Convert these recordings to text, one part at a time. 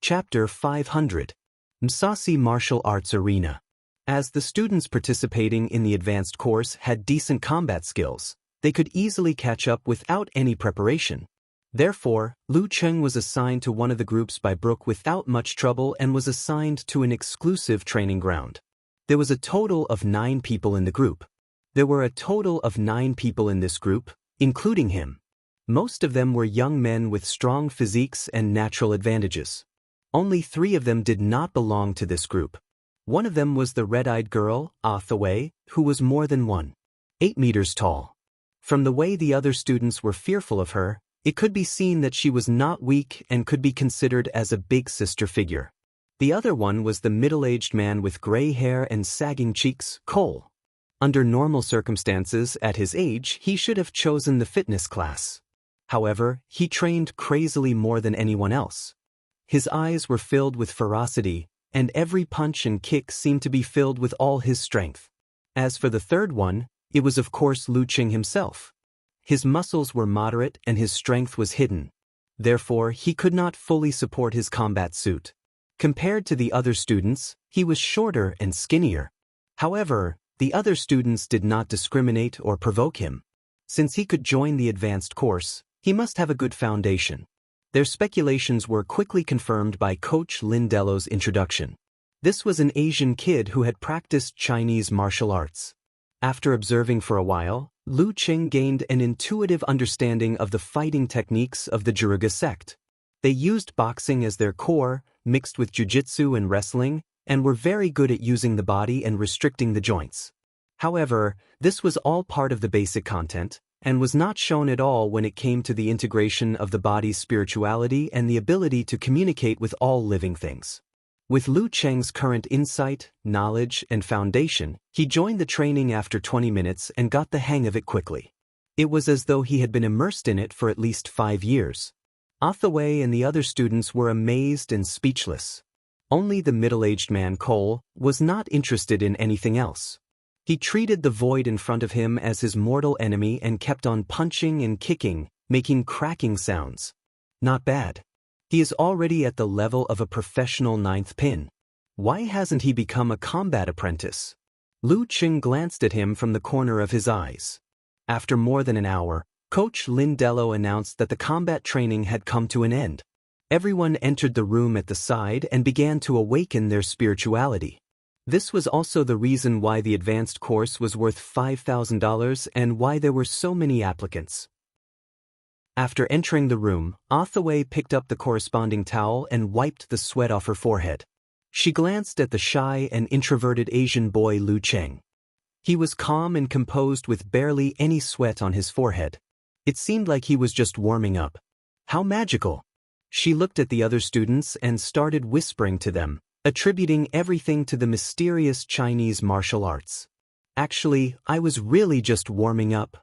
Chapter 500. Msasi Martial Arts Arena. As the students participating in the advanced course had decent combat skills, they could easily catch up without any preparation. Therefore, Lu Cheng was assigned to one of the groups by Brooke without much trouble and was assigned to an exclusive training ground. There was a total of 9 people in the group. There were a total of 9 people in this group, including him. Most of them were young men with strong physiques and natural advantages. Only 3 of them did not belong to this group. One of them was the red-eyed girl, Athaway, who was more than 1.8 meters tall. From the way the other students were fearful of her, it could be seen that she was not weak and could be considered as a big sister figure. The other one was the middle-aged man with gray hair and sagging cheeks, Cole. Under normal circumstances, at his age, he should have chosen the fitness class. However, he trained crazily more than anyone else. His eyes were filled with ferocity, and every punch and kick seemed to be filled with all his strength. As for the third one, it was of course Lu Cheng himself. His muscles were moderate and his strength was hidden. Therefore, he could not fully support his combat suit. Compared to the other students, he was shorter and skinnier. However, the other students did not discriminate or provoke him. Since he could join the advanced course, he must have a good foundation. Their speculations were quickly confirmed by Coach Lindello's introduction. This was an Asian kid who had practiced Chinese martial arts. After observing for a while, Lu Cheng gained an intuitive understanding of the fighting techniques of the Jiruga sect. They used boxing as their core, mixed with jiu-jitsu and wrestling, and were very good at using the body and restricting the joints. However, this was all part of the basic content, and was not shown at all when it came to the integration of the body's spirituality and the ability to communicate with all living things. With Lu Cheng's current insight, knowledge, and foundation, he joined the training after 20 minutes and got the hang of it quickly. It was as though he had been immersed in it for at least 5 years. Athaway and the other students were amazed and speechless. Only the middle-aged man Cole was not interested in anything else. He treated the void in front of him as his mortal enemy and kept on punching and kicking, making cracking sounds. Not bad. He is already at the level of a professional 9th pin. Why hasn't he become a combat apprentice? Lu Cheng glanced at him from the corner of his eyes. After more than an hour, Coach Lindello announced that the combat training had come to an end. Everyone entered the room at the side and began to awaken their spirituality. This was also the reason why the advanced course was worth $5,000 and why there were so many applicants. After entering the room, Athaway picked up the corresponding towel and wiped the sweat off her forehead. She glanced at the shy and introverted Asian boy Lu Cheng. He was calm and composed with barely any sweat on his forehead. It seemed like he was just warming up. How magical! She looked at the other students and started whispering to them, attributing everything to the mysterious Chinese martial arts. Actually, I was really just warming up.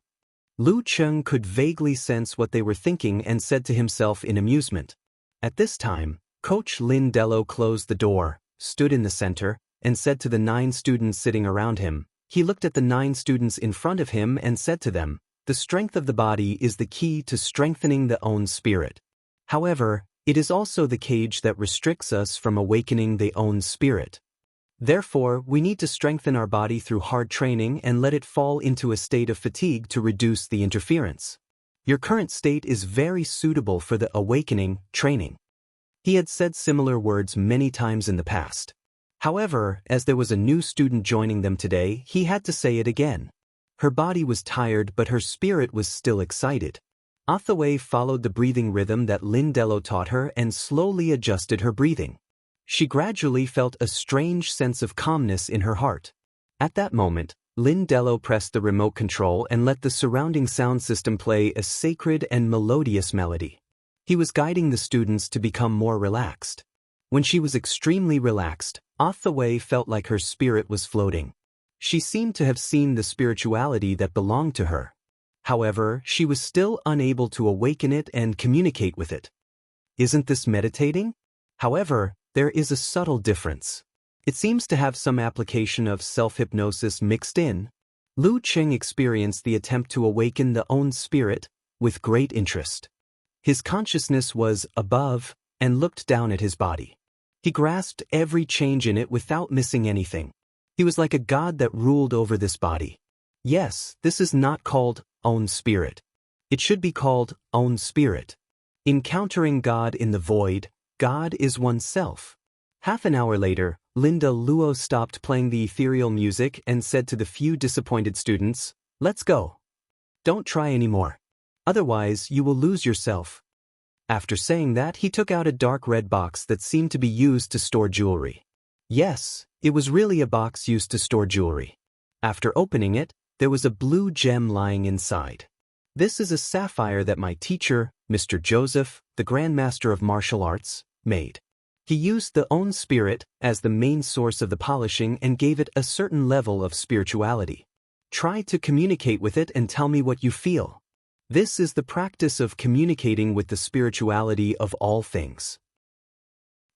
Lu Cheng could vaguely sense what they were thinking and said to himself in amusement. At this time, Coach Lindello closed the door, stood in the center, and said to the 9 students sitting around him. He looked at the 9 students in front of him and said to them, "The strength of the body is the key to strengthening the own spirit. However, it is also the cage that restricts us from awakening the own spirit. Therefore, we need to strengthen our body through hard training and let it fall into a state of fatigue to reduce the interference. Your current state is very suitable for the awakening training." He had said similar words many times in the past. However, as there was a new student joining them today, he had to say it again. Her body was tired, but her spirit was still excited. Athaway followed the breathing rhythm that Lindello taught her and slowly adjusted her breathing. She gradually felt a strange sense of calmness in her heart. At that moment, Lindello pressed the remote control and let the surrounding sound system play a sacred and melodious melody. He was guiding the students to become more relaxed. When she was extremely relaxed, Athaway felt like her spirit was floating. She seemed to have seen the spirituality that belonged to her. However, she was still unable to awaken it and communicate with it. Isn't this meditating? However, there is a subtle difference. It seems to have some application of self-hypnosis mixed in. Lu Cheng experienced the attempt to awaken the own spirit with great interest. His consciousness was above and looked down at his body. He grasped every change in it without missing anything. He was like a god that ruled over this body. Yes, this is not called own spirit. It should be called own spirit. Encountering God in the void, God is oneself. Half an hour later, Linda Luo stopped playing the ethereal music and said to the few disappointed students, "Let's go. Don't try anymore. Otherwise, you will lose yourself." After saying that, he took out a dark red box that seemed to be used to store jewelry. Yes, it was really a box used to store jewelry. After opening it, there was a blue gem lying inside. "This is a sapphire that my teacher, Mr. Joseph, the Grand Master of Martial Arts, made. He used the own spirit as the main source of the polishing and gave it a certain level of spirituality. Try to communicate with it and tell me what you feel. This is the practice of communicating with the spirituality of all things.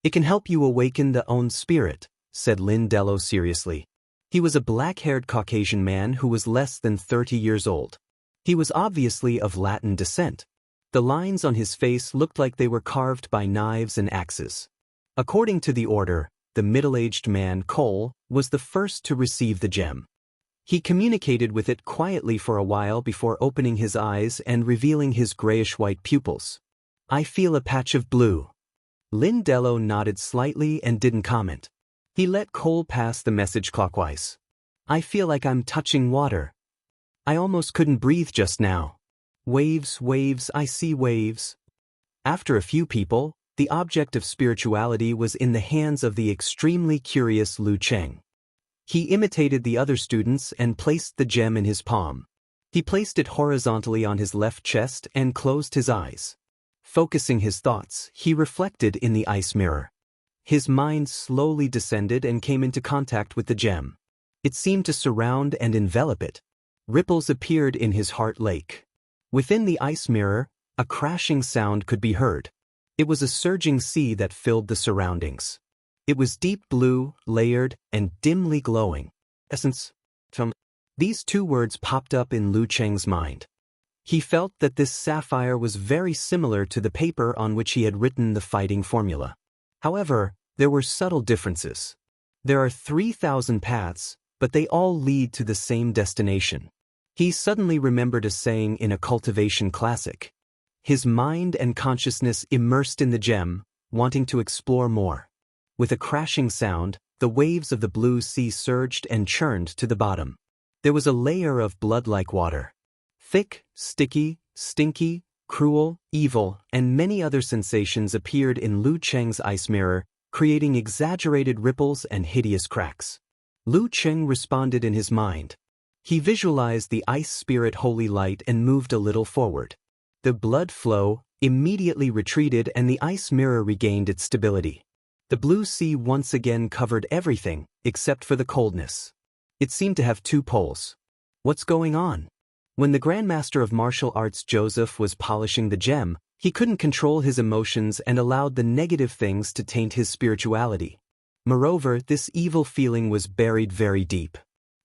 It can help you awaken the own spirit," said Lin Dello seriously. He was a black-haired Caucasian man who was less than 30 years old. He was obviously of Latin descent. The lines on his face looked like they were carved by knives and axes. According to the order, the middle-aged man, Cole, was the first to receive the gem. He communicated with it quietly for a while before opening his eyes and revealing his grayish-white pupils. "I feel a patch of blue." Lin Dello nodded slightly and didn't comment. He let Cole pass the message clockwise. "I feel like I'm touching water. I almost couldn't breathe just now. Waves, waves, I see waves." After a few people, the object of spirituality was in the hands of the extremely curious Lu Cheng. He imitated the other students and placed the gem in his palm. He placed it horizontally on his left chest and closed his eyes. Focusing his thoughts, he reflected in the ice mirror. His mind slowly descended and came into contact with the gem. It seemed to surround and envelop it. Ripples appeared in his heart lake. Within the ice mirror, a crashing sound could be heard. It was a surging sea that filled the surroundings. It was deep blue, layered, and dimly glowing. Essence. These two words popped up in Lu Cheng's mind. He felt that this sapphire was very similar to the paper on which he had written the fighting formula. However, there were subtle differences. There are 3,000 paths, but they all lead to the same destination. He suddenly remembered a saying in a cultivation classic. His mind and consciousness immersed in the gem, wanting to explore more. With a crashing sound, the waves of the blue sea surged and churned to the bottom. There was a layer of blood-like water. Thick, sticky, stinky, cruel, evil, and many other sensations appeared in Lu Cheng's ice mirror, creating exaggerated ripples and hideous cracks. Lu Cheng responded in his mind. He visualized the ice spirit holy light and moved a little forward. The blood flow immediately retreated and the ice mirror regained its stability. The blue sea once again covered everything, except for the coldness. It seemed to have two poles. What's going on? When the Grand Master of Martial Arts Joseph was polishing the gem, he couldn't control his emotions and allowed the negative things to taint his spirituality. Moreover, this evil feeling was buried very deep.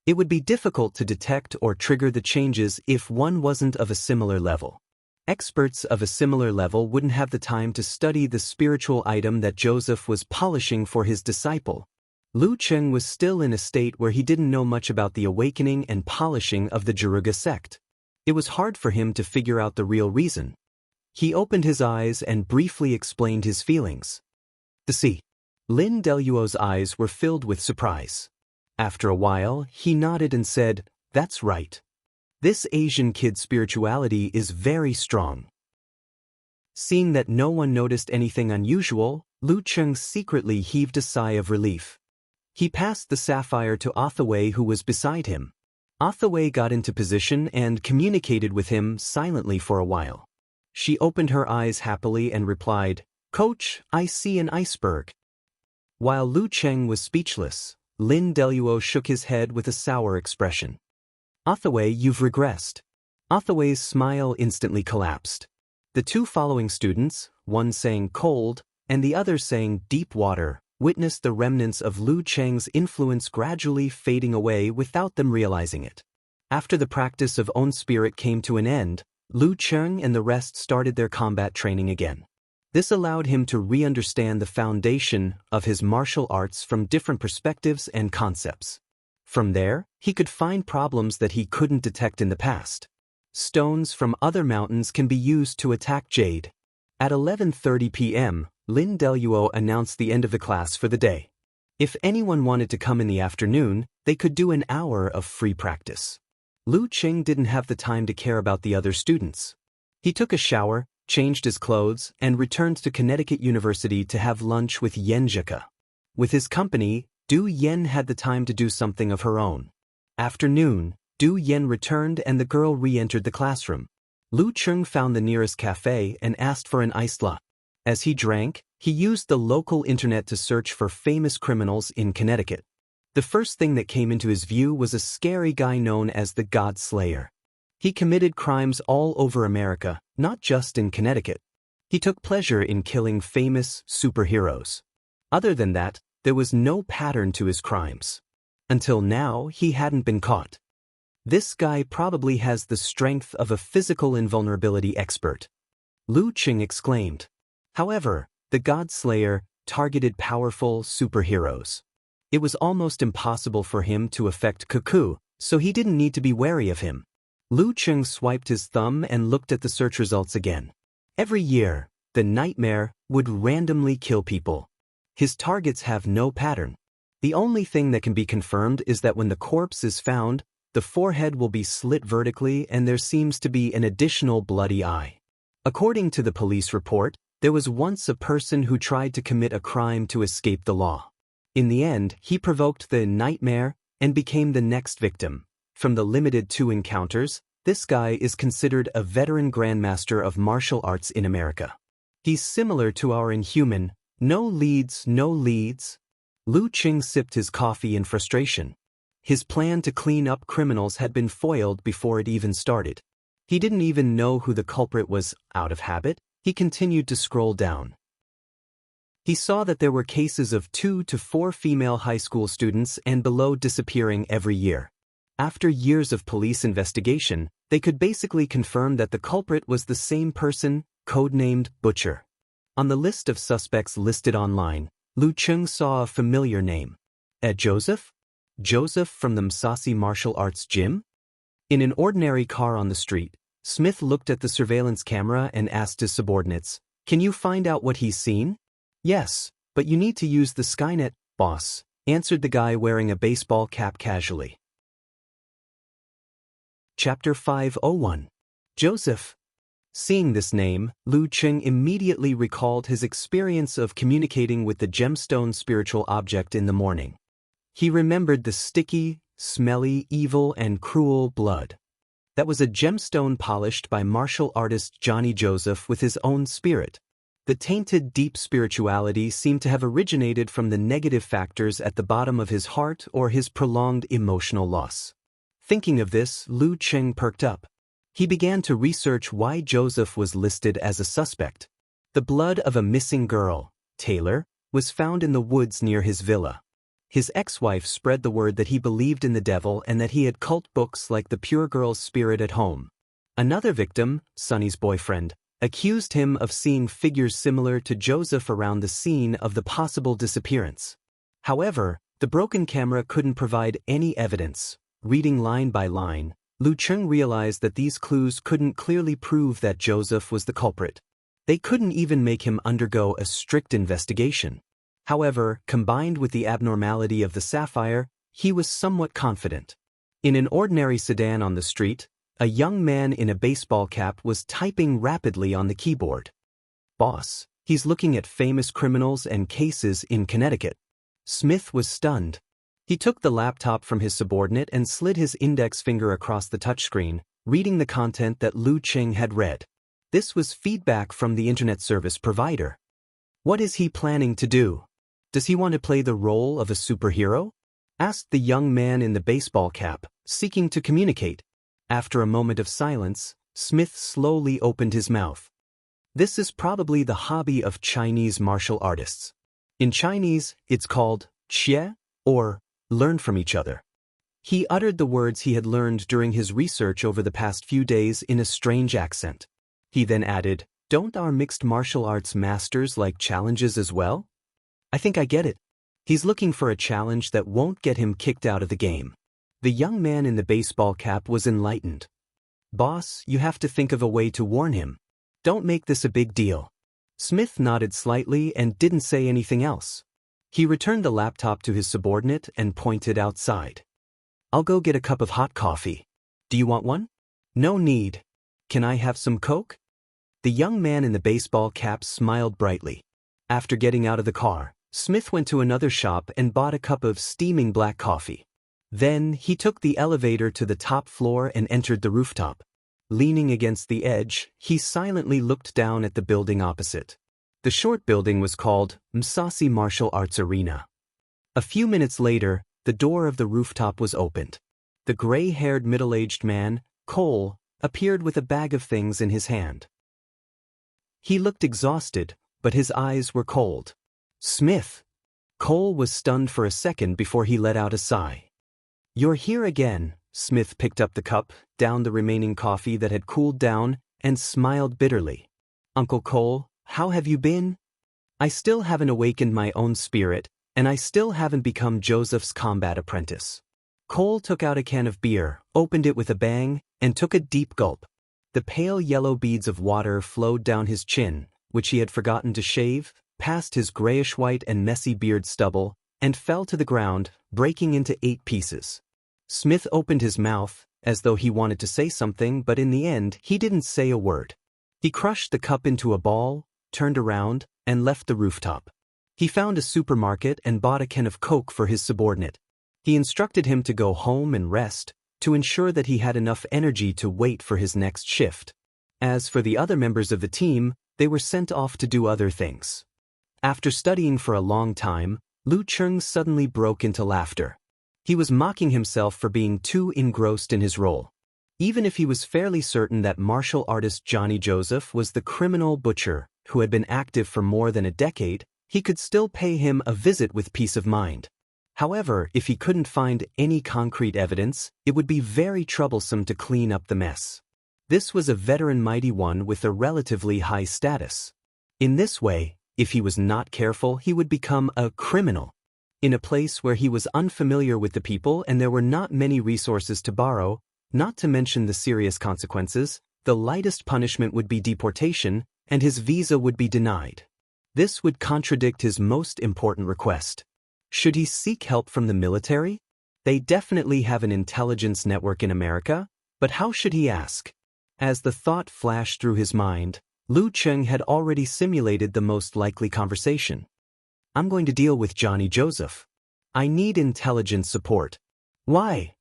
It would be difficult to detect or trigger the changes if one wasn't of a similar level. Experts of a similar level wouldn't have the time to study the spiritual item that Joseph was polishing for his disciple. Lu Cheng was still in a state where he didn't know much about the awakening and polishing of the Jeruga sect. It was hard for him to figure out the real reason. He opened his eyes and briefly explained his feelings. The sea. Lin Deluo's eyes were filled with surprise. After a while, he nodded and said, "That's right. This Asian kid's spirituality is very strong." Seeing that no one noticed anything unusual, Lu Cheng secretly heaved a sigh of relief. He passed the sapphire to Othaway, who was beside him. Othaway got into position and communicated with him silently for a while. She opened her eyes happily and replied, "Coach, I see an iceberg." While Lu Cheng was speechless, Lin Deluo shook his head with a sour expression. "Othaway, you've regressed." Othaway's smile instantly collapsed. The two following students, one saying cold and the other saying deep water, witnessed the remnants of Lu Cheng's influence gradually fading away without them realizing it. After the practice of own spirit came to an end, Lu Cheng and the rest started their combat training again. This allowed him to re-understand the foundation of his martial arts from different perspectives and concepts. From there, he could find problems that he couldn't detect in the past. Stones from other mountains can be used to attack jade. At 11:30 p.m., Lin Deluo announced the end of the class for the day. If anyone wanted to come in the afternoon, they could do an hour of free practice. Lu Qing didn't have the time to care about the other students. He took a shower, changed his clothes, and returned to Connecticut University to have lunch with Yen Zhika. With his company, Du Yen had the time to do something of her own. After noon, Du Yen returned and the girl re-entered the classroom. Lu Qing found the nearest cafe and asked for an iced latte. As he drank, he used the local internet to search for famous criminals in Connecticut. The first thing that came into his view was a scary guy known as the God Slayer. He committed crimes all over America, not just in Connecticut. He took pleasure in killing famous superheroes. Other than that, there was no pattern to his crimes. Until now, he hadn't been caught. This guy probably has the strength of a physical invulnerability expert, Lu Qing exclaimed. However, the God Slayer targeted powerful superheroes. It was almost impossible for him to affect Cuckoo, so he didn't need to be wary of him. Lu Qing swiped his thumb and looked at the search results again. Every year, the nightmare would randomly kill people. His targets have no pattern. The only thing that can be confirmed is that when the corpse is found, the forehead will be slit vertically and there seems to be an additional bloody eye. According to the police report, there was once a person who tried to commit a crime to escape the law. In the end, he provoked the nightmare and became the next victim. From the limited 2 encounters, this guy is considered a veteran grandmaster of martial arts in America. He's similar to our Inhuman, no leads, no leads. Lu Qing sipped his coffee in frustration. His plan to clean up criminals had been foiled before it even started. He didn't even know who the culprit was. Out of habit, he continued to scroll down. He saw that there were cases of 2 to 4 female high school students and below disappearing every year. After years of police investigation, they could basically confirm that the culprit was the same person, codenamed Butcher. On the list of suspects listed online, Lu Qing saw a familiar name. Joseph? Joseph from the Musashi Martial Arts Gym? In an ordinary car on the street, Smith looked at the surveillance camera and asked his subordinates, "Can you find out what he's seen?" "Yes, but you need to use the Skynet, boss," answered the guy wearing a baseball cap casually. Chapter 501. Joseph. Seeing this name, Lu Qing immediately recalled his experience of communicating with the gemstone spiritual object in the morning. He remembered the sticky, smelly, evil, and cruel blood. That was a gemstone polished by martial artist Johnny Joseph with his own spirit. The tainted deep spirituality seemed to have originated from the negative factors at the bottom of his heart or his prolonged emotional loss. Thinking of this, Lu Qing perked up. He began to research why Joseph was listed as a suspect. The blood of a missing girl, Taylor, was found in the woods near his villa. His ex-wife spread the word that he believed in the devil and that he had cult books like the Pure Girl's Spirit at home. Another victim, Sonny's boyfriend, accused him of seeing figures similar to Joseph around the scene of the possible disappearance. However, the broken camera couldn't provide any evidence. Reading line by line, Lu Qing realized that these clues couldn't clearly prove that Joseph was the culprit. They couldn't even make him undergo a strict investigation. However, combined with the abnormality of the sapphire, he was somewhat confident. In an ordinary sedan on the street, a young man in a baseball cap was typing rapidly on the keyboard. "Boss, he's looking at famous criminals and cases in Connecticut." Smith was stunned. He took the laptop from his subordinate and slid his index finger across the touchscreen, reading the content that Lu Qing had read. This was feedback from the internet service provider. What is he planning to do? Does he want to play the role of a superhero? Asked the young man in the baseball cap, seeking to communicate. After a moment of silence, Smith slowly opened his mouth. This is probably the hobby of Chinese martial artists. In Chinese, it's called qie, or learn from each other. He uttered the words he had learned during his research over the past few days in a strange accent. He then added, Don't our mixed martial arts masters like challenges as well? I think I get it. He's looking for a challenge that won't get him kicked out of the game. The young man in the baseball cap was enlightened. Boss, you have to think of a way to warn him. Don't make this a big deal. Smith nodded slightly and didn't say anything else. He returned the laptop to his subordinate and pointed outside. I'll go get a cup of hot coffee. Do you want one? No need. Can I have some Coke? The young man in the baseball cap smiled brightly. After getting out of the car, Smith went to another shop and bought a cup of steaming black coffee. Then he took the elevator to the top floor and entered the rooftop. Leaning against the edge, he silently looked down at the building opposite. The short building was called Musashi Martial Arts Arena. A few minutes later, the door of the rooftop was opened. The gray-haired middle-aged man, Cole, appeared with a bag of things in his hand. He looked exhausted, but his eyes were cold. Smith! Cole was stunned for a second before he let out a sigh. You're here again. Smith picked up the cup, downed the remaining coffee that had cooled down, and smiled bitterly. Uncle Cole, how have you been? I still haven't awakened my own spirit, and I still haven't become Joseph's combat apprentice. Cole took out a can of beer, opened it with a bang, and took a deep gulp. The pale yellow beads of water flowed down his chin, which he had forgotten to shave, past his grayish-white and messy beard stubble, and fell to the ground, breaking into 8 pieces. Smith opened his mouth, as though he wanted to say something, but in the end, he didn't say a word. He crushed the cup into a ball, turned around, and left the rooftop. He found a supermarket and bought a can of Coke for his subordinate. He instructed him to go home and rest, to ensure that he had enough energy to wait for his next shift. As for the other members of the team, they were sent off to do other things. After studying for a long time, Lu Cheng suddenly broke into laughter. He was mocking himself for being too engrossed in his role. Even if he was fairly certain that martial artist Johnny Joseph was the criminal butcher who had been active for more than a decade, he could still pay him a visit with peace of mind. However, if he couldn't find any concrete evidence, it would be very troublesome to clean up the mess. This was a veteran mighty one with a relatively high status. In this way, if he was not careful, he would become a criminal. In a place where he was unfamiliar with the people and there were not many resources to borrow, not to mention the serious consequences, the lightest punishment would be deportation, and his visa would be denied. This would contradict his most important request. Should he seek help from the military? They definitely have an intelligence network in America, but how should he ask? As the thought flashed through his mind, Lu Cheng had already simulated the most likely conversation. I'm going to deal with Johnny Joseph. I need intelligence support. Why?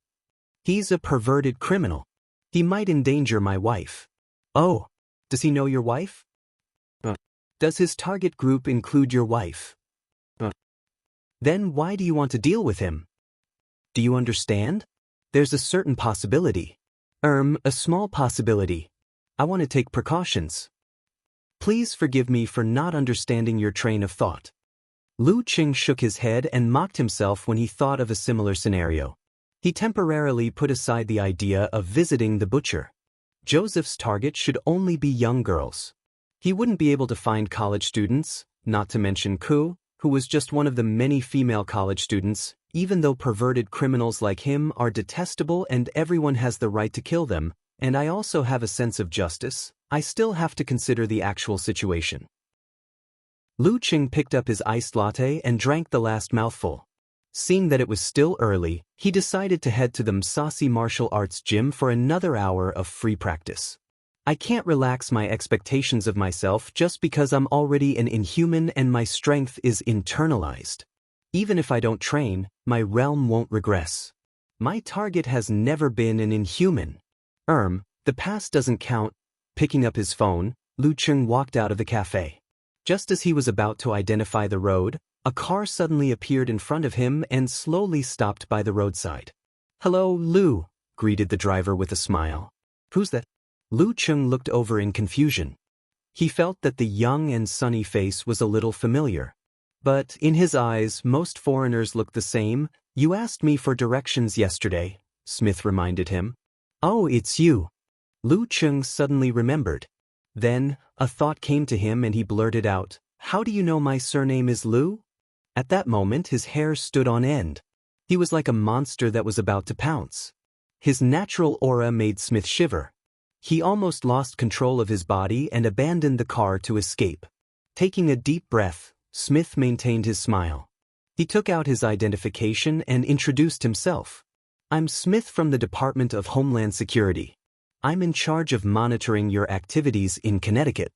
He's a perverted criminal. He might endanger my wife. Oh, does he know your wife? Does his target group include your wife? Then why do you want to deal with him? Do you understand? There's a certain possibility. A small possibility. I want to take precautions. Please forgive me for not understanding your train of thought. Lu Cheng shook his head and mocked himself when he thought of a similar scenario. He temporarily put aside the idea of visiting the butcher. Joseph's target should only be young girls. He wouldn't be able to find college students, not to mention Ku, who was just one of the many female college students, even though perverted criminals like him are detestable and everyone has the right to kill them, and I also have a sense of justice, I still have to consider the actual situation. Lu Cheng picked up his iced latte and drank the last mouthful. Seeing that it was still early, he decided to head to the Musashi Martial Arts Gym for another hour of free practice. I can't relax my expectations of myself just because I'm already an inhuman and my strength is internalized. Even if I don't train, my realm won't regress. My target has never been an inhuman. The past doesn't count. Picking up his phone, Lu Cheng walked out of the cafe. Just as he was about to identify the road, a car suddenly appeared in front of him and slowly stopped by the roadside. Hello, Lu, greeted the driver with a smile. Who's that? Lu Cheng looked over in confusion. He felt that the young and sunny face was a little familiar. But in his eyes, most foreigners looked the same. You asked me for directions yesterday, Smith reminded him. Oh, it's you. Lu Cheng suddenly remembered. Then, a thought came to him and he blurted out, "How do you know my surname is Liu?" At that moment his hair stood on end. He was like a monster that was about to pounce. His natural aura made Smith shiver. He almost lost control of his body and abandoned the car to escape. Taking a deep breath, Smith maintained his smile. He took out his identification and introduced himself. "I'm Smith from the Department of Homeland Security. I'm in charge of monitoring your activities in Connecticut."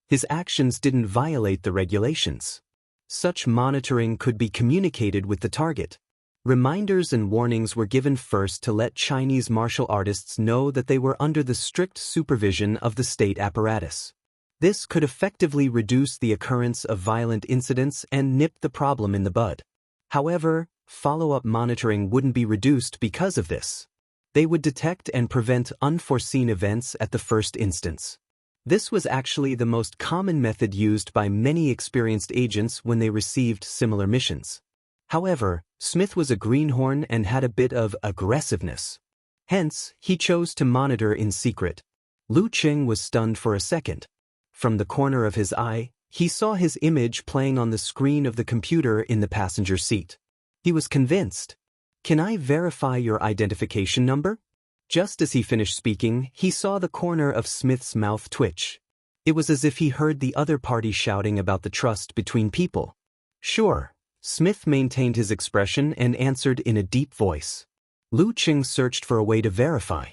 His actions didn't violate the regulations. Such monitoring could be communicated with the target. Reminders and warnings were given first to let Chinese martial artists know that they were under the strict supervision of the state apparatus. This could effectively reduce the occurrence of violent incidents and nip the problem in the bud. However, follow-up monitoring wouldn't be reduced because of this. They would detect and prevent unforeseen events at the first instance. This was actually the most common method used by many experienced agents when they received similar missions. However, Smith was a greenhorn and had a bit of aggressiveness. Hence, he chose to monitor in secret. Lu Qing was stunned for a second. From the corner of his eye, he saw his image playing on the screen of the computer in the passenger seat. He was convinced. "Can I verify your identification number?" Just as he finished speaking, he saw the corner of Smith's mouth twitch. It was as if he heard the other party shouting about the trust between people. "Sure." Smith maintained his expression and answered in a deep voice. Lu Qing searched for a way to verify.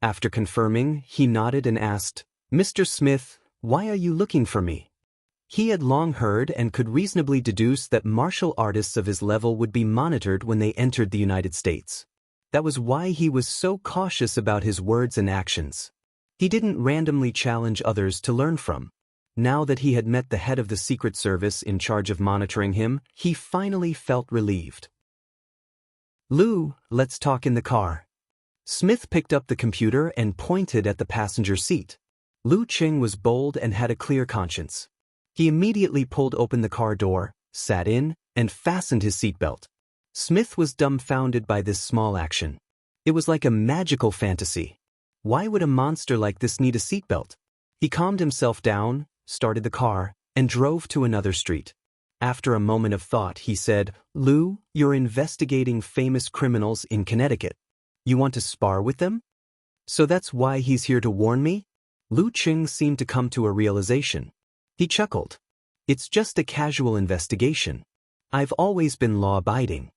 After confirming, he nodded and asked, "Mr. Smith, why are you looking for me?" He had long heard and could reasonably deduce that martial artists of his level would be monitored when they entered the United States. That was why he was so cautious about his words and actions. He didn't randomly challenge others to learn from. Now that he had met the head of the Secret Service in charge of monitoring him, he finally felt relieved. "Lou, let's talk in the car." Smith picked up the computer and pointed at the passenger seat. Lu Qing was bold and had a clear conscience. He immediately pulled open the car door, sat in, and fastened his seatbelt. Smith was dumbfounded by this small action. It was like a magical fantasy. Why would a monster like this need a seatbelt? He calmed himself down, started the car, and drove to another street. After a moment of thought, he said, "Lou, you're investigating famous criminals in Connecticut. You want to spar with them? So that's why he's here to warn me?" Lu Qing seemed to come to a realization. He chuckled. "It's just a casual investigation. I've always been law-abiding."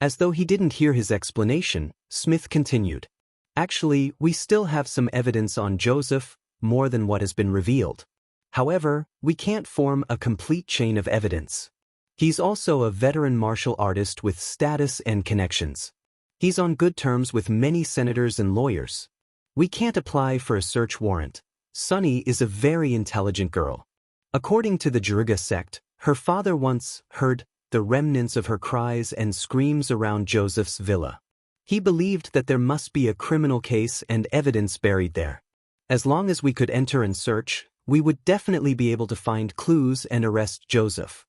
As though he didn't hear his explanation, Smith continued. "Actually, we still have some evidence on Joseph, more than what has been revealed. However, we can't form a complete chain of evidence. He's also a veteran martial artist with status and connections. He's on good terms with many senators and lawyers. We can't apply for a search warrant. Sunny is a very intelligent girl. According to the Jiruga sect, her father once heard the remnants of her cries and screams around Joseph's villa. He believed that there must be a criminal case and evidence buried there. As long as we could enter and search, we would definitely be able to find clues and arrest Joseph.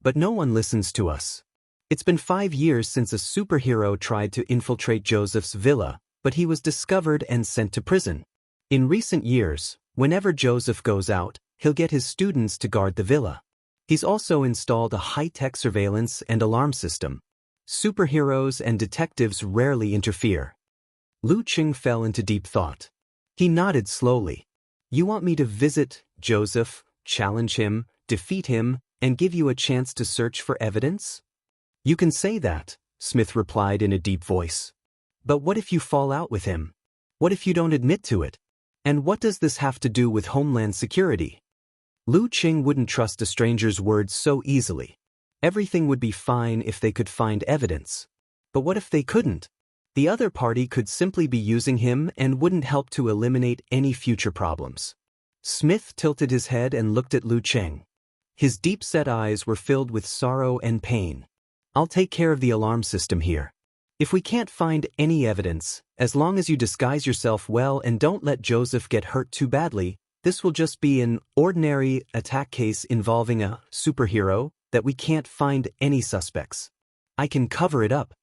But no one listens to us. It's been 5 years since a superhero tried to infiltrate Joseph's villa, but he was discovered and sent to prison. In recent years, whenever Joseph goes out, he'll get his students to guard the villa. He's also installed a high-tech surveillance and alarm system. Superheroes and detectives rarely interfere. Lu Qing fell into deep thought. He nodded slowly. "You want me to visit Joseph, challenge him, defeat him, and give you a chance to search for evidence?" "You can say that," Smith replied in a deep voice. "But what if you fall out with him? What if you don't admit to it? And what does this have to do with Homeland Security?" Lu Qing wouldn't trust a stranger's words so easily. Everything would be fine if they could find evidence. But what if they couldn't? The other party could simply be using him and wouldn't help to eliminate any future problems. Smith tilted his head and looked at Lu Qing. His deep-set eyes were filled with sorrow and pain. "I'll take care of the alarm system here. If we can't find any evidence, as long as you disguise yourself well and don't let Joseph get hurt too badly, this will just be an ordinary attack case involving a superhero that we can't find any suspects. I can cover it up."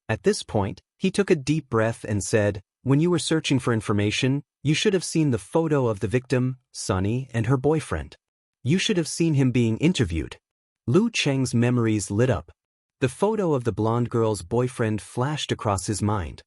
At this point, he took a deep breath and said, When you were searching for information, you should have seen the photo of the victim, Sunny, and her boyfriend. You should have seen him being interviewed. Lu Cheng's memories lit up. The photo of the blonde girl's boyfriend flashed across his mind.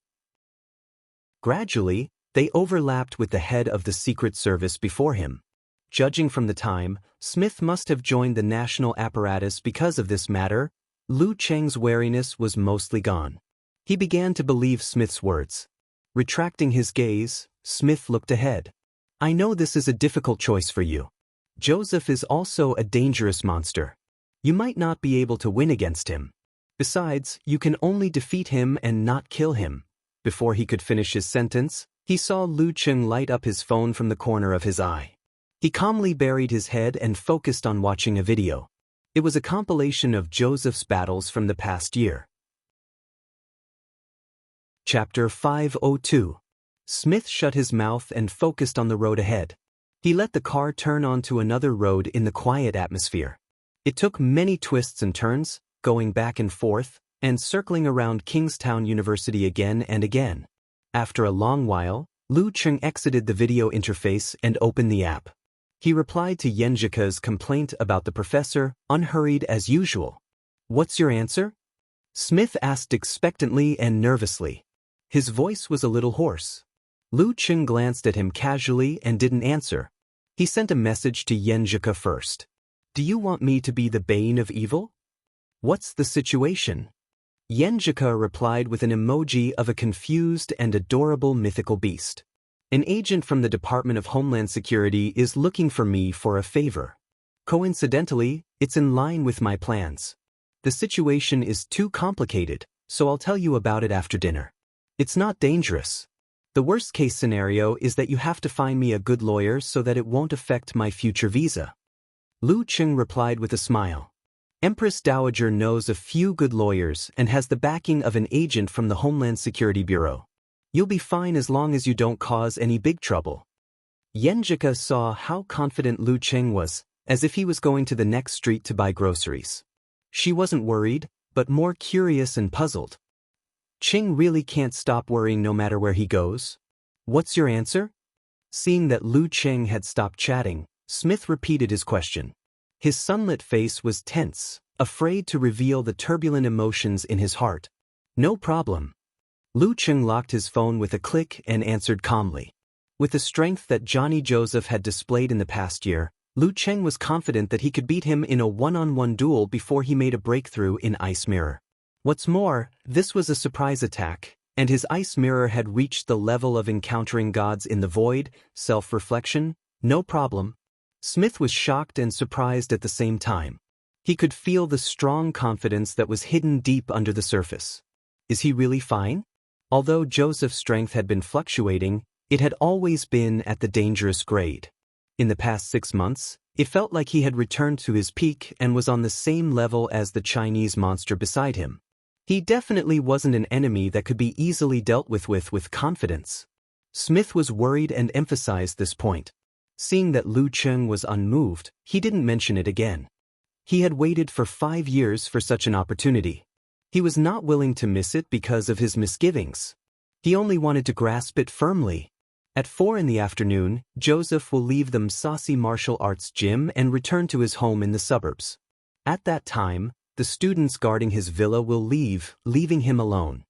Gradually, they overlapped with the head of the Secret Service before him. Judging from the time, Smith must have joined the national apparatus because of this matter. Lu Cheng's wariness was mostly gone. He began to believe Smith's words. Retracting his gaze, Smith looked ahead. I know this is a difficult choice for you. Joseph is also a dangerous monster. You might not be able to win against him. Besides, you can only defeat him and not kill him. Before he could finish his sentence, he saw Lu Cheng light up his phone from the corner of his eye. He calmly buried his head and focused on watching a video. It was a compilation of Joseph's battles from the past year. Chapter 502. Smith shut his mouth and focused on the road ahead. He let the car turn onto another road in the quiet atmosphere. It took many twists and turns, going back and forth, and circling around Kingstown University again and again. After a long while, Lu Cheng exited the video interface and opened the app. He replied to Yenjika's complaint about the professor, unhurried as usual. What's your answer? Smith asked expectantly and nervously. His voice was a little hoarse. Lu Cheng glanced at him casually and didn't answer. He sent a message to Yenjika first. Do you want me to be the bane of evil? What's the situation? Yenjika replied with an emoji of a confused and adorable mythical beast. An agent from the Department of Homeland Security is looking for me for a favor. Coincidentally, it's in line with my plans. The situation is too complicated, so I'll tell you about it after dinner. It's not dangerous. The worst-case scenario is that you have to find me a good lawyer so that it won't affect my future visa. Lu Cheng replied with a smile. Empress Dowager knows a few good lawyers and has the backing of an agent from the Homeland Security Bureau. You'll be fine as long as you don't cause any big trouble. Yenjika saw how confident Lu Cheng was, as if he was going to the next street to buy groceries. She wasn't worried, but more curious and puzzled. Cheng really can't stop worrying no matter where he goes. What's your answer? Seeing that Lu Cheng had stopped chatting, Smith repeated his question. His sunlit face was tense, afraid to reveal the turbulent emotions in his heart. No problem. Lu Cheng locked his phone with a click and answered calmly. With the strength that Johnny Joseph had displayed in the past year, Lu Cheng was confident that he could beat him in a one-on-one duel before he made a breakthrough in Ice Mirror. What's more, this was a surprise attack, and his Ice Mirror had reached the level of encountering gods in the void, self-reflection, no problem. Smith was shocked and surprised at the same time. He could feel the strong confidence that was hidden deep under the surface. Is he really fine? Although Joseph's strength had been fluctuating, it had always been at the dangerous grade. In the past 6 months, it felt like he had returned to his peak and was on the same level as the Chinese monster beside him. He definitely wasn't an enemy that could be easily dealt with confidence. Smith was worried and emphasized this point. Seeing that Lu Cheng was unmoved, he didn't mention it again. He had waited for 5 years for such an opportunity. He was not willing to miss it because of his misgivings. He only wanted to grasp it firmly. At 4 in the afternoon, Joseph will leave the Musashi Martial Arts Gym and return to his home in the suburbs. At that time, the students guarding his villa will leave, leaving him alone.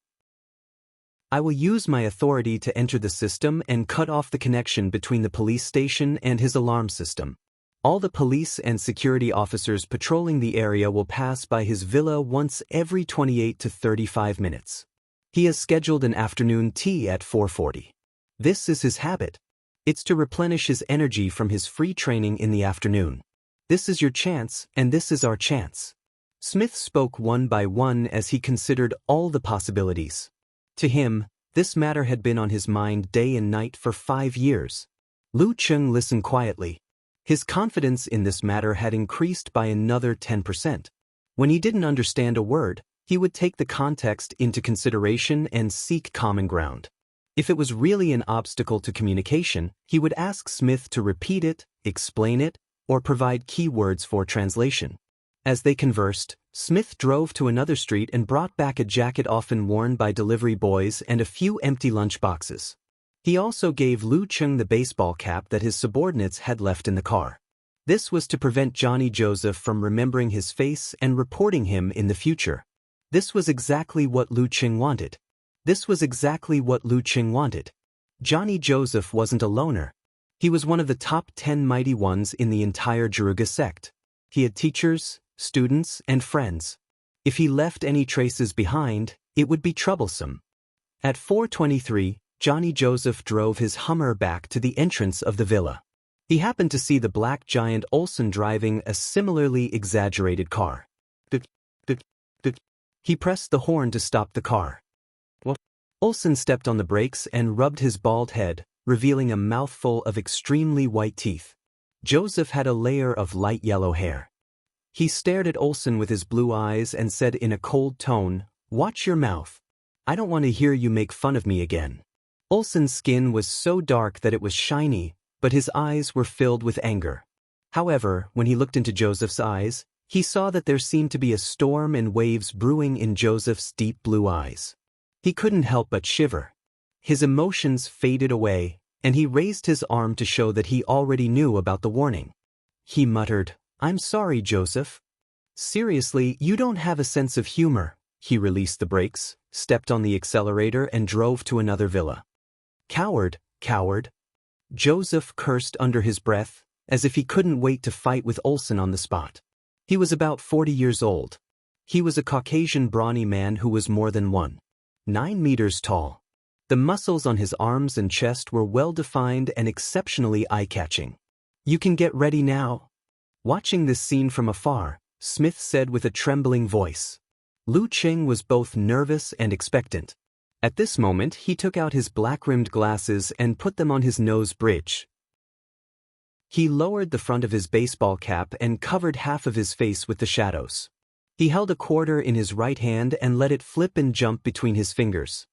I will use my authority to enter the system and cut off the connection between the police station and his alarm system. All the police and security officers patrolling the area will pass by his villa once every 28 to 35 minutes. He has scheduled an afternoon tea at 4:40. This is his habit. It's to replenish his energy from his free training in the afternoon. This is your chance, and this is our chance. Smith spoke one by one as he considered all the possibilities. To him, this matter had been on his mind day and night for 5 years. Lu Cheng listened quietly. His confidence in this matter had increased by another 10%. When he didn't understand a word, he would take the context into consideration and seek common ground. If it was really an obstacle to communication, he would ask Smith to repeat it, explain it, or provide keywords for translation. As they conversed, Smith drove to another street and brought back a jacket often worn by delivery boys and a few empty lunch boxes. He also gave Lu Cheng the baseball cap that his subordinates had left in the car. This was to prevent Johnny Joseph from remembering his face and reporting him in the future. This was exactly what Lu Cheng wanted. Johnny Joseph wasn't a loner. He was one of the top 10 mighty ones in the entire Jeruga sect. He had teachers, students, and friends. If he left any traces behind, it would be troublesome. At 4:23, Johnny Joseph drove his Hummer back to the entrance of the villa. He happened to see the black giant Olsen driving a similarly exaggerated car. He pressed the horn to stop the car. Olsen stepped on the brakes and rubbed his bald head, revealing a mouthful of extremely white teeth. Joseph had a layer of light yellow hair. He stared at Olsen with his blue eyes and said in a cold tone, "Watch your mouth. I don't want to hear you make fun of me again." Olsen's skin was so dark that it was shiny, but his eyes were filled with anger. However, when he looked into Joseph's eyes, he saw that there seemed to be a storm and waves brewing in Joseph's deep blue eyes. He couldn't help but shiver. His emotions faded away, and he raised his arm to show that he already knew about the warning. He muttered, "I'm sorry, Joseph." "Seriously, you don't have a sense of humor." He released the brakes, stepped on the accelerator and drove to another villa. "Coward, coward." Joseph cursed under his breath, as if he couldn't wait to fight with Olsen on the spot. He was about 40 years old. He was a Caucasian brawny man who was more than 1.9 meters tall. The muscles on his arms and chest were well-defined and exceptionally eye-catching. "You can get ready now." Watching this scene from afar, Smith said with a trembling voice. Lu Cheng was both nervous and expectant. At this moment he took out his black-rimmed glasses and put them on his nose bridge. He lowered the front of his baseball cap and covered half of his face with the shadows. He held a quarter in his right hand and let it flip and jump between his fingers.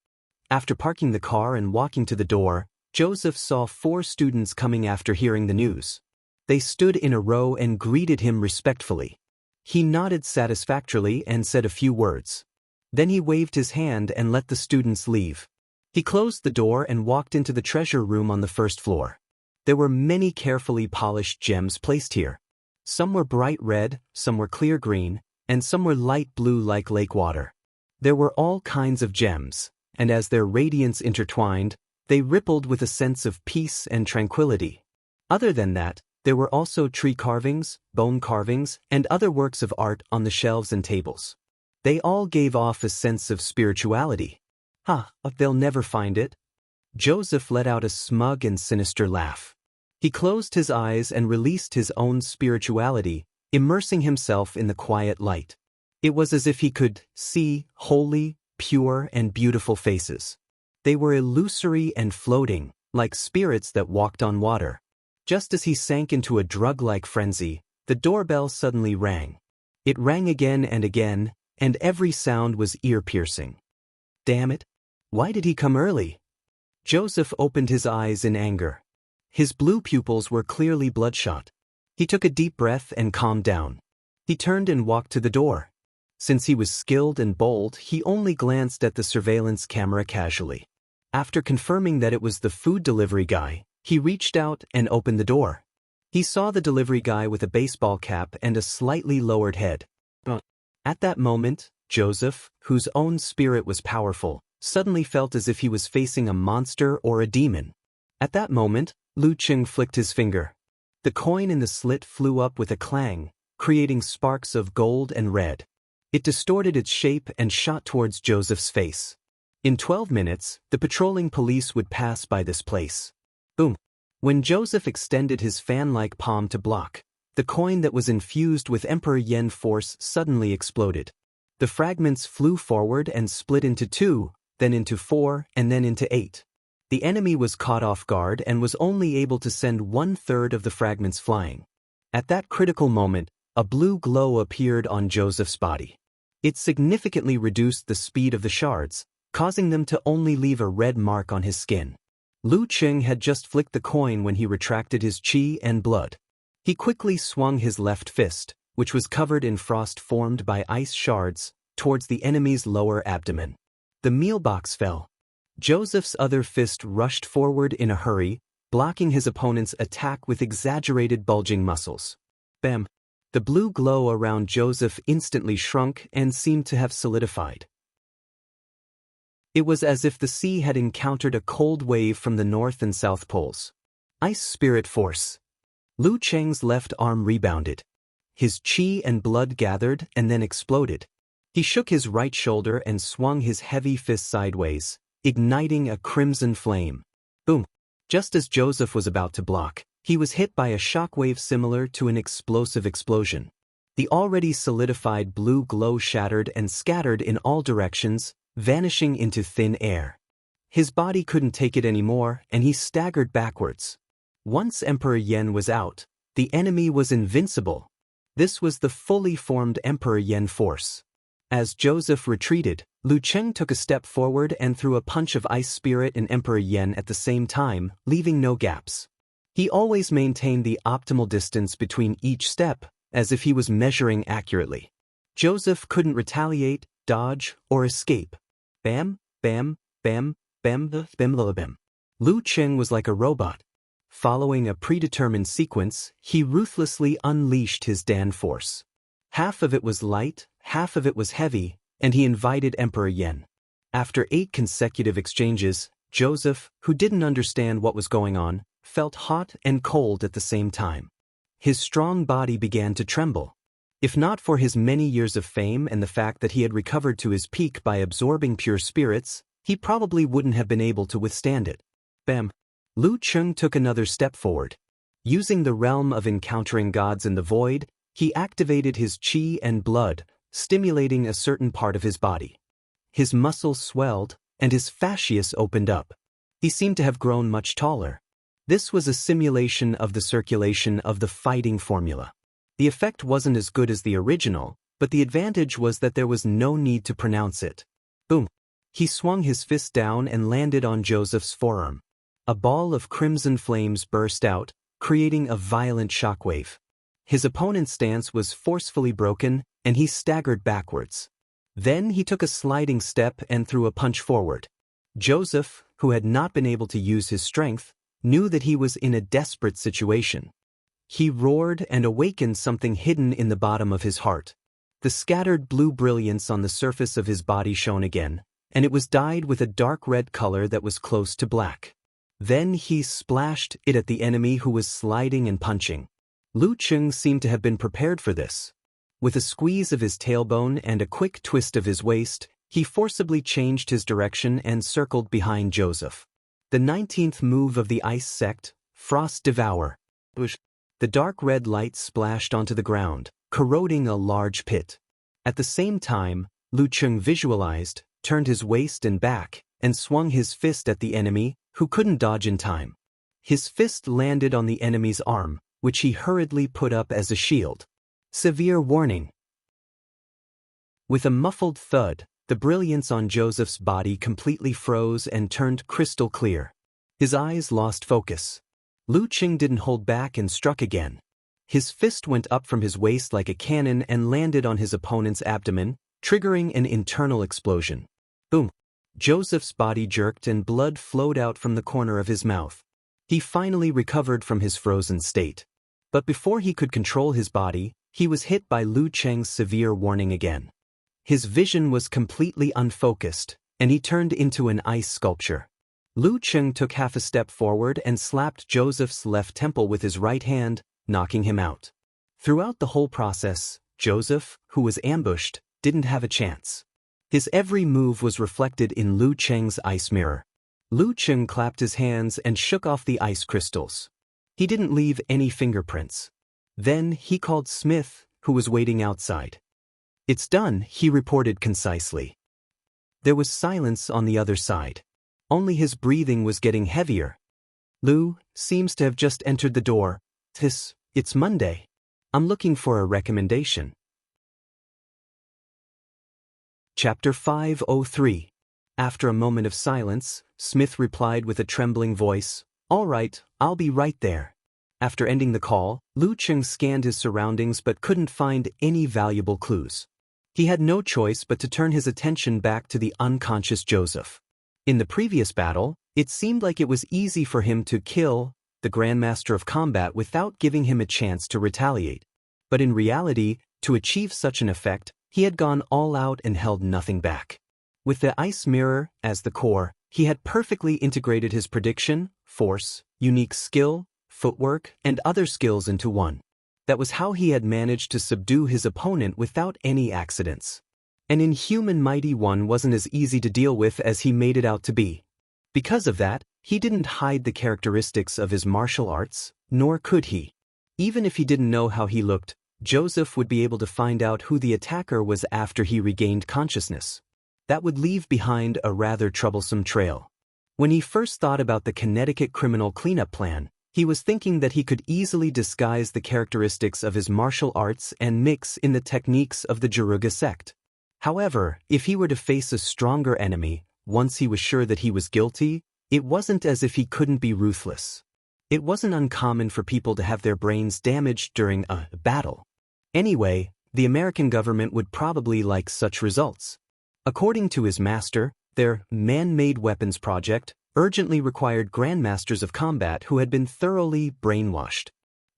After parking the car and walking to the door, Joseph saw 4 students coming after hearing the news. They stood in a row and greeted him respectfully. He nodded satisfactorily and said a few words. Then he waved his hand and let the students leave. He closed the door and walked into the treasure room on the first floor. There were many carefully polished gems placed here. Some were bright red, some were clear green, and some were light blue like lake water. There were all kinds of gems, and as their radiance intertwined, they rippled with a sense of peace and tranquility. Other than that, there were also tree carvings, bone carvings, and other works of art on the shelves and tables. They all gave off a sense of spirituality. They'll never find it. Joseph let out a smug and sinister laugh. He closed his eyes and released his own spirituality, immersing himself in the quiet light. It was as if he could see holy, pure, and beautiful faces. They were illusory and floating, like spirits that walked on water. Just as he sank into a drug-like frenzy, the doorbell suddenly rang. It rang again, and every sound was ear-piercing. Damn it! Why did he come early? Joseph opened his eyes in anger. His blue pupils were clearly bloodshot. He took a deep breath and calmed down. He turned and walked to the door. Since he was skilled and bold, he only glanced at the surveillance camera casually. After confirming that it was the food delivery guy, he reached out and opened the door. He saw the delivery guy with a baseball cap and a slightly lowered head. At that moment, Joseph, whose own spirit was powerful, suddenly felt as if he was facing a monster or a demon. At that moment, Lu Cheng flicked his finger. The coin in the slit flew up with a clang, creating sparks of gold and red. It distorted its shape and shot towards Joseph's face. In 12 minutes, the patrolling police would pass by this place. Boom! When Joseph extended his fan-like palm to block, the coin that was infused with Emperor Yen force suddenly exploded. The fragments flew forward and split into 2, then into 4, and then into 8. The enemy was caught off guard and was only able to send 1/3 of the fragments flying. At that critical moment, a blue glow appeared on Joseph's body. It significantly reduced the speed of the shards, causing them to only leave a red mark on his skin. Lu Cheng had just flicked the coin when he retracted his chi and blood. He quickly swung his left fist, which was covered in frost formed by ice shards, towards the enemy's lower abdomen. The meal box fell. Joseph's other fist rushed forward in a hurry, blocking his opponent's attack with exaggerated bulging muscles. Bam! The blue glow around Joseph instantly shrunk and seemed to have solidified. It was as if the sea had encountered a cold wave from the north and south poles. Ice spirit force. Lu Cheng's left arm rebounded. His chi and blood gathered and then exploded. He shook his right shoulder and swung his heavy fist sideways, igniting a crimson flame. Boom! Just as Joseph was about to block, he was hit by a shockwave similar to an explosive explosion. The already solidified blue glow shattered and scattered in all directions, vanishing into thin air. His body couldn't take it anymore, and he staggered backwards. Once Emperor Yen was out, the enemy was invincible. This was the fully formed Emperor Yen force. As Joseph retreated, Lu Cheng took a step forward and threw a punch of Ice Spirit in Emperor Yen at the same time, leaving no gaps. He always maintained the optimal distance between each step, as if he was measuring accurately. Joseph couldn't retaliate, dodge, or escape. Bam, bam, bam, bam, bam, bam. Lu Cheng was like a robot. Following a predetermined sequence, he ruthlessly unleashed his Dan force. Half of it was light, half of it was heavy, and he invited Emperor Yen. After 8 consecutive exchanges, Joseph, who didn't understand what was going on, felt hot and cold at the same time. His strong body began to tremble. If not for his many years of fame and the fact that he had recovered to his peak by absorbing pure spirits, he probably wouldn't have been able to withstand it. Bam! Lu Cheng took another step forward. Using the realm of encountering gods in the void, he activated his chi and blood, stimulating a certain part of his body. His muscles swelled, and his fascias opened up. He seemed to have grown much taller. This was a simulation of the circulation of the fighting formula. The effect wasn't as good as the original, but the advantage was that there was no need to pronounce it. Boom! He swung his fist down and landed on Joseph's forearm. A ball of crimson flames burst out, creating a violent shockwave. His opponent's stance was forcefully broken, and he staggered backwards. Then he took a sliding step and threw a punch forward. Joseph, who had not been able to use his strength, knew that he was in a desperate situation. He roared and awakened something hidden in the bottom of his heart. The scattered blue brilliance on the surface of his body shone again, and it was dyed with a dark red color that was close to black. Then he splashed it at the enemy who was sliding and punching. Lu Cheng seemed to have been prepared for this. With a squeeze of his tailbone and a quick twist of his waist, he forcibly changed his direction and circled behind Joseph. The 19th move of the ice sect, Frost Devour. The dark red light splashed onto the ground, corroding a large pit. At the same time, Lu Cheng visualized, turned his waist and back, and swung his fist at the enemy, who couldn't dodge in time. His fist landed on the enemy's arm, which he hurriedly put up as a shield. Severe warning. With a muffled thud, the brilliance on Joseph's body completely froze and turned crystal clear. His eyes lost focus. Lu Cheng didn't hold back and struck again. His fist went up from his waist like a cannon and landed on his opponent's abdomen, triggering an internal explosion. Boom! Joseph's body jerked and blood flowed out from the corner of his mouth. He finally recovered from his frozen state. But before he could control his body, he was hit by Lu Cheng's severe warning again. His vision was completely unfocused, and he turned into an ice sculpture. Lu Cheng took half a step forward and slapped Joseph's left temple with his right hand, knocking him out. Throughout the whole process, Joseph, who was ambushed, didn't have a chance. His every move was reflected in Lu Cheng's ice mirror. Lu Cheng clapped his hands and shook off the ice crystals. He didn't leave any fingerprints. Then he called Smith, who was waiting outside. "It's done," he reported concisely. There was silence on the other side. Only his breathing was getting heavier. "Lu seems to have just entered the door. It's Monday. I'm looking for a recommendation." Chapter 503. After a moment of silence, Smith replied with a trembling voice, "All right, I'll be right there." After ending the call, Lu Cheng scanned his surroundings but couldn't find any valuable clues. He had no choice but to turn his attention back to the unconscious Joseph. In the previous battle, it seemed like it was easy for him to kill the Grandmaster of Combat without giving him a chance to retaliate. But in reality, to achieve such an effect, he had gone all out and held nothing back. With the ice mirror as the core, he had perfectly integrated his prediction, force, unique skill, footwork, and other skills into one. That was how he had managed to subdue his opponent without any accidents. An inhuman mighty one wasn't as easy to deal with as he made it out to be. Because of that, he didn't hide the characteristics of his martial arts, nor could he. Even if he didn't know how he looked, Joseph would be able to find out who the attacker was after he regained consciousness. That would leave behind a rather troublesome trail. When he first thought about the Connecticut criminal cleanup plan, he was thinking that he could easily disguise the characteristics of his martial arts and mix in the techniques of the Jaruga sect. However, if he were to face a stronger enemy, once he was sure that he was guilty, it wasn't as if he couldn't be ruthless. It wasn't uncommon for people to have their brains damaged during a battle. Anyway, the American government would probably like such results. According to his master, their man-made weapons project urgently required grandmasters of combat who had been thoroughly brainwashed.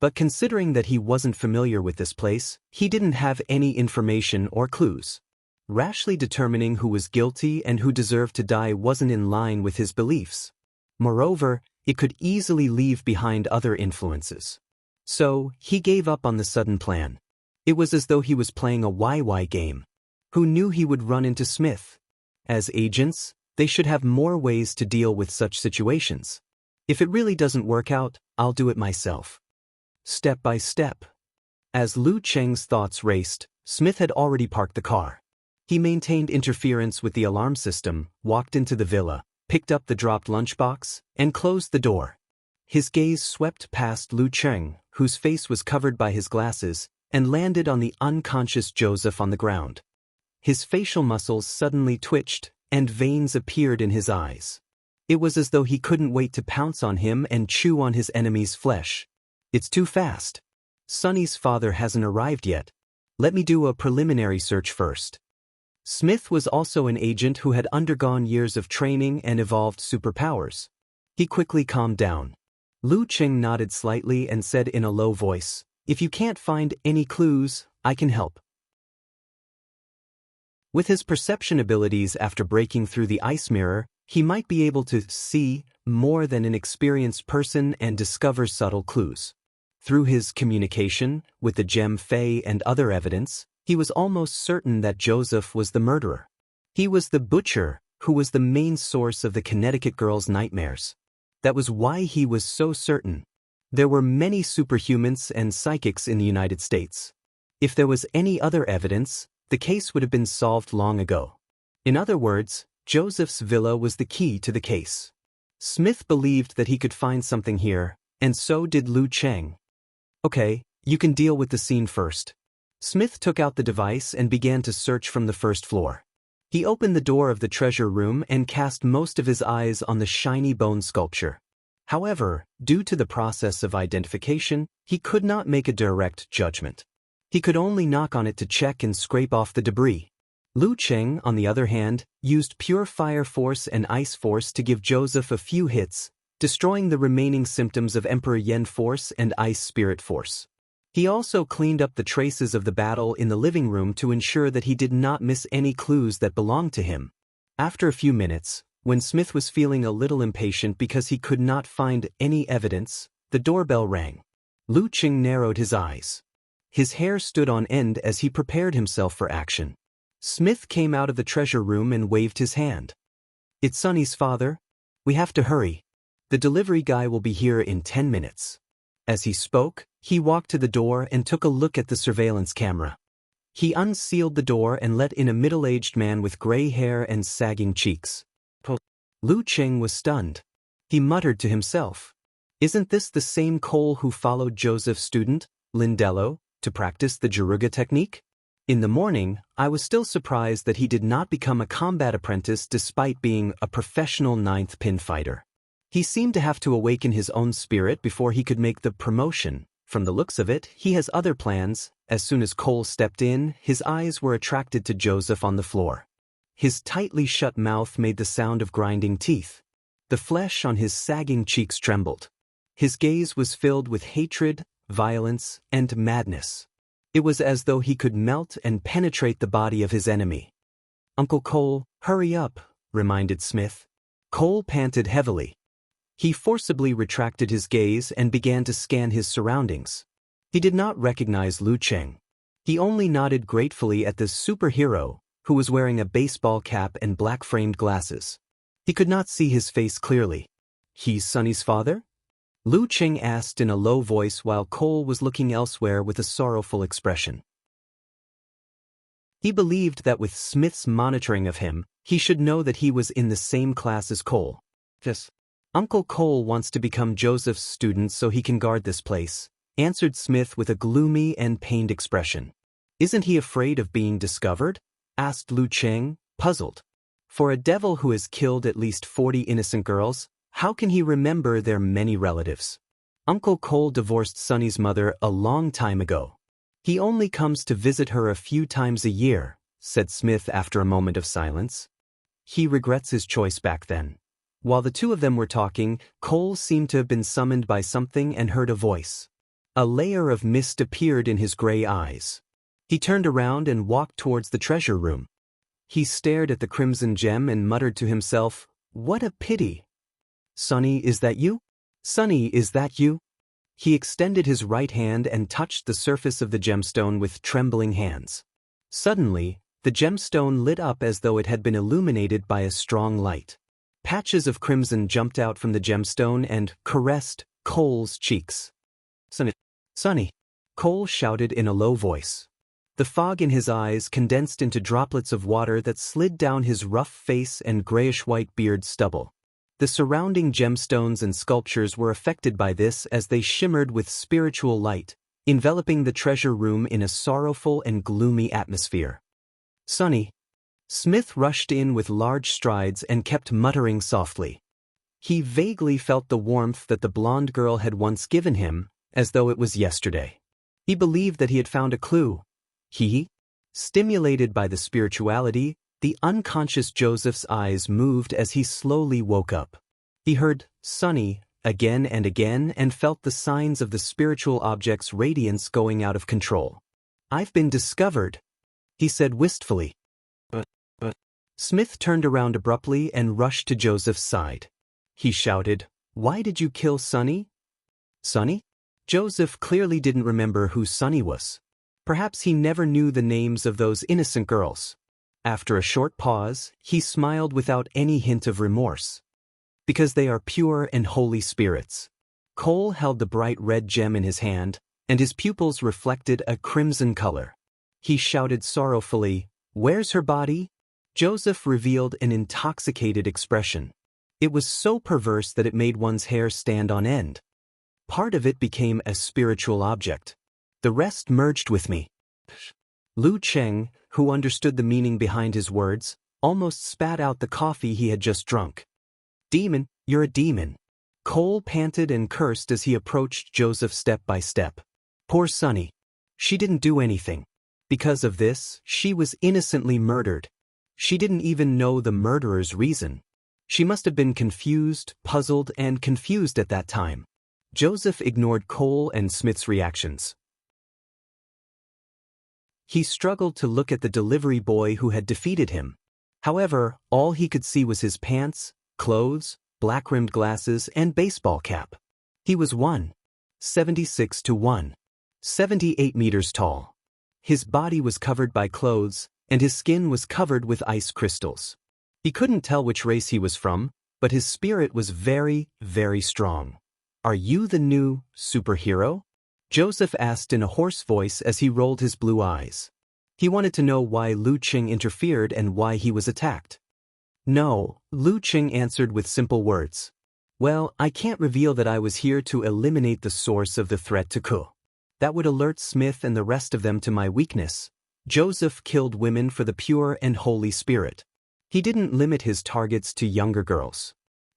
But considering that he wasn't familiar with this place, he didn't have any information or clues. Rashly determining who was guilty and who deserved to die wasn't in line with his beliefs. Moreover, it could easily leave behind other influences. So, he gave up on the sudden plan. It was as though he was playing a YY game. Who knew he would run into Smith? As agents, they should have more ways to deal with such situations. If it really doesn't work out, I'll do it myself. Step by step. As Lu Cheng's thoughts raced, Smith had already parked the car. He maintained interference with the alarm system, walked into the villa, picked up the dropped lunchbox, and closed the door. His gaze swept past Lu Cheng, whose face was covered by his glasses, and landed on the unconscious Joseph on the ground. His facial muscles suddenly twitched, and veins appeared in his eyes. It was as though he couldn't wait to pounce on him and chew on his enemy's flesh. It's too fast. Sonny's father hasn't arrived yet. Let me do a preliminary search first. Smith was also an agent who had undergone years of training and evolved superpowers. He quickly calmed down. Lu Cheng nodded slightly and said in a low voice, "If you can't find any clues, I can help." With his perception abilities after breaking through the ice mirror, he might be able to see more than an experienced person and discover subtle clues. Through his communication with the gem Fae and other evidence, he was almost certain that Joseph was the murderer. He was the butcher who was the main source of the Connecticut girl's nightmares. That was why he was so certain. There were many superhumans and psychics in the United States. If there was any other evidence, the case would have been solved long ago. In other words, Joseph's villa was the key to the case. Smith believed that he could find something here, and so did Lu Cheng. Okay, you can deal with the scene first. Smith took out the device and began to search from the first floor. He opened the door of the treasure room and cast most of his eyes on the shiny bone sculpture. However, due to the process of identification, he could not make a direct judgment. He could only knock on it to check and scrape off the debris. Lu Cheng, on the other hand, used pure fire force and ice force to give Joseph a few hits, destroying the remaining symptoms of Emperor Yen force and ice spirit force. He also cleaned up the traces of the battle in the living room to ensure that he did not miss any clues that belonged to him. After a few minutes, when Smith was feeling a little impatient because he could not find any evidence, the doorbell rang. Lu Cheng narrowed his eyes. His hair stood on end as he prepared himself for action. Smith came out of the treasure room and waved his hand. "It's Sonny's father. We have to hurry. The delivery guy will be here in 10 minutes. As he spoke, he walked to the door and took a look at the surveillance camera. He unsealed the door and let in a middle-aged man with gray hair and sagging cheeks. Lu Cheng was stunned. He muttered to himself, "Isn't this the same Cole who followed Joseph's student, Lindello, to practice the Jaruga technique?" In the morning, I was still surprised that he did not become a combat apprentice despite being a professional ninth pin fighter. He seemed to have to awaken his own spirit before he could make the promotion. From the looks of it, he has other plans. As soon as Cole stepped in, his eyes were attracted to Joseph on the floor. His tightly shut mouth made the sound of grinding teeth. The flesh on his sagging cheeks trembled. His gaze was filled with hatred, violence, and madness. It was as though he could melt and penetrate the body of his enemy. "Uncle Cole, hurry up," reminded Smith. Cole panted heavily. He forcibly retracted his gaze and began to scan his surroundings. He did not recognize Lu Cheng. He only nodded gratefully at the superhero, who was wearing a baseball cap and black-framed glasses. He could not see his face clearly. "He's Sonny's father?" Lu Cheng asked in a low voice while Cole was looking elsewhere with a sorrowful expression. He believed that with Smith's monitoring of him, he should know that he was in the same class as Cole. "Yes. Uncle Cole wants to become Joseph's student so he can guard this place," answered Smith with a gloomy and pained expression. "Isn't he afraid of being discovered?" asked Lu Cheng, puzzled. For a devil who has killed at least 40 innocent girls, how can he remember their many relatives? "Uncle Cole divorced Sonny's mother a long time ago. He only comes to visit her a few times a year," said Smith after a moment of silence. "He regrets his choice back then." While the two of them were talking, Cole seemed to have been summoned by something and heard a voice. A layer of mist appeared in his gray eyes. He turned around and walked towards the treasure room. He stared at the crimson gem and muttered to himself, "What a pity." "Sonny, is that you? Sonny, is that you?" He extended his right hand and touched the surface of the gemstone with trembling hands. Suddenly, the gemstone lit up as though it had been illuminated by a strong light. Patches of crimson jumped out from the gemstone and caressed Cole's cheeks. "Sonny, Sonny," Cole shouted in a low voice. The fog in his eyes condensed into droplets of water that slid down his rough face and grayish-white beard stubble. The surrounding gemstones and sculptures were affected by this as they shimmered with spiritual light, enveloping the treasure room in a sorrowful and gloomy atmosphere. "Sonny." Smith rushed in with large strides and kept muttering softly. He vaguely felt the warmth that the blonde girl had once given him, as though it was yesterday. He believed that he had found a clue. Stimulated by the spirituality, the unconscious Joseph's eyes moved as he slowly woke up. He heard "Sonny" again and felt the signs of the spiritual object's radiance going out of control. "I've been discovered," he said wistfully. But Smith turned around abruptly and rushed to Joseph's side. He shouted, "Why did you kill Sonny?" "Sonny?" Joseph clearly didn't remember who Sonny was. Perhaps he never knew the names of those innocent girls. After a short pause, he smiled without any hint of remorse. "Because they are pure and holy spirits." Cole held the bright red gem in his hand, and his pupils reflected a crimson color. He shouted sorrowfully, "Where's her body?" Joseph revealed an intoxicated expression. It was so perverse that it made one's hair stand on end. Part of it became a spiritual object. The rest merged with me. Lu Cheng, who understood the meaning behind his words, almost spat out the coffee he had just drunk. "Demon, you're a demon." Cole panted and cursed as he approached Joseph step by step. Poor Sonny. She didn't do anything. Because of this, she was innocently murdered. She didn't even know the murderer's reason. She must have been confused, puzzled, and confused at that time. Joseph ignored Cole and Smith's reactions. He struggled to look at the delivery boy who had defeated him. However, all he could see was his pants, clothes, black-rimmed glasses, and baseball cap. He was 176 to 178 meters tall. His body was covered by clothes, and his skin was covered with ice crystals. He couldn't tell which race he was from, but his spirit was very, very strong. "Are you the new superhero?" Joseph asked in a hoarse voice as he rolled his blue eyes. He wanted to know why Lu Cheng interfered and why he was attacked. "No," Lu Cheng answered with simple words. "Well, I can't reveal that I was here to eliminate the source of the threat to Ku. That would alert Smith and the rest of them to my weakness. Joseph killed women for the pure and holy spirit. He didn't limit his targets to younger girls.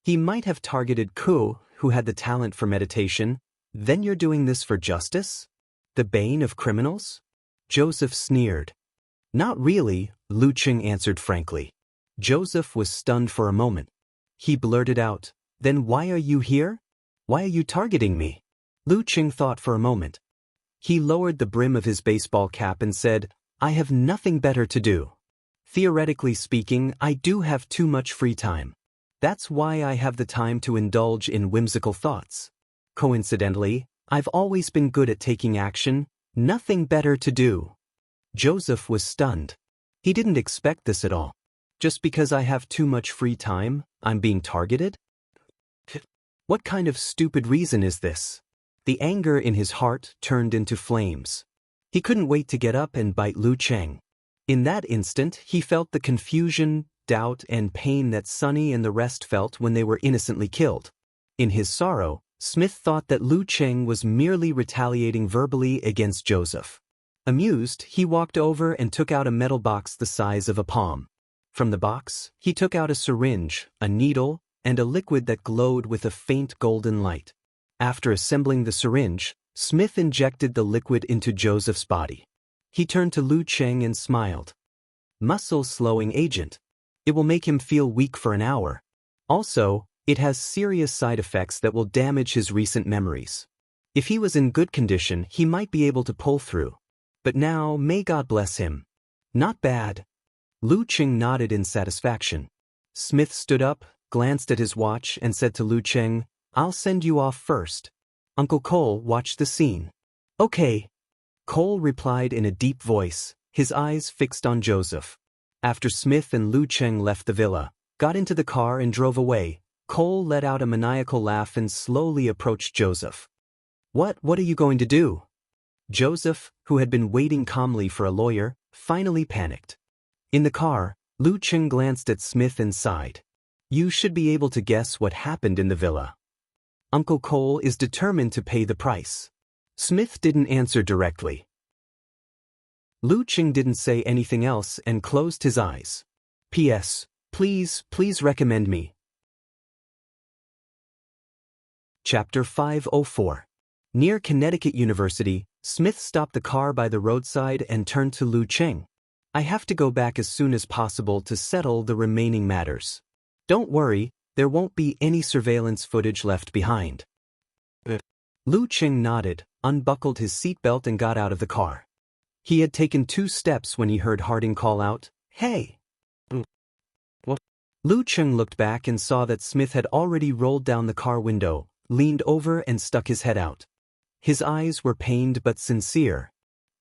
He might have targeted Ku, who had the talent for meditation. Then you're doing this for justice? The bane of criminals? Joseph sneered. Not really, Lu Qing answered frankly. Joseph was stunned for a moment. He blurted out, Then why are you here? Why are you targeting me? Lu Qing thought for a moment. He lowered the brim of his baseball cap and said, I have nothing better to do. Theoretically speaking, I do have too much free time. That's why I have the time to indulge in whimsical thoughts. Coincidentally, I've always been good at taking action, nothing better to do. Joseph was stunned. He didn't expect this at all. Just because I have too much free time, I'm being targeted? What kind of stupid reason is this? The anger in his heart turned into flames. He couldn't wait to get up and bite Lu Qing. In that instant, he felt the confusion, doubt, and pain that Sunny and the rest felt when they were innocently killed. In his sorrow, Smith thought that Lu Qing was merely retaliating verbally against Joseph. Amused, he walked over and took out a metal box the size of a palm. From the box, he took out a syringe, a needle, and a liquid that glowed with a faint golden light. After assembling the syringe, Smith injected the liquid into Joseph's body. He turned to Lu Qing and smiled. Muscle-slowing agent. It will make him feel weak for an hour. Also, it has serious side effects that will damage his recent memories. If he was in good condition, he might be able to pull through. But now, may God bless him. Not bad. Lu Qing nodded in satisfaction. Smith stood up, glanced at his watch, and said to Lu Qing, I'll send you off first. Uncle Cole watched the scene. Okay. Cole replied in a deep voice, his eyes fixed on Joseph. After Smith and Lu Qing left the villa, got into the car and drove away, Cole let out a maniacal laugh and slowly approached Joseph. What are you going to do? Joseph, who had been waiting calmly for a lawyer, finally panicked. In the car, Lu Qing glanced at Smith and sighed. You should be able to guess what happened in the villa. Uncle Cole is determined to pay the price. Smith didn't answer directly. Lu Qing didn't say anything else and closed his eyes. P.S. Please recommend me. Chapter 504. Near Connecticut University, Smith stopped the car by the roadside and turned to Lu Qing. I have to go back as soon as possible to settle the remaining matters. Don't worry, there won't be any surveillance footage left behind. Lu Qing nodded, unbuckled his seatbelt and got out of the car. He had taken 2 steps when he heard Harding call out, Hey! What? Lu Qing looked back and saw that Smith had already rolled down the car window, leaned over and stuck his head out. His eyes were pained but sincere.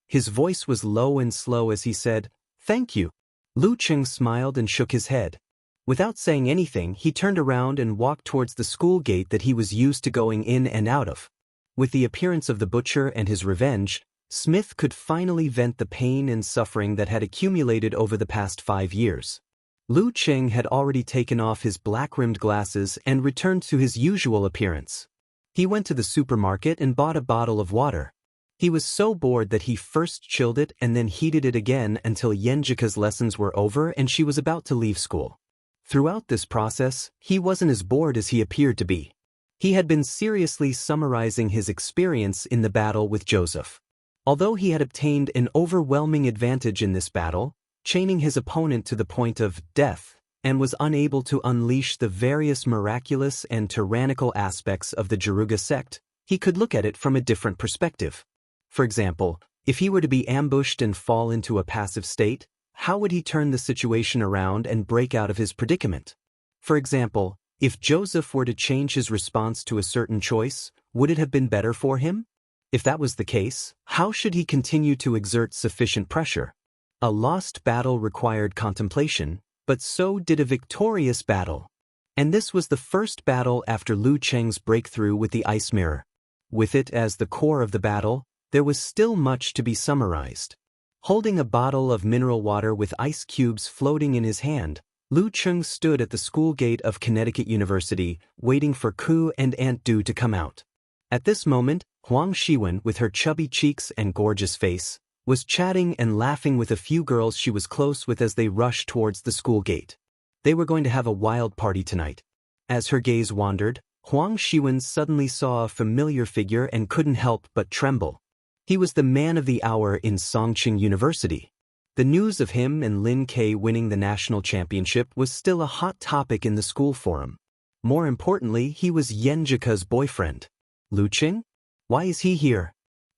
His voice was low and slow as he said, Thank you. Lu Qing smiled and shook his head. Without saying anything, he turned around and walked towards the school gate that he was used to going in and out of. With the appearance of the butcher and his revenge, Smith could finally vent the pain and suffering that had accumulated over the past 5 years. Lu Qing had already taken off his black-rimmed glasses and returned to his usual appearance. He went to the supermarket and bought a bottle of water. He was so bored that he first chilled it and then heated it again until Yenjika's lessons were over and she was about to leave school. Throughout this process, he wasn't as bored as he appeared to be. He had been seriously summarizing his experience in the battle with Joseph. Although he had obtained an overwhelming advantage in this battle, chaining his opponent to the point of death, and was unable to unleash the various miraculous and tyrannical aspects of the Jaruga sect, he could look at it from a different perspective. For example, if he were to be ambushed and fall into a passive state, how would he turn the situation around and break out of his predicament? For example, if Joseph were to change his response to a certain choice, would it have been better for him? If that was the case, how should he continue to exert sufficient pressure? A lost battle required contemplation, but so did a victorious battle. And this was the first battle after Lu Qing's breakthrough with the ice mirror. With it as the core of the battle, there was still much to be summarized. Holding a bottle of mineral water with ice cubes floating in his hand, Lu Qing stood at the school gate of Connecticut University, waiting for Ku and Aunt Du to come out. At this moment, Huang Shiwen, with her chubby cheeks and gorgeous face, was chatting and laughing with a few girls she was close with as they rushed towards the school gate. They were going to have a wild party tonight. As her gaze wandered, Huang Shiwen suddenly saw a familiar figure and couldn't help but tremble. He was the man of the hour in Songqing University. The news of him and Lin Kei winning the national championship was still a hot topic in the school forum. More importantly, he was Yenjika's boyfriend. Lu Qing? Why is he here?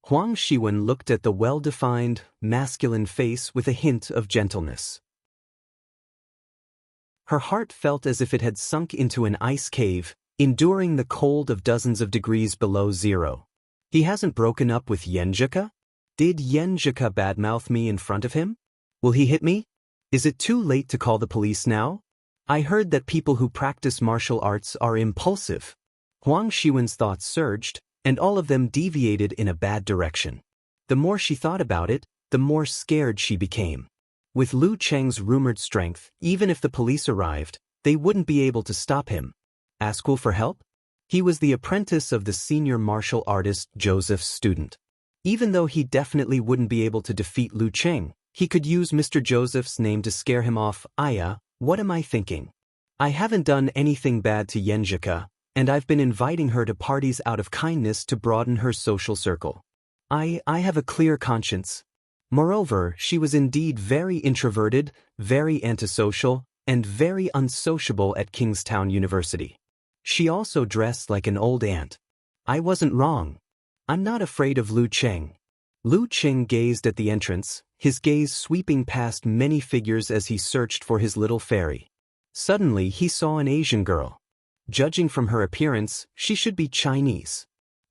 Huang Shiwen looked at the well-defined, masculine face with a hint of gentleness. Her heart felt as if it had sunk into an ice cave, enduring the cold of dozens of degrees below zero. He hasn't broken up with Yenjika? Did Yenjika badmouth me in front of him? Will he hit me? Is it too late to call the police now? I heard that people who practice martial arts are impulsive. Huang Shiwen's thoughts surged, and all of them deviated in a bad direction. The more she thought about it, the more scared she became. With Lu Cheng's rumored strength, even if the police arrived, they wouldn't be able to stop him. Ask for help? He was the apprentice of the senior martial artist Joseph's student. Even though he definitely wouldn't be able to defeat Lu Cheng, he could use Mr. Joseph's name to scare him off. Aya, what am I thinking? I haven't done anything bad to Yenjika, and I've been inviting her to parties out of kindness to broaden her social circle. I have a clear conscience. Moreover, she was indeed very introverted, very antisocial, and very unsociable at Kingstown University. She also dressed like an old aunt. I wasn't wrong. I'm not afraid of Lu Cheng. Lu Cheng gazed at the entrance, his gaze sweeping past many figures as he searched for his little fairy. Suddenly he saw an Asian girl. Judging from her appearance, she should be Chinese.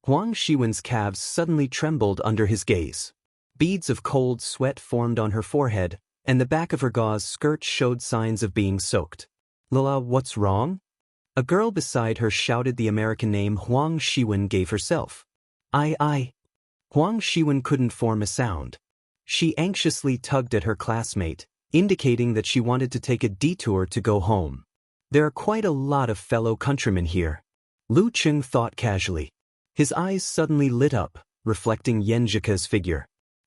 Huang Shiwen's calves suddenly trembled under his gaze. Beads of cold sweat formed on her forehead, and the back of her gauze skirt showed signs of being soaked. Lila, what's wrong? A girl beside her shouted the American name Huang Shiwen gave herself. I. Huang Shiwen couldn't form a sound. She anxiously tugged at her classmate, indicating that she wanted to take a detour to go home. There are quite a lot of fellow countrymen here. Lu Cheng thought casually. His eyes suddenly lit up, reflecting Yenjika's figure.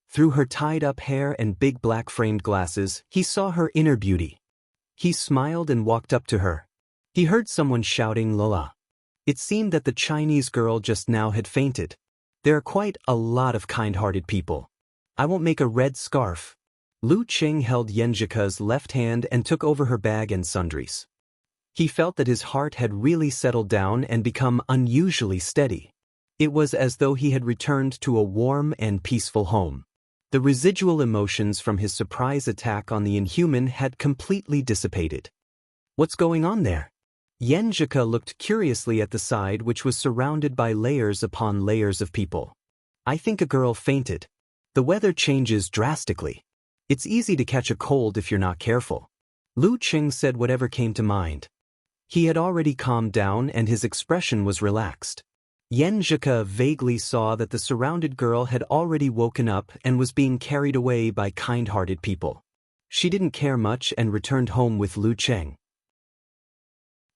Through her tied-up hair and big black-framed glasses, he saw her inner beauty. He smiled and walked up to her. He heard someone shouting Lola. It seemed that the Chinese girl just now had fainted. There are quite a lot of kind-hearted people. I won't make a red scarf. Lu Cheng held Yenjika's left hand and took over her bag and sundries. He felt that his heart had really settled down and become unusually steady. It was as though he had returned to a warm and peaceful home. The residual emotions from his surprise attack on the Inhuman had completely dissipated. What's going on there? Yenjika looked curiously at the side, which was surrounded by layers upon layers of people. I think a girl fainted. The weather changes drastically. It's easy to catch a cold if you're not careful. Lu Cheng said whatever came to mind. He had already calmed down and his expression was relaxed. Yenjika vaguely saw that the surrounded girl had already woken up and was being carried away by kind-hearted people. She didn't care much and returned home with Lu Cheng.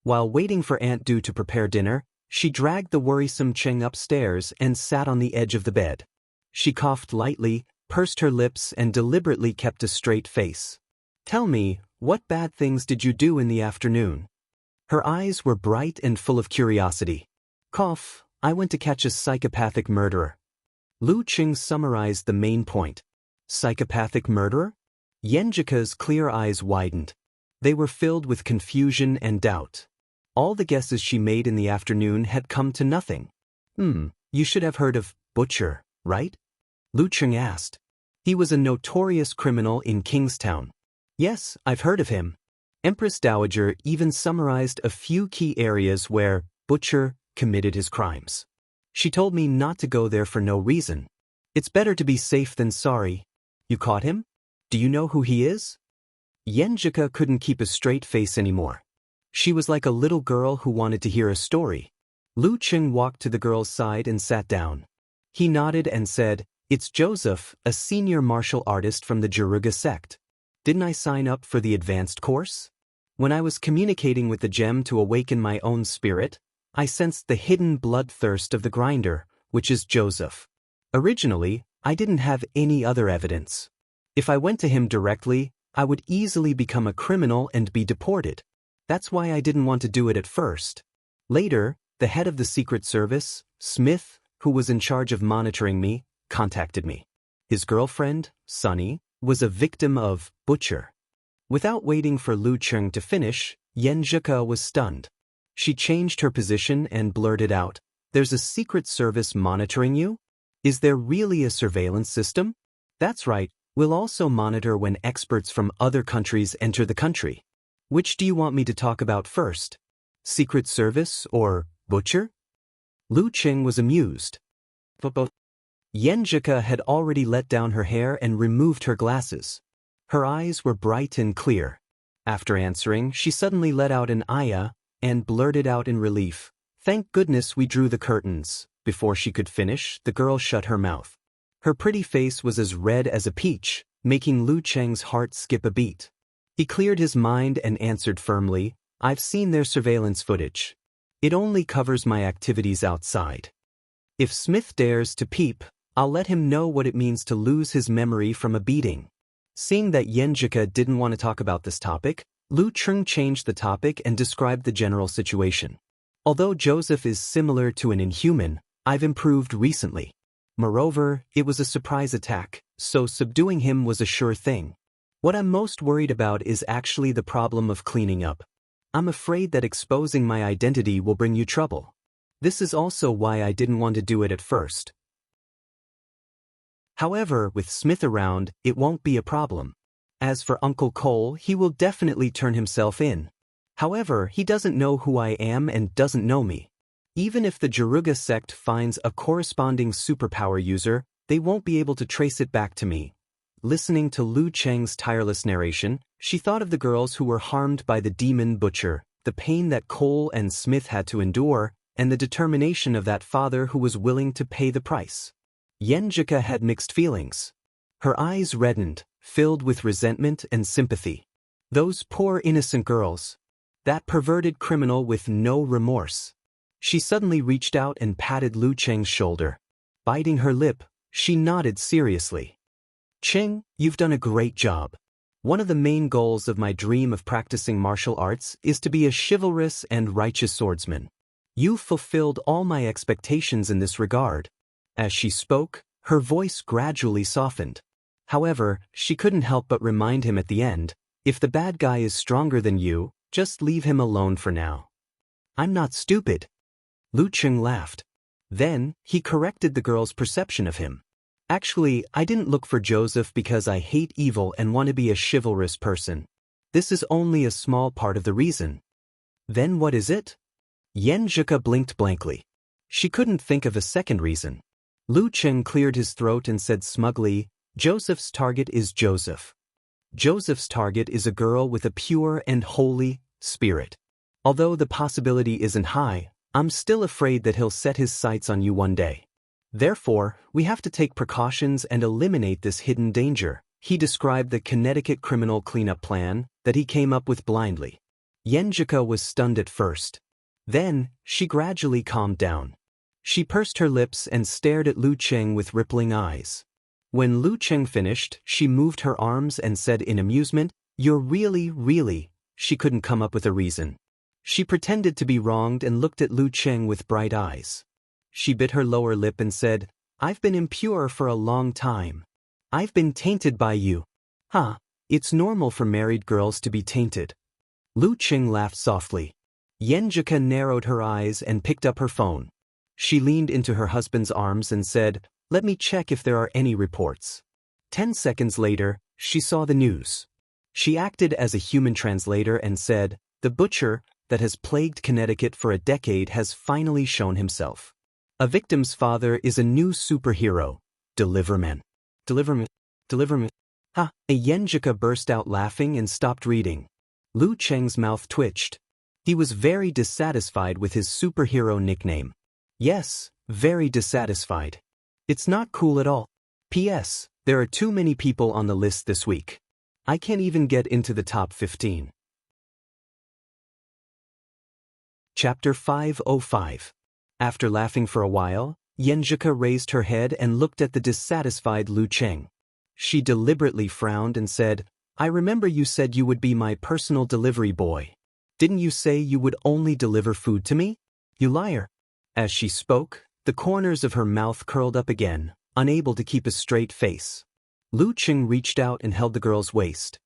While waiting for Aunt Du to prepare dinner, she dragged the worrisome Cheng upstairs and sat on the edge of the bed. She coughed lightly, pursed her lips and deliberately kept a straight face. Tell me, what bad things did you do in the afternoon? Her eyes were bright and full of curiosity. Cough. I went to catch a psychopathic murderer. Lu Cheng summarized the main point. Psychopathic murderer? Yenjika's clear eyes widened. They were filled with confusion and doubt. All the guesses she made in the afternoon had come to nothing. You should have heard of Butcher, right? Lu Cheng asked. He was a notorious criminal in Kingstown. Yes, I've heard of him. Empress Dowager even summarized a few key areas where Butcher committed his crimes. She told me not to go there for no reason. It's better to be safe than sorry. You caught him? Do you know who he is? Yenjika couldn't keep a straight face anymore. She was like a little girl who wanted to hear a story. Lu Cheng walked to the girl's side and sat down. He nodded and said, It's Joseph, a senior martial artist from the Jiruga sect. Didn't I sign up for the advanced course? When I was communicating with the gem to awaken my own spirit, I sensed the hidden bloodthirst of the grinder, which is Joseph. Originally, I didn't have any other evidence. If I went to him directly, I would easily become a criminal and be deported. That's why I didn't want to do it at first. Later, the head of the Secret Service, Smith, who was in charge of monitoring me, contacted me. His girlfriend, Sunny, was a victim of butcher. Without waiting for Lu Cheng to finish, Yenjika was stunned. She changed her position and blurted out, "There's a Secret Service monitoring you? Is there really a surveillance system?" "That's right, we'll also monitor when experts from other countries enter the country. Which do you want me to talk about first? Secret Service or butcher?" Lu Cheng was amused. But both. Yenjika had already let down her hair and removed her glasses. Her eyes were bright and clear. After answering, she suddenly let out an "Aya" and blurted out in relief, "Thank goodness we drew the curtains." Before she could finish, the girl shut her mouth. Her pretty face was as red as a peach, making Lu Cheng's heart skip a beat. He cleared his mind and answered firmly, "I've seen their surveillance footage. It only covers my activities outside. If Smith dares to peep, I'll let him know what it means to lose his memory from a beating." Seeing that Yenjika didn't want to talk about this topic, Lu Cheng changed the topic and described the general situation. "Although Joseph is similar to an inhuman, I've improved recently. Moreover, it was a surprise attack, so subduing him was a sure thing. What I'm most worried about is actually the problem of cleaning up. I'm afraid that exposing my identity will bring you trouble. This is also why I didn't want to do it at first. However, with Smith around, it won't be a problem. As for Uncle Cole, he will definitely turn himself in. However, he doesn't know who I am and doesn't know me. Even if the Jaruga sect finds a corresponding superpower user, they won't be able to trace it back to me." Listening to Lu Cheng's tireless narration, she thought of the girls who were harmed by the demon butcher, the pain that Cole and Smith had to endure, and the determination of that father who was willing to pay the price. Yenjika had mixed feelings. Her eyes reddened, filled with resentment and sympathy. Those poor innocent girls. That perverted criminal with no remorse. She suddenly reached out and patted Lu Cheng's shoulder. Biting her lip, she nodded seriously. "Cheng, you've done a great job. One of the main goals of my dream of practicing martial arts is to be a chivalrous and righteous swordsman. You've fulfilled all my expectations in this regard." As she spoke, her voice gradually softened. However, she couldn't help but remind him at the end, "If the bad guy is stronger than you, just leave him alone for now." "I'm not stupid." Lu Cheng laughed. Then, he corrected the girl's perception of him. "Actually, I didn't look for Joseph because I hate evil and want to be a chivalrous person. This is only a small part of the reason." "Then what is it?" Yenjika blinked blankly. She couldn't think of a second reason. Lu Cheng cleared his throat and said smugly, "Joseph's target is Joseph. Joseph's target is a girl with a pure and holy spirit. Although the possibility isn't high, I'm still afraid that he'll set his sights on you one day. Therefore, we have to take precautions and eliminate this hidden danger." He described the Connecticut criminal cleanup plan that he came up with blindly. Yenjika was stunned at first. Then, she gradually calmed down. She pursed her lips and stared at Lu Cheng with rippling eyes. When Lu Cheng finished, she moved her arms and said in amusement, "You're really..." She couldn't come up with a reason. She pretended to be wronged and looked at Lu Cheng with bright eyes. She bit her lower lip and said, "I've been impure for a long time. I've been tainted by you." "Huh, it's normal for married girls to be tainted." Lu Cheng laughed softly. Yenjika narrowed her eyes and picked up her phone. She leaned into her husband's arms and said, "Let me check if there are any reports." 10 seconds later, she saw the news. She acted as a human translator and said, "The butcher that has plagued Connecticut for a decade has finally shown himself. A victim's father is a new superhero. Deliverman. Deliverman. Deliverman." "Ha!" Yenjika burst out laughing and stopped reading. Lu Cheng's mouth twitched. He was very dissatisfied with his superhero nickname. Yes, very dissatisfied. It's not cool at all. P.S. There are too many people on the list this week. I can't even get into the top 15. Chapter 505. After laughing for a while, Yenjika raised her head and looked at the dissatisfied Lu Cheng. She deliberately frowned and said, "I remember you said you would be my personal delivery boy. Didn't you say you would only deliver food to me? You liar. As she spoke, the corners of her mouth curled up again, unable to keep a straight face. Lu Qing reached out and held the girl's waist.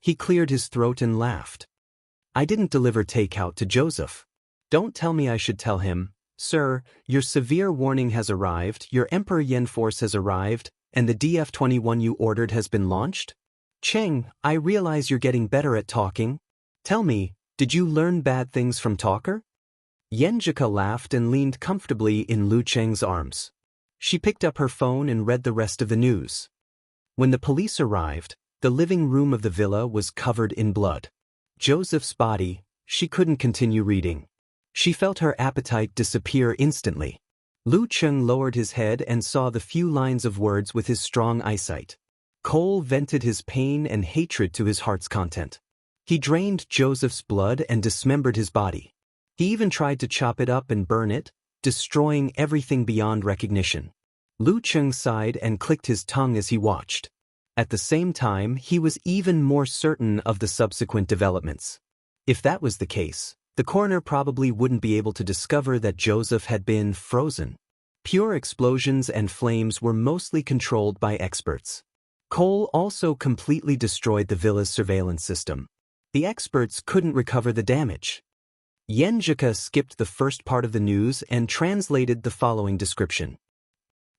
He cleared his throat and laughed. I didn't deliver takeout to Joseph. Don't tell me I should tell him. Sir, your severe warning has arrived, your Emperor Yen force has arrived, and the DF-21 you ordered has been launched? Cheng, I realize you're getting better at talking. Tell me, did you learn bad things from Talker? Yenjika laughed and leaned comfortably in Lu Cheng's arms. She picked up her phone and read the rest of the news. When the police arrived, the living room of the villa was covered in blood. Joseph's body, she couldn't continue reading. She felt her appetite disappear instantly. Lu Cheng lowered his head and saw the few lines of words with his strong eyesight. Cole vented his pain and hatred to his heart's content. He drained Joseph's blood and dismembered his body. He even tried to chop it up and burn it, destroying everything beyond recognition. Lu Cheng sighed and clicked his tongue as he watched. At the same time, he was even more certain of the subsequent developments. If that was the case, the coroner probably wouldn't be able to discover that Joseph had been frozen. Pure explosions and flames were mostly controlled by experts. Cole also completely destroyed the villa's surveillance system. The experts couldn't recover the damage. Yenjika skipped the first part of the news and translated the following description.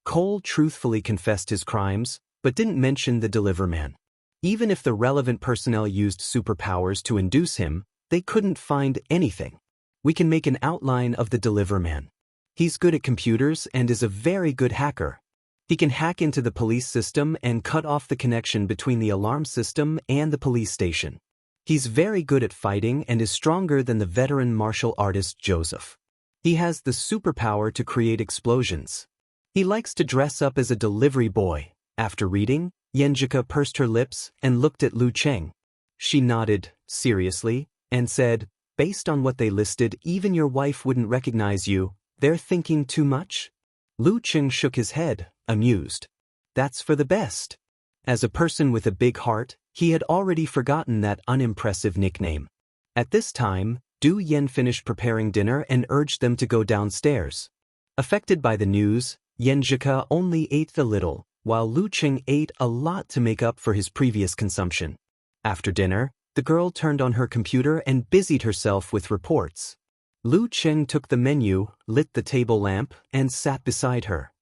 Cole truthfully confessed his crimes, but didn't mention the Deliverman. Even if the relevant personnel used superpowers to induce him, they couldn't find anything. We can make an outline of the Deliverman. He's good at computers and is a very good hacker. He can hack into the police system and cut off the connection between the alarm system and the police station. He's very good at fighting and is stronger than the veteran martial artist Joseph. He has the superpower to create explosions. He likes to dress up as a delivery boy. After reading, Yenjika pursed her lips and looked at Lu Cheng. She nodded, seriously, and said, based on what they listed, even your wife wouldn't recognize you. They're thinking too much? Lu Cheng shook his head, amused. That's for the best. As a person with a big heart, he had already forgotten that unimpressive nickname. At this time, Du Yen finished preparing dinner and urged them to go downstairs. Affected by the news, Yenjika only ate a little, while Lu Cheng ate a lot to make up for his previous consumption. After dinner, the girl turned on her computer and busied herself with reports. Lu Cheng took the menu, lit the table lamp, and sat beside her.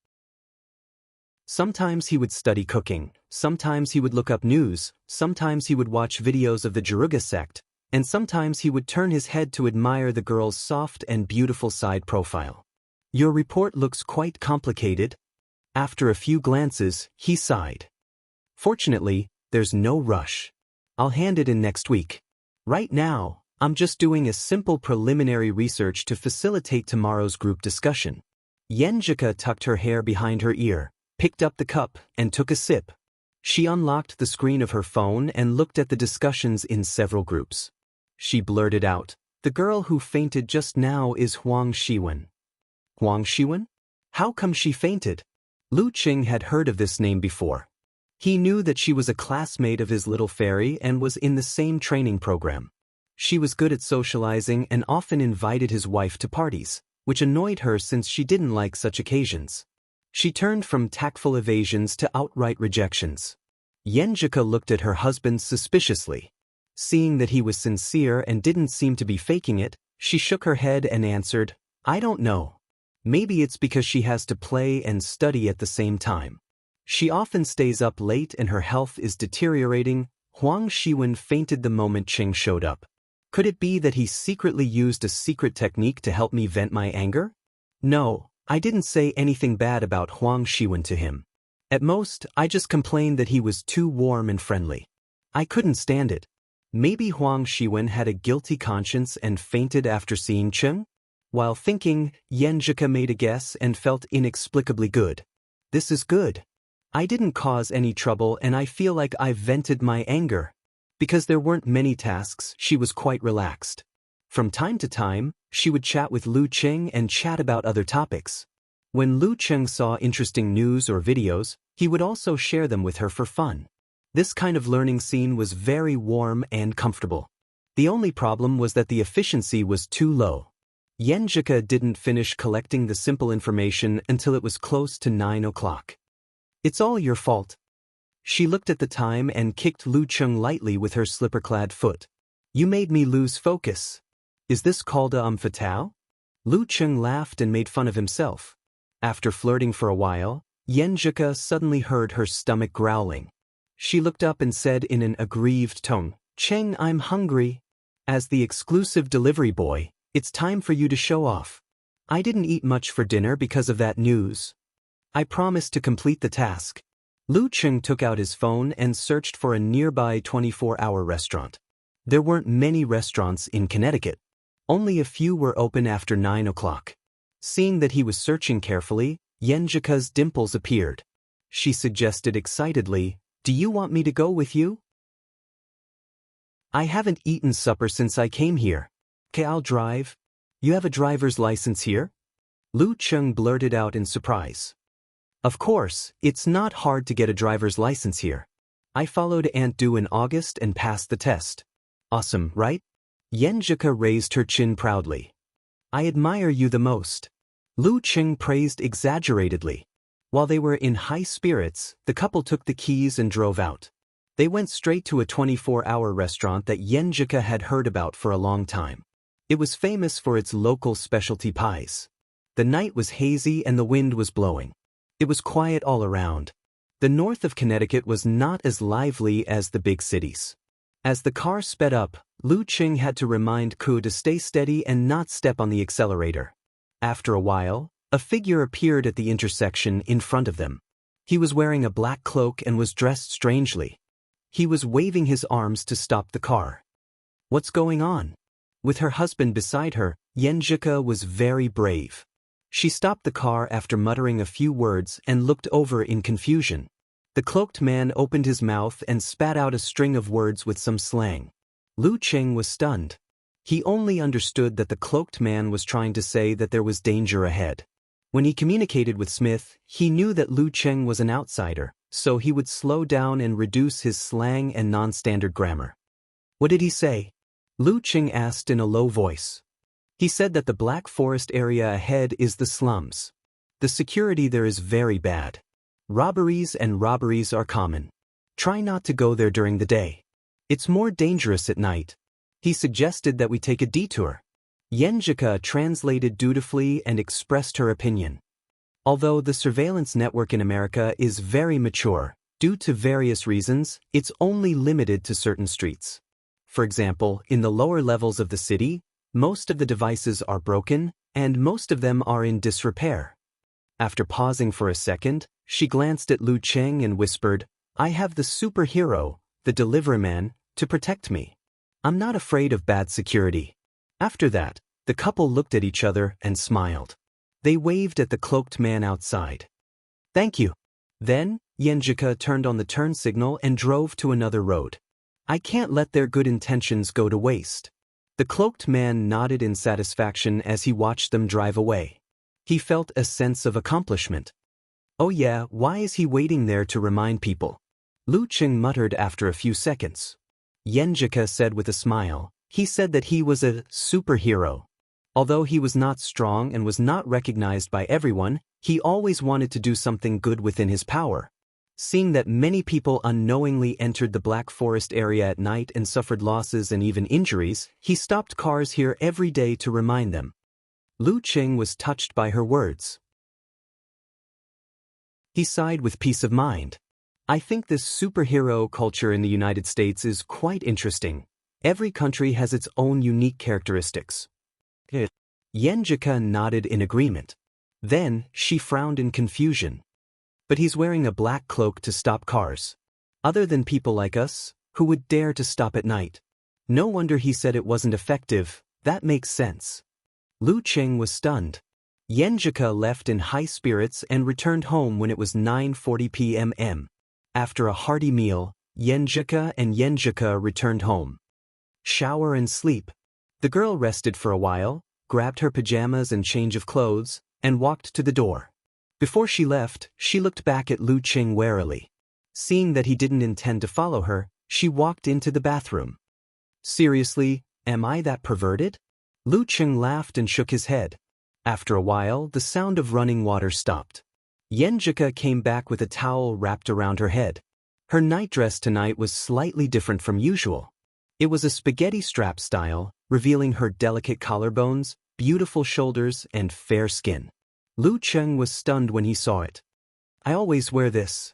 Sometimes he would study cooking, sometimes he would look up news, sometimes he would watch videos of the Jaruga sect, and sometimes he would turn his head to admire the girl's soft and beautiful side profile. Your report looks quite complicated. After a few glances, he sighed. Fortunately, there's no rush. I'll hand it in next week. Right now, I'm just doing a simple preliminary research to facilitate tomorrow's group discussion. Yenjika tucked her hair behind her ear, picked up the cup, and took a sip. She unlocked the screen of her phone and looked at the discussions in several groups. She blurted out, the girl who fainted just now is Huang Shiwen. Huang Shiwen? How come she fainted? Lu Cheng had heard of this name before. He knew that she was a classmate of his little fairy and was in the same training program. She was good at socializing and often invited his wife to parties, which annoyed her since she didn't like such occasions. She turned from tactful evasions to outright rejections. Yenjika looked at her husband suspiciously. Seeing that he was sincere and didn't seem to be faking it, she shook her head and answered, I don't know. Maybe it's because she has to play and study at the same time. She often stays up late and her health is deteriorating. Huang Shiwen fainted the moment Ching showed up. Could it be that he secretly used a secret technique to help me vent my anger? No, I didn't say anything bad about Huang Shiwen to him. At most, I just complained that he was too warm and friendly. I couldn't stand it. Maybe Huang Shiwen had a guilty conscience and fainted after seeing Cheng? While thinking, Yenjika made a guess and felt inexplicably good. This is good. I didn't cause any trouble and I feel like I vented my anger. Because there weren't many tasks, she was quite relaxed. From time to time, she would chat with Lu Cheng and chat about other topics. When Lu Cheng saw interesting news or videos, he would also share them with her for fun. This kind of learning scene was very warm and comfortable. The only problem was that the efficiency was too low. Yenjika didn't finish collecting the simple information until it was close to 9 o'clock. It's all your fault. She looked at the time and kicked Lu Cheng lightly with her slipper-clad foot. You made me lose focus. Is this called a fatale? Lu Cheng laughed and made fun of himself. After flirting for a while, Yenjika suddenly heard her stomach growling. She looked up and said in an aggrieved tone, Cheng, I'm hungry. As the exclusive delivery boy, it's time for you to show off. I didn't eat much for dinner because of that news. I promised to complete the task. Lu Cheng took out his phone and searched for a nearby 24-hour restaurant. There weren't many restaurants in Connecticut. Only a few were open after 9 o'clock. Seeing that he was searching carefully, Yenjika's dimples appeared. She suggested excitedly, Do you want me to go with you? I haven't eaten supper since I came here. Okay, I'll drive. You have a driver's license here? Lu Cheng blurted out in surprise. Of course, it's not hard to get a driver's license here. I followed Aunt Du in August and passed the test. Awesome, right? Yenjika raised her chin proudly. I admire you the most. Lu Cheng praised exaggeratedly. While they were in high spirits, the couple took the keys and drove out. They went straight to a 24-hour restaurant that Yenjika had heard about for a long time. It was famous for its local specialty pies. The night was hazy and the wind was blowing. It was quiet all around. The north of Connecticut was not as lively as the big cities. As the car sped up, Lu Cheng had to remind Ku to stay steady and not step on the accelerator. After a while, a figure appeared at the intersection in front of them. He was wearing a black cloak and was dressed strangely. He was waving his arms to stop the car. What's going on? With her husband beside her, Yenjika was very brave. She stopped the car after muttering a few words and looked over in confusion. The cloaked man opened his mouth and spat out a string of words with some slang. Lu Cheng was stunned. He only understood that the cloaked man was trying to say that there was danger ahead. When he communicated with Smith, he knew that Lu Cheng was an outsider, so he would slow down and reduce his slang and non-standard grammar. What did he say? Lu Cheng asked in a low voice. He said that the Black Forest area ahead is the slums. The security there is very bad. Robberies are common. Try not to go there during the day. It's more dangerous at night. He suggested that we take a detour. Yenjika translated dutifully and expressed her opinion. Although the surveillance network in America is very mature, due to various reasons, it's only limited to certain streets. For example, in the lower levels of the city, most of the devices are broken, and most of them are in disrepair. After pausing for a second, she glanced at Lu Cheng and whispered, I have the superhero, the delivery man, to protect me. I'm not afraid of bad security. After that, the couple looked at each other and smiled. They waved at the cloaked man outside. Thank you. Then, Yenjika turned on the turn signal and drove to another road. I can't let their good intentions go to waste. The cloaked man nodded in satisfaction as he watched them drive away. He felt a sense of accomplishment. Oh yeah, why is he waiting there to remind people? Lu Cheng muttered after a few seconds. Yenjika said with a smile, he said that he was a superhero. Although he was not strong and was not recognized by everyone, he always wanted to do something good within his power. Seeing that many people unknowingly entered the Black Forest area at night and suffered losses and even injuries, he stopped cars here every day to remind them. Lu Cheng was touched by her words. He sighed with peace of mind. I think this superhero culture in the United States is quite interesting. Every country has its own unique characteristics. Yenjika nodded in agreement. Then, she frowned in confusion. But he's wearing a black cloak to stop cars. Other than people like us, who would dare to stop at night? No wonder he said it wasn't effective. That makes sense. Lu Cheng was stunned. Yenjika left in high spirits and returned home when it was 9:40 p.m. After a hearty meal, Yenjika returned home. Shower and sleep. The girl rested for a while, grabbed her pajamas and change of clothes, and walked to the door. Before she left, she looked back at Lu Cheng warily. Seeing that he didn't intend to follow her, she walked into the bathroom. Seriously, Am I that perverted? Lu Cheng laughed and shook his head. After a while, the sound of running water stopped. Yenjika came back with a towel wrapped around her head. Her nightdress tonight was slightly different from usual. It was a spaghetti strap style, revealing her delicate collarbones, beautiful shoulders, and fair skin. Lu Cheng was stunned when he saw it. I always wear this.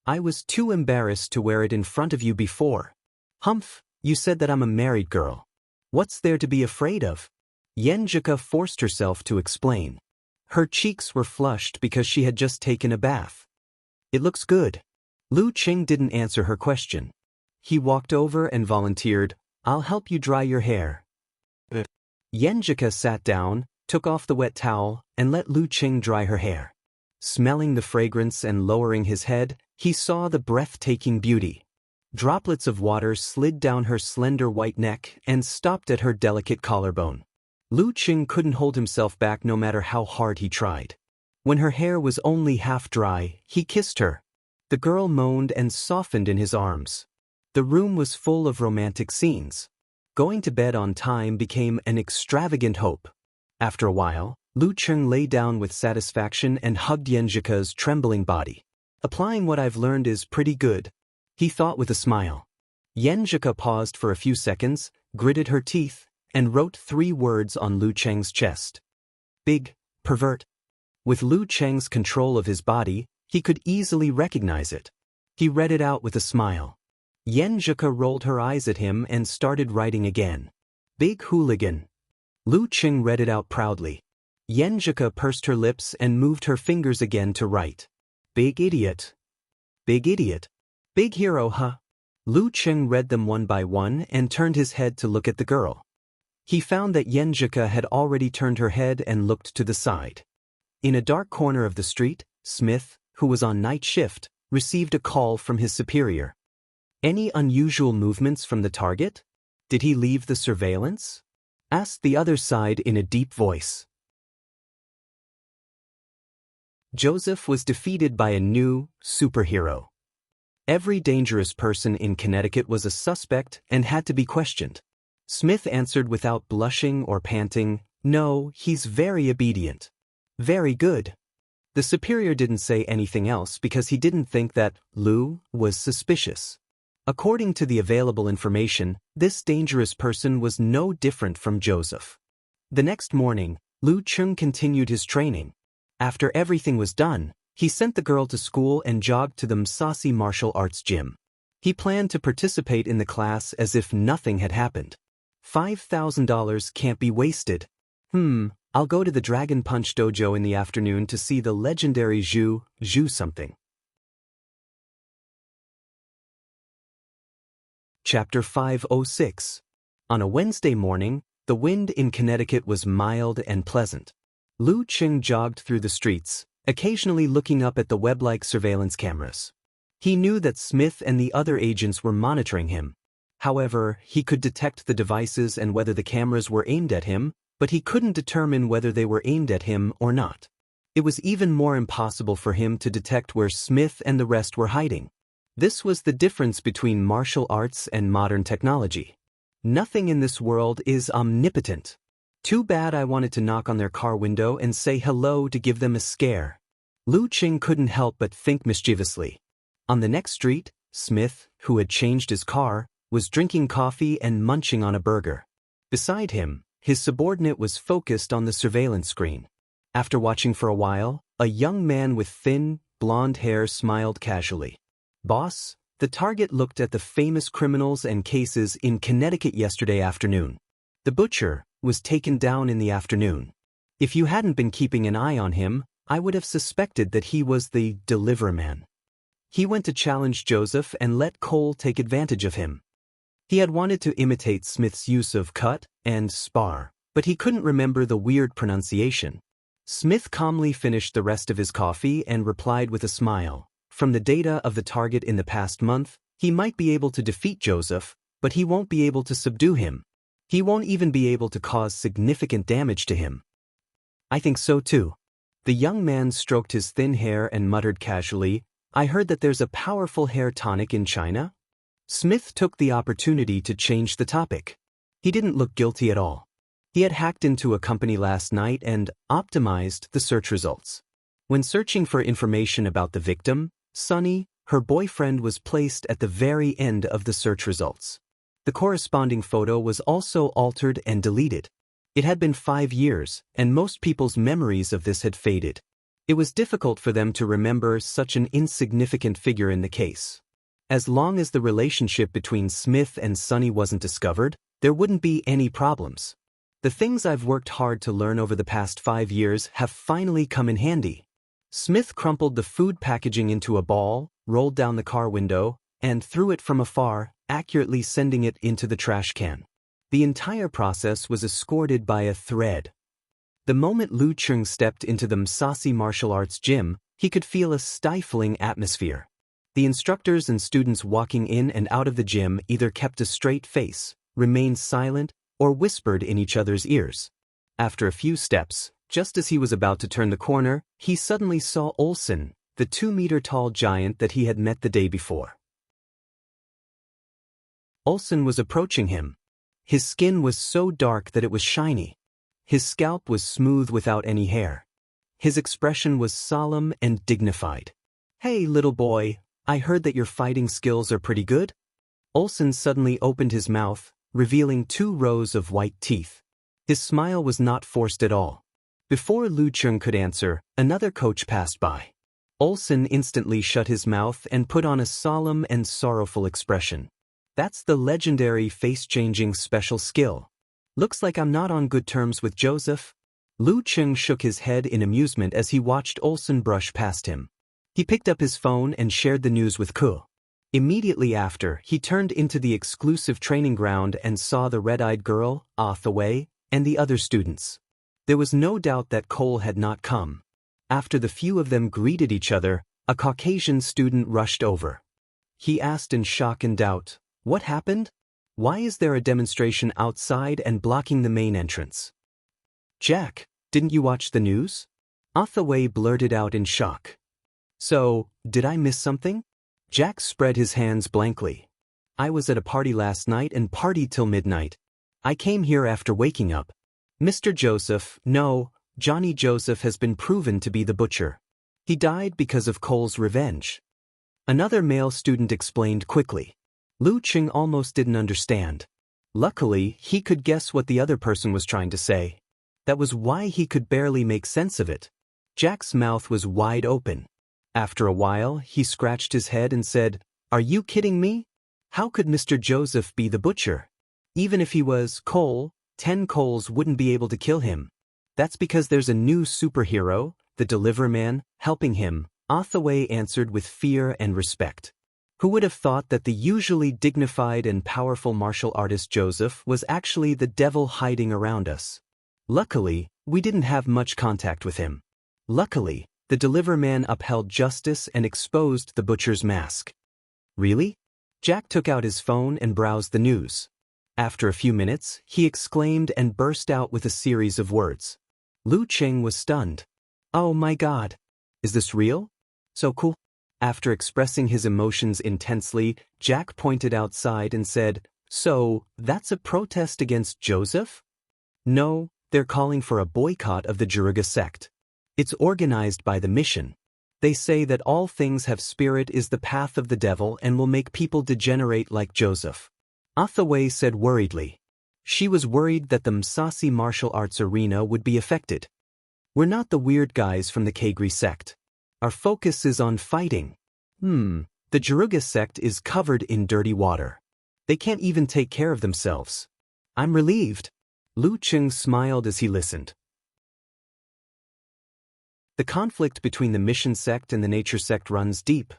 I was too embarrassed to wear it in front of you before. Humph, you said that I'm a married girl. What's there to be afraid of? Yenjika forced herself to explain. Her cheeks were flushed because she had just taken a bath. It looks good. Lu Cheng didn't answer her question. He walked over and volunteered, I'll help you dry your hair. Yenjika sat down, took off the wet towel, and let Lu Cheng dry her hair. Smelling the fragrance and lowering his head, he saw the breathtaking beauty. Droplets of water slid down her slender white neck and stopped at her delicate collarbone. Lu Cheng couldn't hold himself back no matter how hard he tried. When her hair was only half dry, he kissed her. The girl moaned and softened in his arms. The room was full of romantic scenes. Going to bed on time became an extravagant hope. After a while, Lu Cheng lay down with satisfaction and hugged Yenjika's trembling body. Applying what I've learned is pretty good, he thought with a smile. Yenjika paused for a few seconds, gritted her teeth, and wrote 3 words on Lu Cheng's chest. Big, pervert. With Lu Cheng's control of his body, he could easily recognize it. He read it out with a smile. Yenjika rolled her eyes at him and started writing again. Big hooligan. Lu Cheng read it out proudly. Yenjika pursed her lips and moved her fingers again to write. Big idiot. Big idiot. Big hero, huh? Lu Cheng read them one by one and turned his head to look at the girl. He found that Yenjika had already turned her head and looked to the side. In a dark corner of the street, Smith, who was on night shift, received a call from his superior. Any unusual movements from the target? Did he leave the surveillance? Asked the other side in a deep voice. Joseph was defeated by a new superhero. Every dangerous person in Connecticut was a suspect and had to be questioned. Smith answered without blushing or panting, no, he's very obedient. Very good. The superior didn't say anything else because he didn't think that Lu was suspicious. According to the available information, this dangerous person was no different from Joseph. The next morning, Lu Cheng continued his training. After everything was done, he sent the girl to school and jogged to the Musashi martial arts gym. He planned to participate in the class as if nothing had happened. $5,000 can't be wasted. I'll go to the Dragon Punch dojo in the afternoon to see the legendary Zhu something. Chapter 506. On a Wednesday morning, the wind in Connecticut was mild and pleasant. Lu Cheng jogged through the streets, occasionally looking up at the web-like surveillance cameras. He knew that Smith and the other agents were monitoring him. However, he could detect the devices and whether the cameras were aimed at him, but he couldn't determine whether they were aimed at him or not. It was even more impossible for him to detect where Smith and the rest were hiding. This was the difference between martial arts and modern technology. Nothing in this world is omnipotent. Too bad I wanted to knock on their car window and say hello to give them a scare. Lu Cheng couldn't help but think mischievously. On the next street, Smith, who had changed his car, was drinking coffee and munching on a burger. Beside him, his subordinate was focused on the surveillance screen. After watching for a while, a young man with thin, blonde hair smiled casually. Boss, the target looked at the famous criminals and cases in Connecticut yesterday afternoon. The butcher was taken down in the afternoon. If you hadn't been keeping an eye on him, I would have suspected that he was the deliveryman. He went to challenge Joseph and let Cole take advantage of him. He had wanted to imitate Smith's use of cut and spar, but he couldn't remember the weird pronunciation. Smith calmly finished the rest of his coffee and replied with a smile. From the data of the target in the past month, he might be able to defeat Joseph, but he won't be able to subdue him. He won't even be able to cause significant damage to him. I think so too. The young man stroked his thin hair and muttered casually, I heard that there's a powerful hair tonic in China. Smith took the opportunity to change the topic. He didn't look guilty at all. He had hacked into a company last night and optimized the search results. When searching for information about the victim, Sunny, her boyfriend, was placed at the very end of the search results. The corresponding photo was also altered and deleted. It had been 5 years, and most people's memories of this had faded. It was difficult for them to remember such an insignificant figure in the case. As long as the relationship between Smith and Sunny wasn't discovered, there wouldn't be any problems. The things I've worked hard to learn over the past 5 years have finally come in handy. Smith crumpled the food packaging into a ball, rolled down the car window, and threw it from afar, accurately sending it into the trash can. The entire process was escorted by a thread. The moment Lu Cheng stepped into the Msasi martial arts gym, he could feel a stifling atmosphere. The instructors and students walking in and out of the gym either kept a straight face, remained silent, or whispered in each other's ears. After a few steps, just as he was about to turn the corner, he suddenly saw Olsen, the 2-meter-tall giant that he had met the day before. Olsen was approaching him. His skin was so dark that it was shiny. His scalp was smooth without any hair. His expression was solemn and dignified. "Hey, little boy, I heard that your fighting skills are pretty good?" Olsen suddenly opened his mouth, revealing 2 rows of white teeth. His smile was not forced at all. Before Lu Cheng could answer, another coach passed by. Olsen instantly shut his mouth and put on a solemn and sorrowful expression. "That's the legendary face-changing special skill. Looks like I'm not on good terms with Joseph." Lu Cheng shook his head in amusement as he watched Olsen brush past him. He picked up his phone and shared the news with Ku. Immediately after, he turned into the exclusive training ground and saw the red-eyed girl, Hathaway, and the other students. There was no doubt that Cole had not come. After the few of them greeted each other, a Caucasian student rushed over. He asked in shock and doubt, "What happened? Why is there a demonstration outside and blocking the main entrance?" "Jack, didn't you watch the news?" Hathaway blurted out in shock. "So, did I miss something?" Jack spread his hands blankly. "I was at a party last night and partied till midnight. I came here after waking up. Mr. Joseph, no, Johnny Joseph has been proven to be the butcher. He died because of Cole's revenge." Another male student explained quickly. Lu Cheng almost didn't understand. Luckily, he could guess what the other person was trying to say. That was why he could barely make sense of it. Jack's mouth was wide open. After a while, he scratched his head and said, "Are you kidding me? How could Mr. Joseph be the butcher? Even if he was Cole, 10 Coles wouldn't be able to kill him. That's because there's a new superhero, the Deliverman, helping him," Hathaway answered with fear and respect. Who would have thought that the usually dignified and powerful martial artist Joseph was actually the devil hiding around us? Luckily, we didn't have much contact with him. Luckily, the Deliverman upheld justice and exposed the butcher's mask. "Really?" Jack took out his phone and browsed the news. After a few minutes, he exclaimed and burst out with a series of words. Lu Cheng was stunned. "Oh my God! Is this real? So cool." After expressing his emotions intensely, Jack pointed outside and said, "So, that's a protest against Joseph?" "No, they're calling for a boycott of the Jiruga sect. It's organized by the mission. They say that all things have spirit is the path of the devil and will make people degenerate like Joseph." Hathaway said worriedly. She was worried that the Msasi martial arts arena would be affected. "We're not the weird guys from the Kagri sect. Our focus is on fighting." The Jiruga sect is covered in dirty water. They can't even take care of themselves. "I'm relieved." Lu Cheng smiled as he listened. "The conflict between the mission sect and the nature sect runs deep.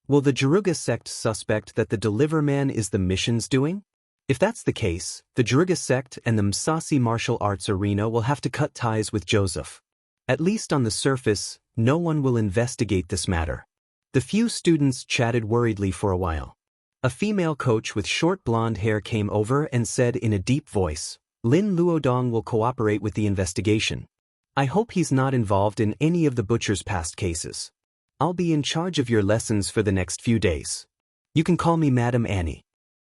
Will the Jiruga sect suspect that the Deliverman is the mission's doing? If that's the case, the Jiruga sect and the Msasi martial arts arena will have to cut ties with Joseph. At least on the surface, no one will investigate this matter." The few students chatted worriedly for a while. A female coach with short blonde hair came over and said in a deep voice, "Lin Luodong will cooperate with the investigation. I hope he's not involved in any of the butcher's past cases. I'll be in charge of your lessons for the next few days. You can call me Madam Annie."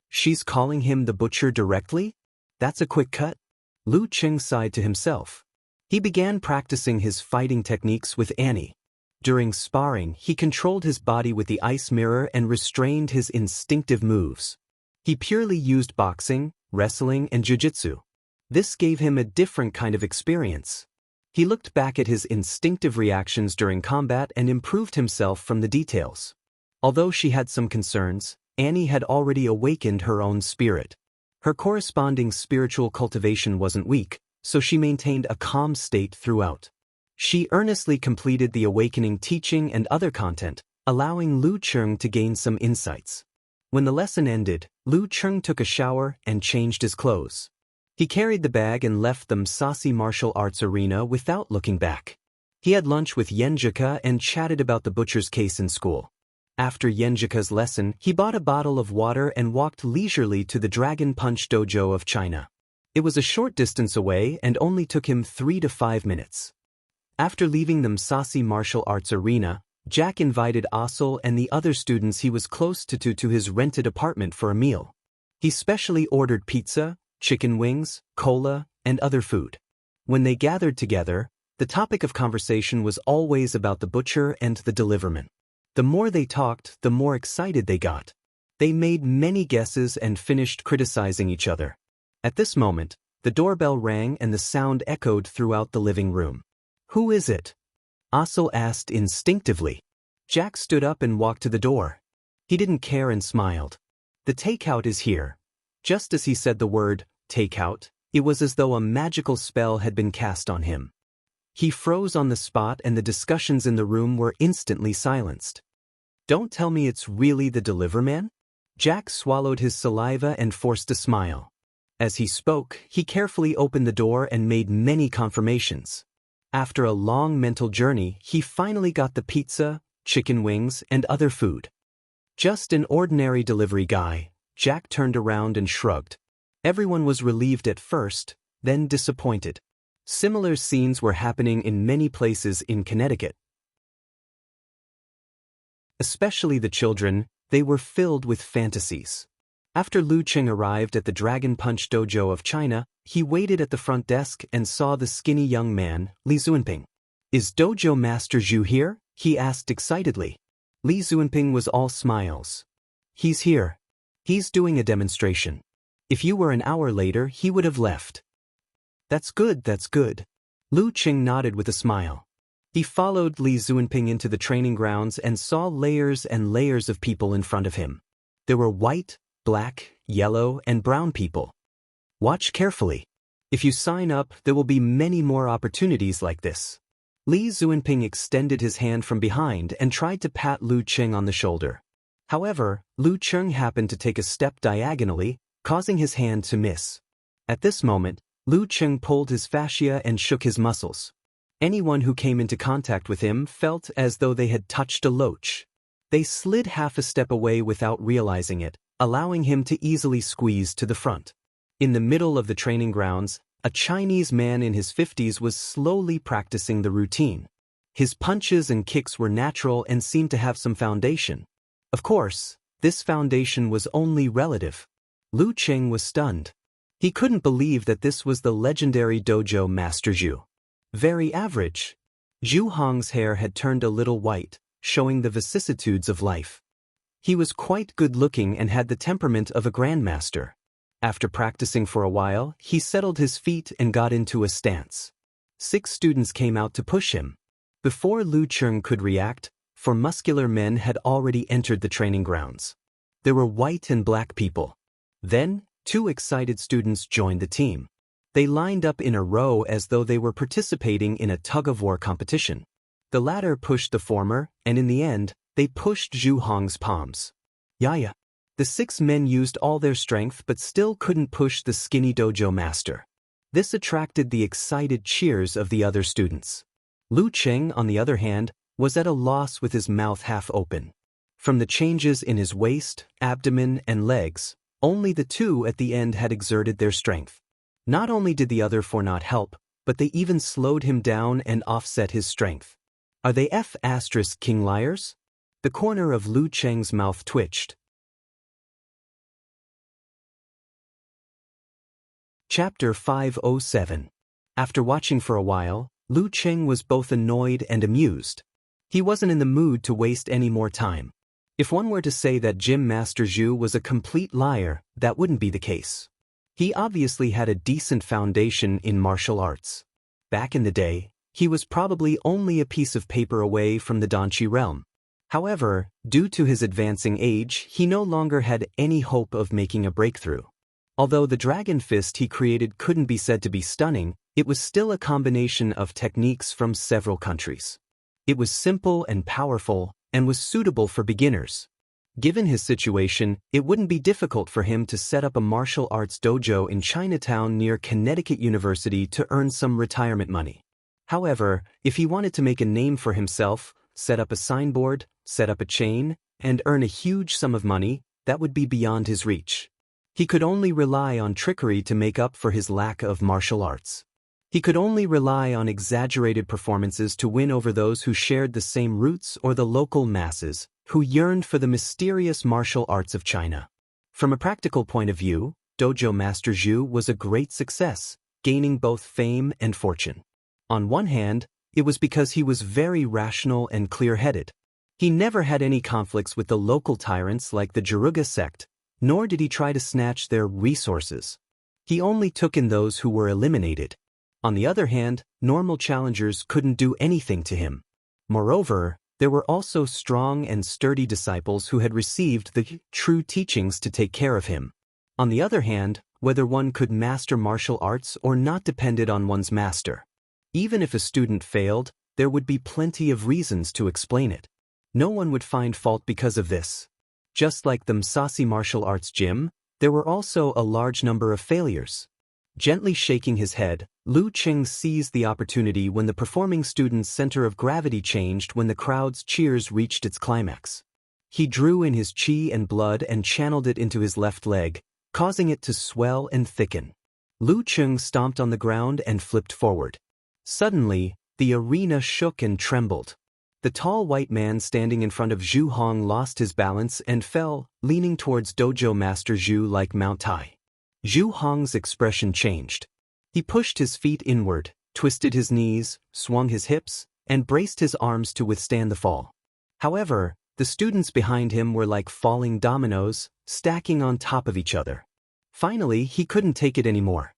She's calling him the butcher directly? That's a quick cut. Lu Cheng sighed to himself. He began practicing his fighting techniques with Annie. During sparring, he controlled his body with the ice mirror and restrained his instinctive moves. He purely used boxing, wrestling, and jiu-jitsu. This gave him a different kind of experience. He looked back at his instinctive reactions during combat and improved himself from the details. Although she had some concerns, Annie had already awakened her own spirit. Her corresponding spiritual cultivation wasn't weak, so she maintained a calm state throughout. She earnestly completed the awakening teaching and other content, allowing Lu Cheng to gain some insights. When the lesson ended, Lu Cheng took a shower and changed his clothes. He carried the bag and left the Musashi martial arts arena without looking back. He had lunch with Yenjika and chatted about the butcher's case in school. After Yenjika's lesson, he bought a bottle of water and walked leisurely to the Dragon Punch Dojo of China. It was a short distance away and only took him 3 to 5 minutes. After leaving the Musashi martial arts arena, Jack invited Asul and the other students he was close to his rented apartment for a meal. He specially ordered pizza, chicken wings, cola, and other food. When they gathered together, the topic of conversation was always about the butcher and the deliverman. The more they talked, the more excited they got. They made many guesses and finished criticizing each other. At this moment, the doorbell rang and the sound echoed throughout the living room. "Who is it?" Asul asked instinctively. Jack stood up and walked to the door. He didn't care and smiled. "The takeout is here." Just as he said the word, takeout, it was as though a magical spell had been cast on him. He froze on the spot and the discussions in the room were instantly silenced. "Don't tell me it's really the deliverman?" Jack swallowed his saliva and forced a smile. As he spoke, he carefully opened the door and made many confirmations. After a long mental journey, he finally got the pizza, chicken wings, and other food. Just an ordinary delivery guy, Jack turned around and shrugged. Everyone was relieved at first, then disappointed. Similar scenes were happening in many places in Connecticut. Especially the children, they were filled with fantasies. After Lu Cheng arrived at the Dragon Punch Dojo of China, he waited at the front desk and saw the skinny young man, Li Zuanping. "Is Dojo Master Zhu here?" he asked excitedly. Li Zuanping was all smiles. "He's here. He's doing a demonstration. If you were an hour later, he would have left." That's good. Lu Cheng nodded with a smile. He followed Li Zuanping into the training grounds and saw layers and layers of people in front of him. There were white, black, yellow, and brown people. Watch carefully. If you sign up, there will be many more opportunities like this. Li Zuanping extended his hand from behind and tried to pat Lu Cheng on the shoulder. However, Lu Cheng happened to take a step diagonally, causing his hand to miss. At this moment, Lu Cheng pulled his fascia and shook his muscles. Anyone who came into contact with him felt as though they had touched a loach. They slid half a step away without realizing it, allowing him to easily squeeze to the front. In the middle of the training grounds, a Chinese man in his 50s was slowly practicing the routine. His punches and kicks were natural and seemed to have some foundation. Of course, this foundation was only relative. Lu Cheng was stunned. He couldn't believe that this was the legendary dojo Master Zhu. Very average. Zhu Hong's hair had turned a little white, showing the vicissitudes of life. He was quite good-looking and had the temperament of a grandmaster. After practicing for a while, he settled his feet and got into a stance. 6 students came out to push him. Before Lu Cheng could react, 4 muscular men had already entered the training grounds. There were white and black people. Then, 2 excited students joined the team. They lined up in a row as though they were participating in a tug-of-war competition. The latter pushed the former, and in the end, they pushed Zhu Hong's palms. Yaya. The 6 men used all their strength but still couldn't push the skinny dojo master. This attracted the excited cheers of the other students. Lu Cheng, on the other hand, was at a loss with his mouth half open. From the changes in his waist, abdomen, and legs, only the 2 at the end had exerted their strength. Not only did the other 4 not help, but they even slowed him down and offset his strength. Are they King liars? The corner of Lu Cheng's mouth twitched. Chapter 507. After watching for a while, Lu Cheng was both annoyed and amused. He wasn't in the mood to waste any more time. If one were to say that Gym Master Zhu was a complete liar, that wouldn't be the case. He obviously had a decent foundation in martial arts. Back in the day, he was probably only a piece of paper away from the Danchi realm. However, due to his advancing age, he no longer had any hope of making a breakthrough. Although the dragon fist he created couldn't be said to be stunning, it was still a combination of techniques from several countries. It was simple and powerful, and was suitable for beginners. Given his situation, it wouldn't be difficult for him to set up a martial arts dojo in Chinatown near Connecticut University to earn some retirement money. However, if he wanted to make a name for himself, set up a signboard, set up a chain, and earn a huge sum of money, that would be beyond his reach. He could only rely on trickery to make up for his lack of martial arts. He could only rely on exaggerated performances to win over those who shared the same roots or the local masses, who yearned for the mysterious martial arts of China. From a practical point of view, Dojo Master Zhu was a great success, gaining both fame and fortune. On one hand, it was because he was very rational and clear-headed. He never had any conflicts with the local tyrants like the Jaruga sect, nor did he try to snatch their resources. He only took in those who were eliminated. On the other hand, normal challengers couldn't do anything to him. Moreover, there were also strong and sturdy disciples who had received the true teachings to take care of him. On the other hand, whether one could master martial arts or not depended on one's master. Even if a student failed, there would be plenty of reasons to explain it. No one would find fault because of this. Just like the Musashi Martial Arts Gym, there were also a large number of failures. Gently shaking his head, Lu Cheng seized the opportunity when the performing student's center of gravity changed when the crowd's cheers reached its climax. He drew in his qi and blood and channeled it into his left leg, causing it to swell and thicken. Lu Cheng stomped on the ground and flipped forward. Suddenly, the arena shook and trembled. The tall white man standing in front of Zhu Hong lost his balance and fell, leaning towards Dojo Master Zhu like Mount Tai. Zhu Hong's expression changed. He pushed his feet inward, twisted his knees, swung his hips, and braced his arms to withstand the fall. However, the students behind him were like falling dominoes, stacking on top of each other. Finally, he couldn't take it anymore.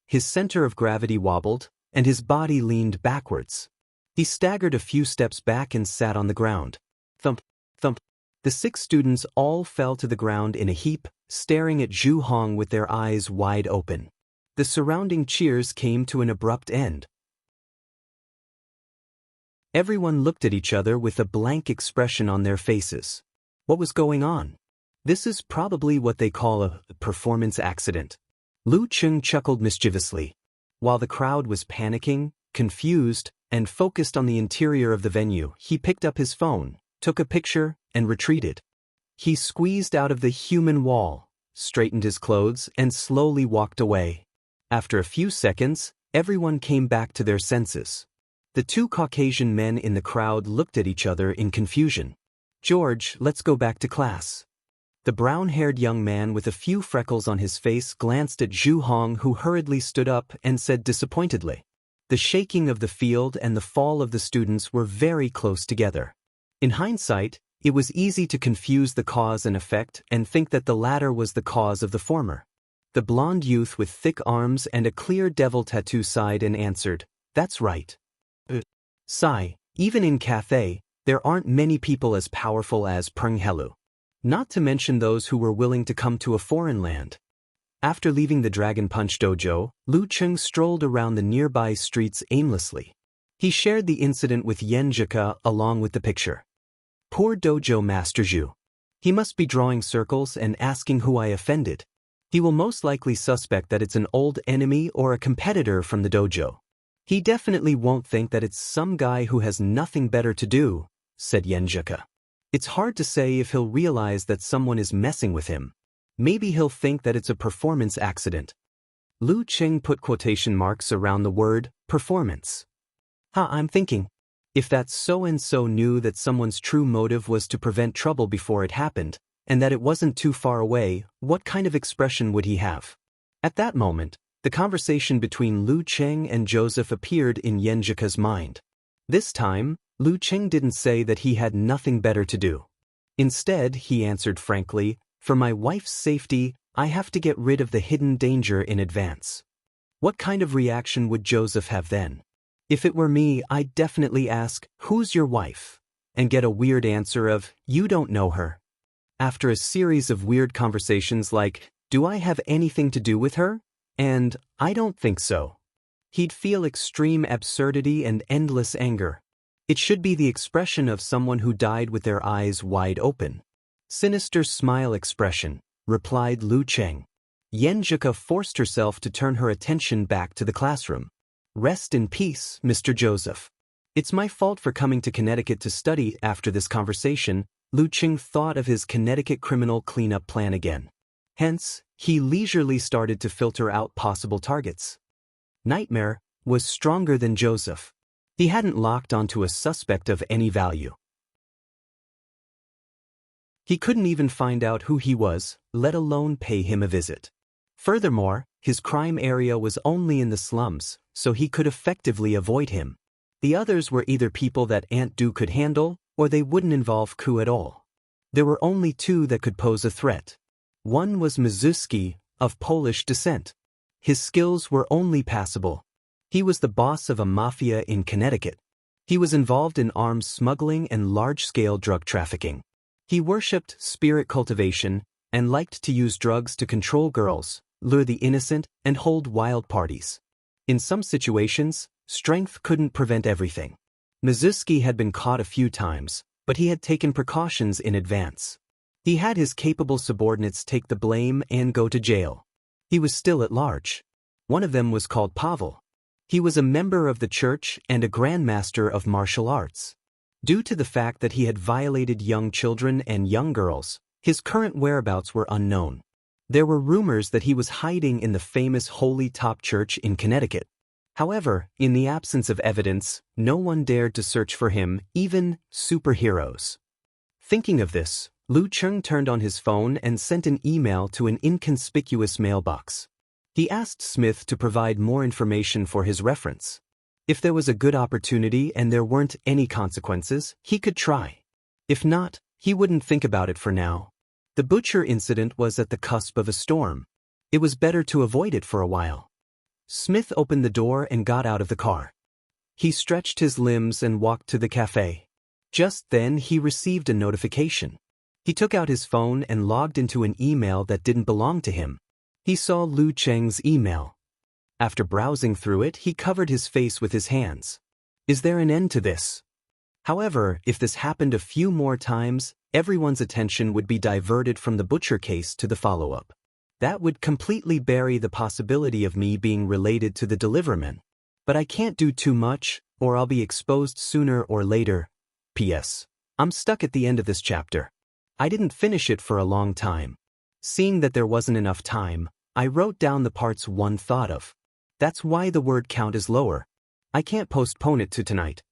His center of gravity wobbled, and his body leaned backwards. He staggered a few steps back and sat on the ground. Thump, thump. The 6 students all fell to the ground in a heap, staring at Zhu Hong with their eyes wide open. The surrounding cheers came to an abrupt end. Everyone looked at each other with a blank expression on their faces. What was going on? This is probably what they call a performance accident. Lu Cheng chuckled mischievously. While the crowd was panicking, confused, and focused on the interior of the venue, he picked up his phone, took a picture, and retreated. He squeezed out of the human wall, straightened his clothes, and slowly walked away. After a few seconds, everyone came back to their senses. The 2 Caucasian men in the crowd looked at each other in confusion. "George, let's go back to class." The brown-haired young man with a few freckles on his face glanced at Zhu Hong, who hurriedly stood up and said disappointedly. The shaking of the field and the fall of the students were very close together. In hindsight, it was easy to confuse the cause and effect and think that the latter was the cause of the former. The blond youth with thick arms and a clear devil tattoo sighed and answered, "That's right." Sigh, even in Cathay, there aren't many people as powerful as Peng Helu. Not to mention those who were willing to come to a foreign land. After leaving the Dragon Punch dojo, Lu Cheng strolled around the nearby streets aimlessly. He shared the incident with Yen Jika along with the picture. Poor Dojo Master Zhu. He must be drawing circles and asking who I offended. He will most likely suspect that it's an old enemy or a competitor from the dojo. He definitely won't think that it's some guy who has nothing better to do, said Yen Jika. It's hard to say if he'll realize that someone is messing with him. Maybe he'll think that it's a performance accident. Lu Cheng put quotation marks around the word performance. I'm thinking, if that so-and-so knew that someone's true motive was to prevent trouble before it happened, and that it wasn't too far away, what kind of expression would he have? At that moment, The conversation between Lu Cheng and Joseph appeared in Yenjika's mind. This time, Lu Cheng didn't say that he had nothing better to do. Instead, he answered frankly, "For my wife's safety, I have to get rid of the hidden danger in advance." What kind of reaction would Joseph have then? If it were me, I'd definitely ask, "Who's your wife?" and get a weird answer of, "You don't know her." After a series of weird conversations like, "Do I have anything to do with her?" and "I don't think so," he'd feel extreme absurdity and endless anger. It should be the expression of someone who died with their eyes wide open. "Sinister smile expression," replied Lu Cheng. Yenjika forced herself to turn her attention back to the classroom. "Rest in peace, Mr. Joseph. It's my fault for coming to Connecticut to study." After this conversation, Lu Cheng thought of his Connecticut criminal cleanup plan again. Hence, he leisurely started to filter out possible targets. Nightmare was stronger than Joseph. He hadn't locked onto a suspect of any value. He couldn't even find out who he was, let alone pay him a visit. Furthermore, his crime area was only in the slums, so he could effectively avoid him. The others were either people that Aunt Du could handle, or they wouldn't involve Ku at all. There were only two that could pose a threat. One was Mizuski, of Polish descent. His skills were only passable. He was the boss of a mafia in Connecticut. He was involved in arms smuggling and large-scale drug trafficking. He worshipped spirit cultivation and liked to use drugs to control girls, lure the innocent, and hold wild parties. In some situations, strength couldn't prevent everything. Mizuski had been caught a few times, but he had taken precautions in advance. He had his capable subordinates take the blame and go to jail. He was still at large. One of them was called Pavel. He was a member of the church and a grandmaster of martial arts. Due to the fact that he had violated young children and young girls, his current whereabouts were unknown. There were rumors that he was hiding in the famous Holy Top Church in Connecticut. However, in the absence of evidence, no one dared to search for him, even superheroes. Thinking of this, Lu Cheng turned on his phone and sent an email to an inconspicuous mailbox. He asked Smith to provide more information for his reference. If there was a good opportunity and there weren't any consequences, he could try. If not, he wouldn't think about it for now. The butcher incident was at the cusp of a storm. It was better to avoid it for a while. Smith opened the door and got out of the car. He stretched his limbs and walked to the cafe. Just then he received a notification. He took out his phone and logged into an email that didn't belong to him. He saw Lu Cheng's email. After browsing through it, he covered his face with his hands. Is there an end to this? However, if this happened a few more times, everyone's attention would be diverted from the butcher case to the follow-up. That would completely bury the possibility of me being related to the deliverman. But I can't do too much, or I'll be exposed sooner or later. P.S. I'm stuck at the end of this chapter. I didn't finish it for a long time. Seeing that there wasn't enough time, I wrote down the parts one thought of. That's why the word count is lower. I can't postpone it to tonight.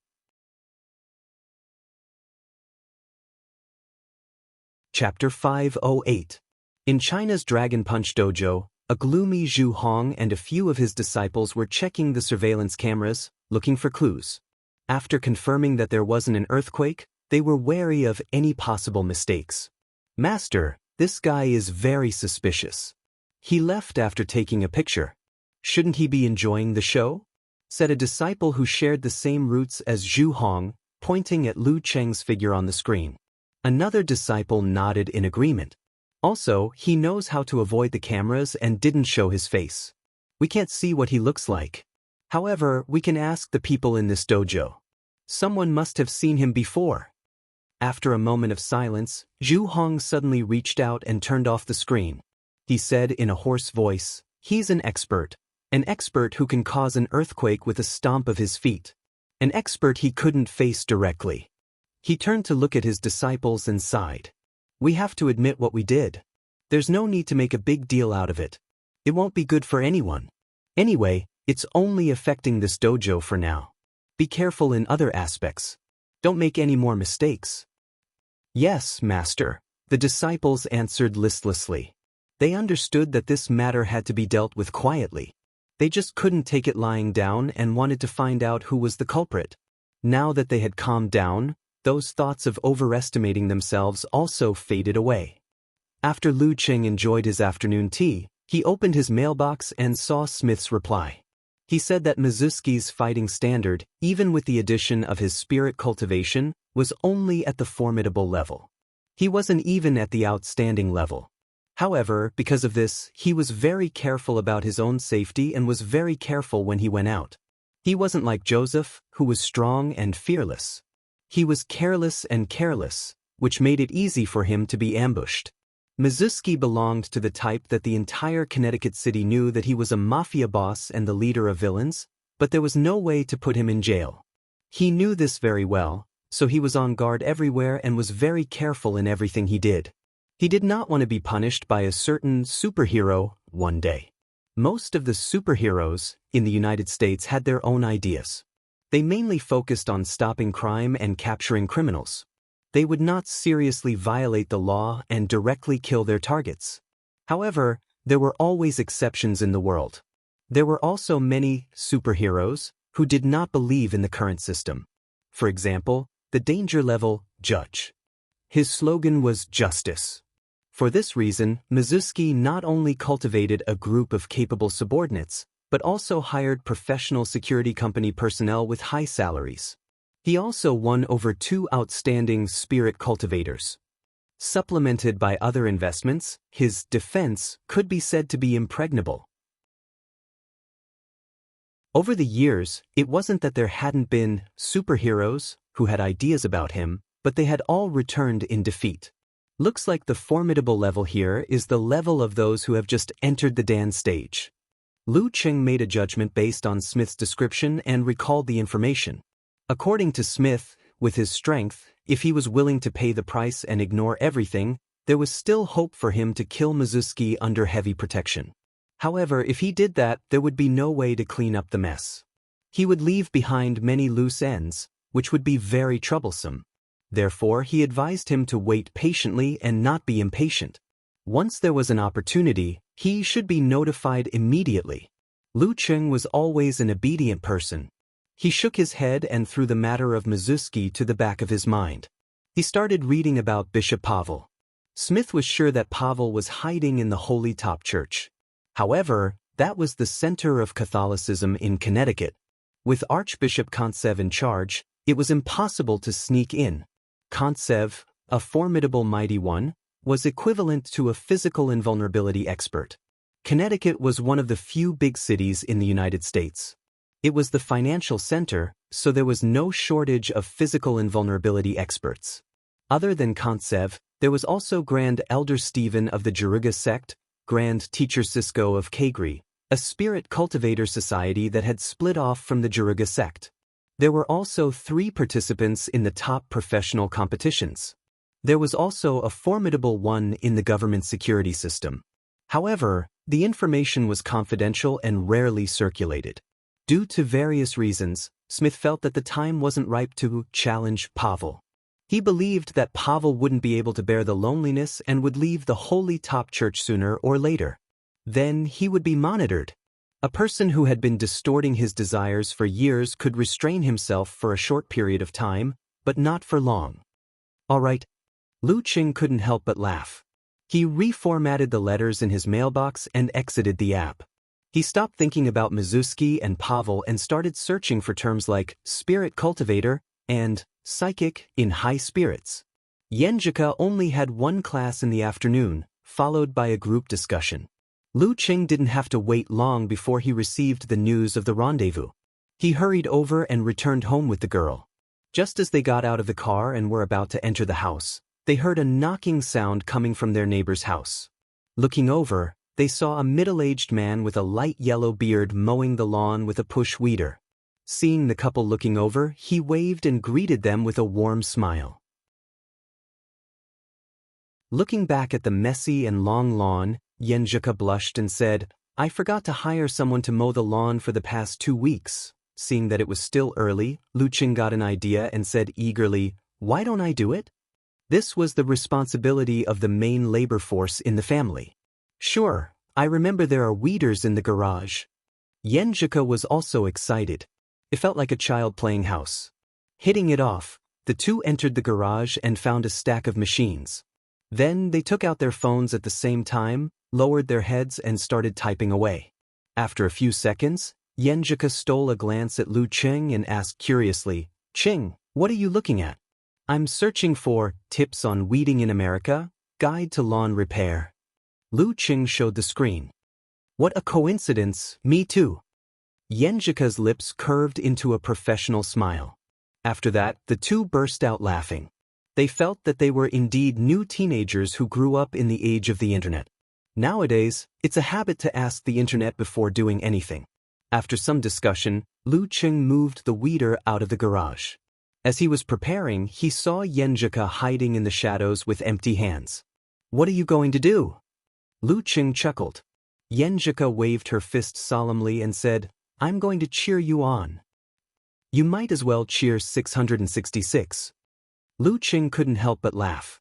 Chapter 508. In China's Dragon Punch Dojo, a gloomy Zhu Hong and a few of his disciples were checking the surveillance cameras, looking for clues. After confirming that there wasn't an earthquake, they were wary of any possible mistakes. "Master, this guy is very suspicious. He left after taking a picture. Shouldn't he be enjoying the show?" said a disciple who shared the same roots as Zhu Hong, pointing at Lu Cheng's figure on the screen. Another disciple nodded in agreement. Also, he knows how to avoid the cameras and didn't show his face. We can't see what he looks like. However, we can ask the people in this dojo. Someone must have seen him before. After a moment of silence, Zhu Hong suddenly reached out and turned off the screen. He said in a hoarse voice, "He's an expert who can cause an earthquake with a stomp of his feet. An expert he couldn't face directly." He turned to look at his disciples and sighed. "We have to admit what we did. There's no need to make a big deal out of it. It won't be good for anyone. Anyway, it's only affecting this dojo for now. Be careful in other aspects. Don't make any more mistakes." "Yes, Master," the disciples answered listlessly. They understood that this matter had to be dealt with quietly. They just couldn't take it lying down and wanted to find out who was the culprit. Now that they had calmed down, those thoughts of overestimating themselves also faded away. After Lu Qing enjoyed his afternoon tea, he opened his mailbox and saw Smith's reply. He said that Mizuki's fighting standard, even with the addition of his spirit cultivation, was only at the formidable level. He wasn't even at the outstanding level. However, because of this, he was very careful about his own safety and was very careful when he went out. He wasn't like Joseph, who was strong and fearless. He was careless and careless, which made it easy for him to be ambushed. Mizuki belonged to the type that the entire Connecticut city knew that he was a mafia boss and the leader of villains, but there was no way to put him in jail. He knew this very well, so he was on guard everywhere and was very careful in everything he did. He did not want to be punished by a certain superhero one day. Most of the superheroes in the United States had their own ideas. They mainly focused on stopping crime and capturing criminals. They would not seriously violate the law and directly kill their targets. However, there were always exceptions in the world. There were also many superheroes who did not believe in the current system. For example, the danger level judge. His slogan was justice. For this reason, Mizuki not only cultivated a group of capable subordinates, but also hired professional security company personnel with high salaries. He also won over 2 outstanding spirit cultivators. Supplemented by other investments, his defense could be said to be impregnable. Over the years, it wasn't that there hadn't been superheroes who had ideas about him, but they had all returned in defeat. Looks like the formidable level here is the level of those who have just entered the Dan stage. Lu Qing made a judgment based on Smith's description and recalled the information. According to Smith, with his strength, if he was willing to pay the price and ignore everything, there was still hope for him to kill Mizuki under heavy protection. However, if he did that, there would be no way to clean up the mess. He would leave behind many loose ends, which would be very troublesome. Therefore, he advised him to wait patiently and not be impatient. Once there was an opportunity, he should be notified immediately. Lu Qing was always an obedient person. He shook his head and threw the matter of Mizuki to the back of his mind. He started reading about Bishop Pavel. Smith was sure that Pavel was hiding in the Holy Top Church. However, that was the center of Catholicism in Connecticut. With Archbishop Kontsev in charge, it was impossible to sneak in. Kontsev, a formidable mighty one, was equivalent to a physical invulnerability expert. Connecticut was one of the few big cities in the United States. It was the financial center, so there was no shortage of physical invulnerability experts. Other than Kontsev, there was also Grand Elder Stephen of the Jaruga sect, Grand Teacher Cisco of Kagri, a spirit cultivator society that had split off from the Jaruga sect. There were also 3 participants in the top professional competitions. There was also a formidable one in the government security system. However, the information was confidential and rarely circulated. Due to various reasons, Smith felt that the time wasn't ripe to challenge Pavel. He believed that Pavel wouldn't be able to bear the loneliness and would leave the Holy Top Church sooner or later. Then he would be monitored. A person who had been distorting his desires for years could restrain himself for a short period of time, but not for long. All right. Lu Qing couldn't help but laugh. He reformatted the letters in his mailbox and exited the app. He stopped thinking about Mizuki and Pavel and started searching for terms like spirit cultivator and psychic in high spirits. Yenjika only had 1 class in the afternoon, followed by a group discussion. Lu Qing didn't have to wait long before he received the news of the rendezvous. He hurried over and returned home with the girl. Just as they got out of the car and were about to enter the house, they heard a knocking sound coming from their neighbor's house. Looking over, they saw a middle-aged man with a light yellow beard mowing the lawn with a push weeder. Seeing the couple looking over, he waved and greeted them with a warm smile. Looking back at the messy and long lawn, Yenjika blushed and said, "I forgot to hire someone to mow the lawn for the past 2 weeks. Seeing that it was still early, Lu Qing got an idea and said eagerly, "Why don't I do it?" This was the responsibility of the main labor force in the family. "Sure, I remember there are weeders in the garage." Yenjika was also excited. It felt like a child playing house. Hitting it off, the two entered the garage and found a stack of machines. Then they took out their phones at the same time, lowered their heads and started typing away. After a few seconds, Yenjika stole a glance at Lu Qing and asked curiously, "Qing, what are you looking at?" "I'm searching for tips on weeding in America, guide to lawn repair." Lu Qing showed the screen. "What a coincidence, me too." Yenjika's lips curved into a professional smile. After that, the two burst out laughing. They felt that they were indeed new teenagers who grew up in the age of the internet. Nowadays, it's a habit to ask the internet before doing anything. After some discussion, Lu Qing moved the weeder out of the garage. As he was preparing, he saw Yenjika hiding in the shadows with empty hands. "What are you going to do?" Lu Qing chuckled. Yenjika waved her fist solemnly and said, "I'm going to cheer you on." "You might as well cheer 666. Lu Qing couldn't help but laugh.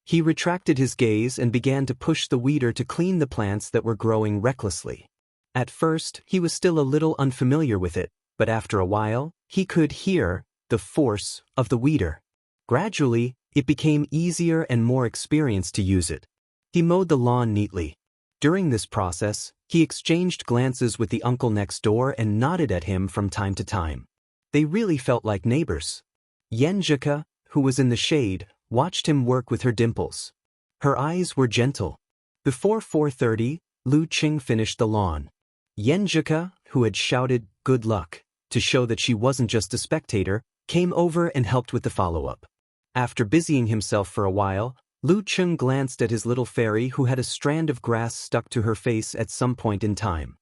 He retracted his gaze and began to push the weeder to clean the plants that were growing recklessly. At first, he was still a little unfamiliar with it, but after a while, he could hear the force of the weeder. Gradually, it became easier and more experienced to use it. He mowed the lawn neatly. During this process, he exchanged glances with the uncle next door and nodded at him from time to time. They really felt like neighbors. Yenjika, who was in the shade, watched him work with her dimples. Her eyes were gentle. Before 4:30, Lu Qing finished the lawn. Yenjika, who had shouted, "Good luck," to show that she wasn't just a spectator, came over and helped with the follow-up. After busying himself for a while, Lu Qing glanced at his little fairy who had a strand of grass stuck to her face at some point in time.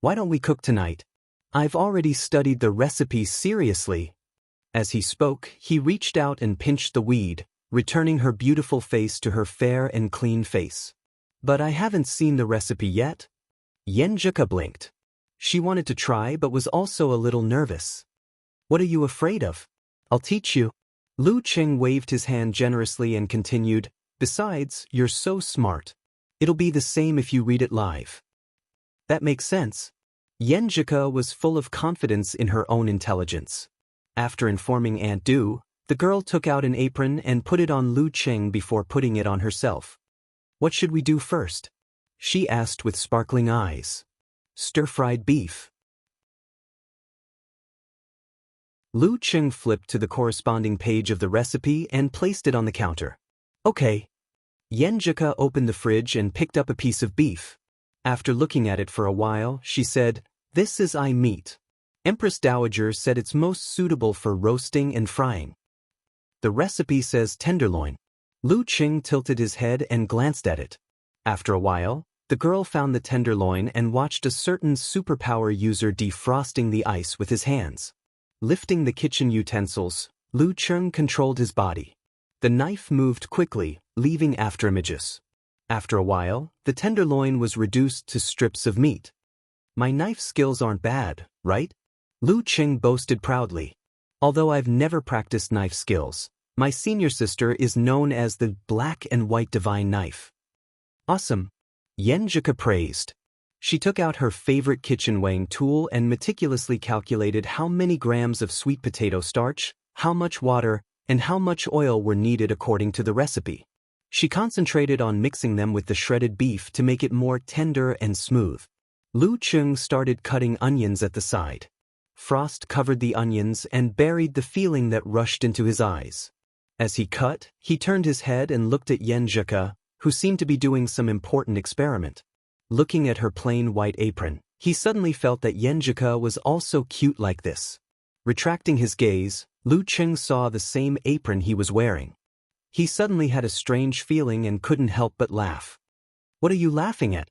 "Why don't we cook tonight? I've already studied the recipe seriously." As he spoke, he reached out and pinched the weed, returning her beautiful face to her fair and clean face. "But I haven't seen the recipe yet." Yenjika blinked. She wanted to try but was also a little nervous. "What are you afraid of? I'll teach you." Lu Qing waved his hand generously and continued, "Besides, you're so smart. It'll be the same if you read it live." "That makes sense." Yenjika was full of confidence in her own intelligence. After informing Aunt Du, the girl took out an apron and put it on Lu Qing before putting it on herself. "What should we do first?" she asked with sparkling eyes. "Stir-fried beef." Lu Qing flipped to the corresponding page of the recipe and placed it on the counter. "Okay." Yenjika opened the fridge and picked up a piece of beef. After looking at it for a while, she said, "This is meat. Empress Dowager said it's most suitable for roasting and frying." "The recipe says tenderloin." Lu Qing tilted his head and glanced at it. After a while, the girl found the tenderloin and watched a certain superpower user defrosting the ice with his hands. Lifting the kitchen utensils, Lu Qing controlled his body. The knife moved quickly, leaving afterimages. After a while, the tenderloin was reduced to strips of meat. "My knife skills aren't bad, right?" Lu Qing boasted proudly. "Although I've never practiced knife skills, my senior sister is known as the Black and White Divine Knife." "Awesome," Yenjika praised. She took out her favorite kitchen weighing tool and meticulously calculated how many grams of sweet potato starch, how much water, and how much oil were needed according to the recipe. She concentrated on mixing them with the shredded beef to make it more tender and smooth. Lu Qing started cutting onions at the side. Frost covered the onions and buried the feeling that rushed into his eyes. As he cut, he turned his head and looked at Yenjika, who seemed to be doing some important experiment. Looking at her plain white apron, he suddenly felt that Yenjika was also cute like this. Retracting his gaze, Lu Qing saw the same apron he was wearing. He suddenly had a strange feeling and couldn't help but laugh. "What are you laughing at?"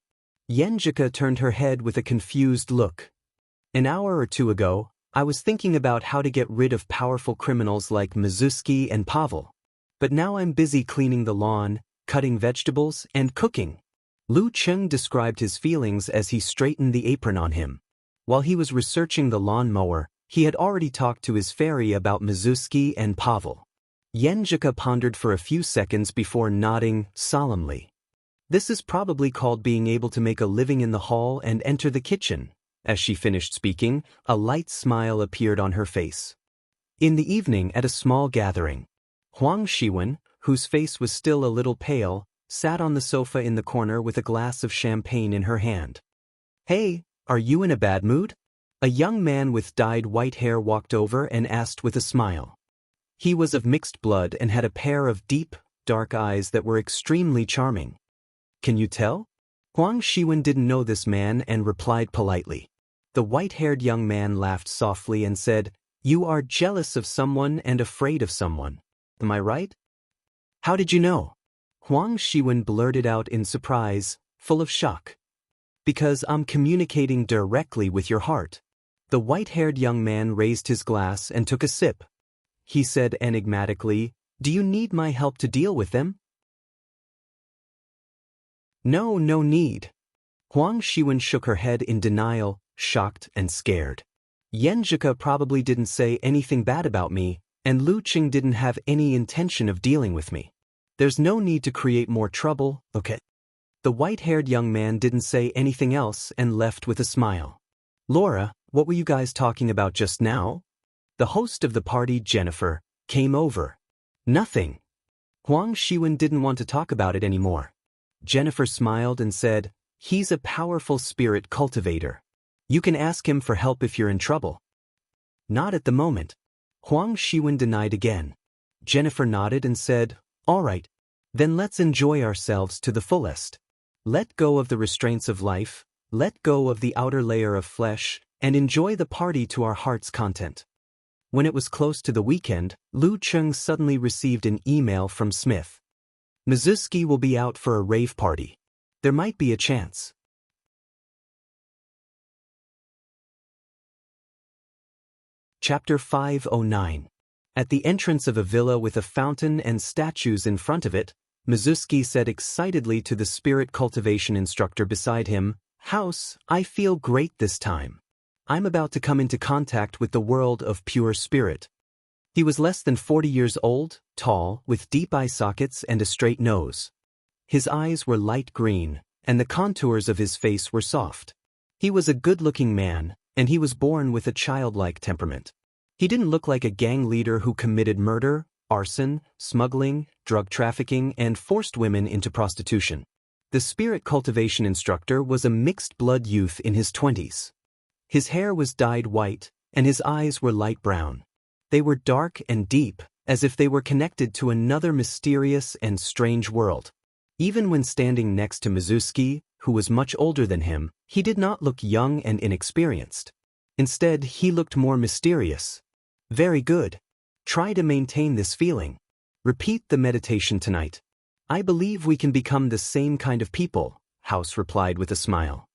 Yenjika turned her head with a confused look. "An hour or two ago, I was thinking about how to get rid of powerful criminals like Mizuski and Pavel. But now I'm busy cleaning the lawn, cutting vegetables, and cooking." Lu Qing described his feelings as he straightened the apron on him. While he was researching the lawnmower, he had already talked to his fairy about Mizuski and Pavel. Yenjika pondered for a few seconds before nodding solemnly. "This is probably called being able to make a living in the hall and enter the kitchen," As she finished speaking, a light smile appeared on her face. In the evening at a small gathering, Huang Shiwen, whose face was still a little pale, sat on the sofa in the corner with a glass of champagne in her hand. "Hey, are you in a bad mood?" A young man with dyed white hair walked over and asked with a smile. He was of mixed blood and had a pair of deep, dark eyes that were extremely charming. "Can you tell?" Huang Shiwen didn't know this man and replied politely. The white-haired young man laughed softly and said, "You are jealous of someone and afraid of someone. Am I right?" "How did you know?" Huang Shiwen blurted out in surprise, full of shock. "Because I'm communicating directly with your heart." The white-haired young man raised his glass and took a sip. He said enigmatically, "Do you need my help to deal with them?" "No, no need." Huang Shiwen shook her head in denial, shocked and scared. "Yanjika probably didn't say anything bad about me, and Lu Qing didn't have any intention of dealing with me. There's no need to create more trouble, okay?" The white-haired young man didn't say anything else and left with a smile. "Laura, what were you guys talking about just now?" The host of the party, Jennifer, came over. "Nothing." Huang Shiwen didn't want to talk about it anymore. Jennifer smiled and said, "He's a powerful spirit cultivator. You can ask him for help if you're in trouble." "Not at the moment." Huang Shiwen denied again. Jennifer nodded and said, "All right, then let's enjoy ourselves to the fullest. Let go of the restraints of life, let go of the outer layer of flesh, and enjoy the party to our heart's content." When it was close to the weekend, Lu Qing suddenly received an email from Smith. "Mizuski will be out for a rave party. There might be a chance." Chapter 509. At the entrance of a villa with a fountain and statues in front of it, Mizuski said excitedly to the spirit cultivation instructor beside him, "House, I feel great this time. I'm about to come into contact with the world of pure spirit." He was less than 40 years old, tall, with deep eye sockets and a straight nose. His eyes were light green, and the contours of his face were soft. He was a good-looking man, and he was born with a childlike temperament. He didn't look like a gang leader who committed murder, arson, smuggling, drug trafficking, and forced women into prostitution. The spirit cultivation instructor was a mixed-blood youth in his 20s. His hair was dyed white, and his eyes were light brown. They were dark and deep, as if they were connected to another mysterious and strange world. Even when standing next to Mizuski, who was much older than him, he did not look young and inexperienced. Instead, he looked more mysterious. "Very good. Try to maintain this feeling. Repeat the meditation tonight. I believe we can become the same kind of people," House replied with a smile.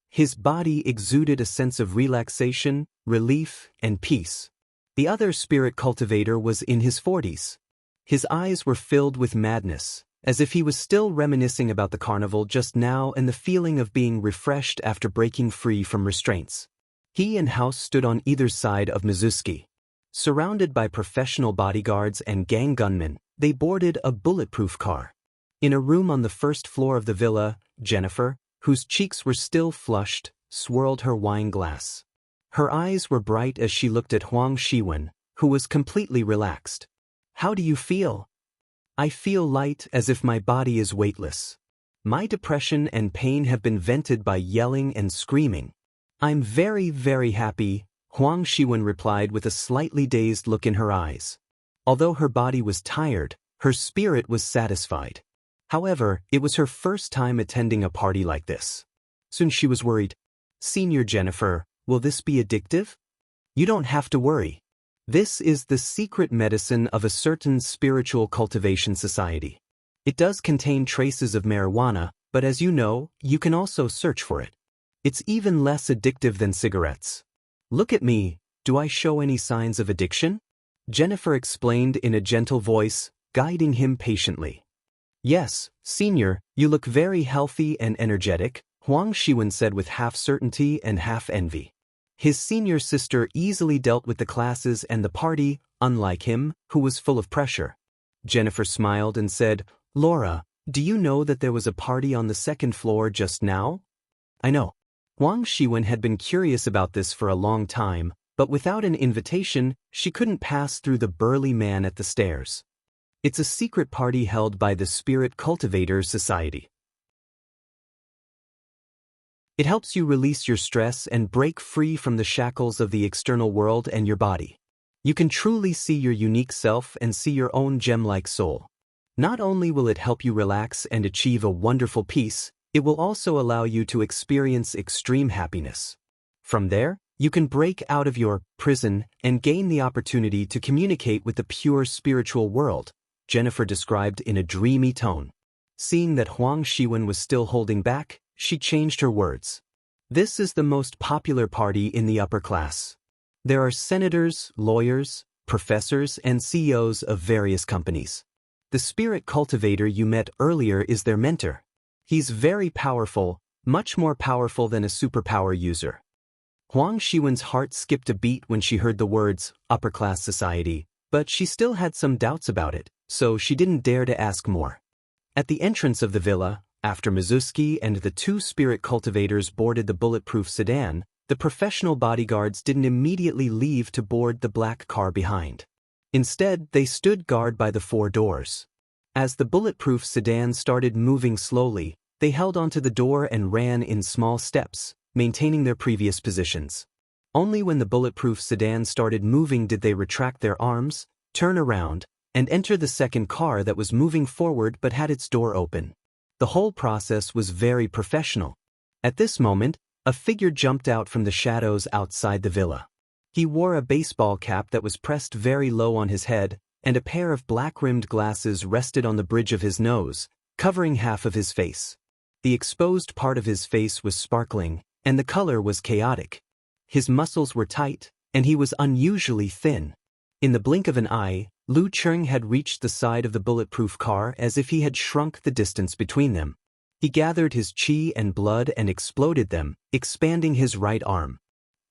His body exuded a sense of relaxation, relief, and peace. The other spirit cultivator was in his 40s. His eyes were filled with madness, as if he was still reminiscing about the carnival just now and the feeling of being refreshed after breaking free from restraints. He and House stood on either side of Mizuski. Surrounded by professional bodyguards and gang gunmen, they boarded a bulletproof car. In a room on the first floor of the villa, Jennifer, whose cheeks were still flushed, swirled her wine glass. Her eyes were bright as she looked at Huang Shiwen, who was completely relaxed. "How do you feel?" "I feel light, as if my body is weightless. My depression and pain have been vented by yelling and screaming. I'm very, very happy," Huang Shiwen replied with a slightly dazed look in her eyes. Although her body was tired, her spirit was satisfied. However, it was her first time attending a party like this. Soon she was worried. "Senior Jennifer, will this be addictive?" "You don't have to worry. This is the secret medicine of a certain spiritual cultivation society. It does contain traces of marijuana, but as you know, you can also search for it. It's even less addictive than cigarettes. Look at me, do I show any signs of addiction?" Jennifer explained in a gentle voice, guiding him patiently. "Yes, Senior, you look very healthy and energetic," Huang Shiwen said with half certainty and half envy. His senior sister easily dealt with the classes and the party, unlike him, who was full of pressure. Jennifer smiled and said, "Laura, do you know that there was a party on the second floor just now?" "I know." Huang Shiwen had been curious about this for a long time, but without an invitation, she couldn't pass through the burly man at the stairs. It's a secret party held by the Spirit Cultivators Society. It helps you release your stress and break free from the shackles of the external world and your body. You can truly see your unique self and see your own gem-like soul. Not only will it help you relax and achieve a wonderful peace, it will also allow you to experience extreme happiness. From there, you can break out of your prison and gain the opportunity to communicate with the pure spiritual world, Jennifer described in a dreamy tone. Seeing that Huang Shiwen was still holding back, she changed her words. This is the most popular party in the upper class. There are senators, lawyers, professors, and CEOs of various companies. The spirit cultivator you met earlier is their mentor. He's very powerful, much more powerful than a superpower user. Huang Shiwen's heart skipped a beat when she heard the words, upper-class society, but she still had some doubts about it, so she didn't dare to ask more. At the entrance of the villa, after Mizuki and the two spirit cultivators boarded the bulletproof sedan, the professional bodyguards didn't immediately leave to board the black car behind. Instead, they stood guard by the 4 doors. As the bulletproof sedan started moving slowly, they held onto the door and ran in small steps, maintaining their previous positions. Only when the bulletproof sedan started moving did they retract their arms, turn around, and enter the second car that was moving forward but had its door open. The whole process was very professional. At this moment, a figure jumped out from the shadows outside the villa. He wore a baseball cap that was pressed very low on his head, and a pair of black-rimmed glasses rested on the bridge of his nose, covering half of his face. The exposed part of his face was sparkling, and the color was chaotic. His muscles were tight, and he was unusually thin. In the blink of an eye, Lu Cheng had reached the side of the bulletproof car as if he had shrunk the distance between them. He gathered his chi and blood and exploded them, expanding his right arm.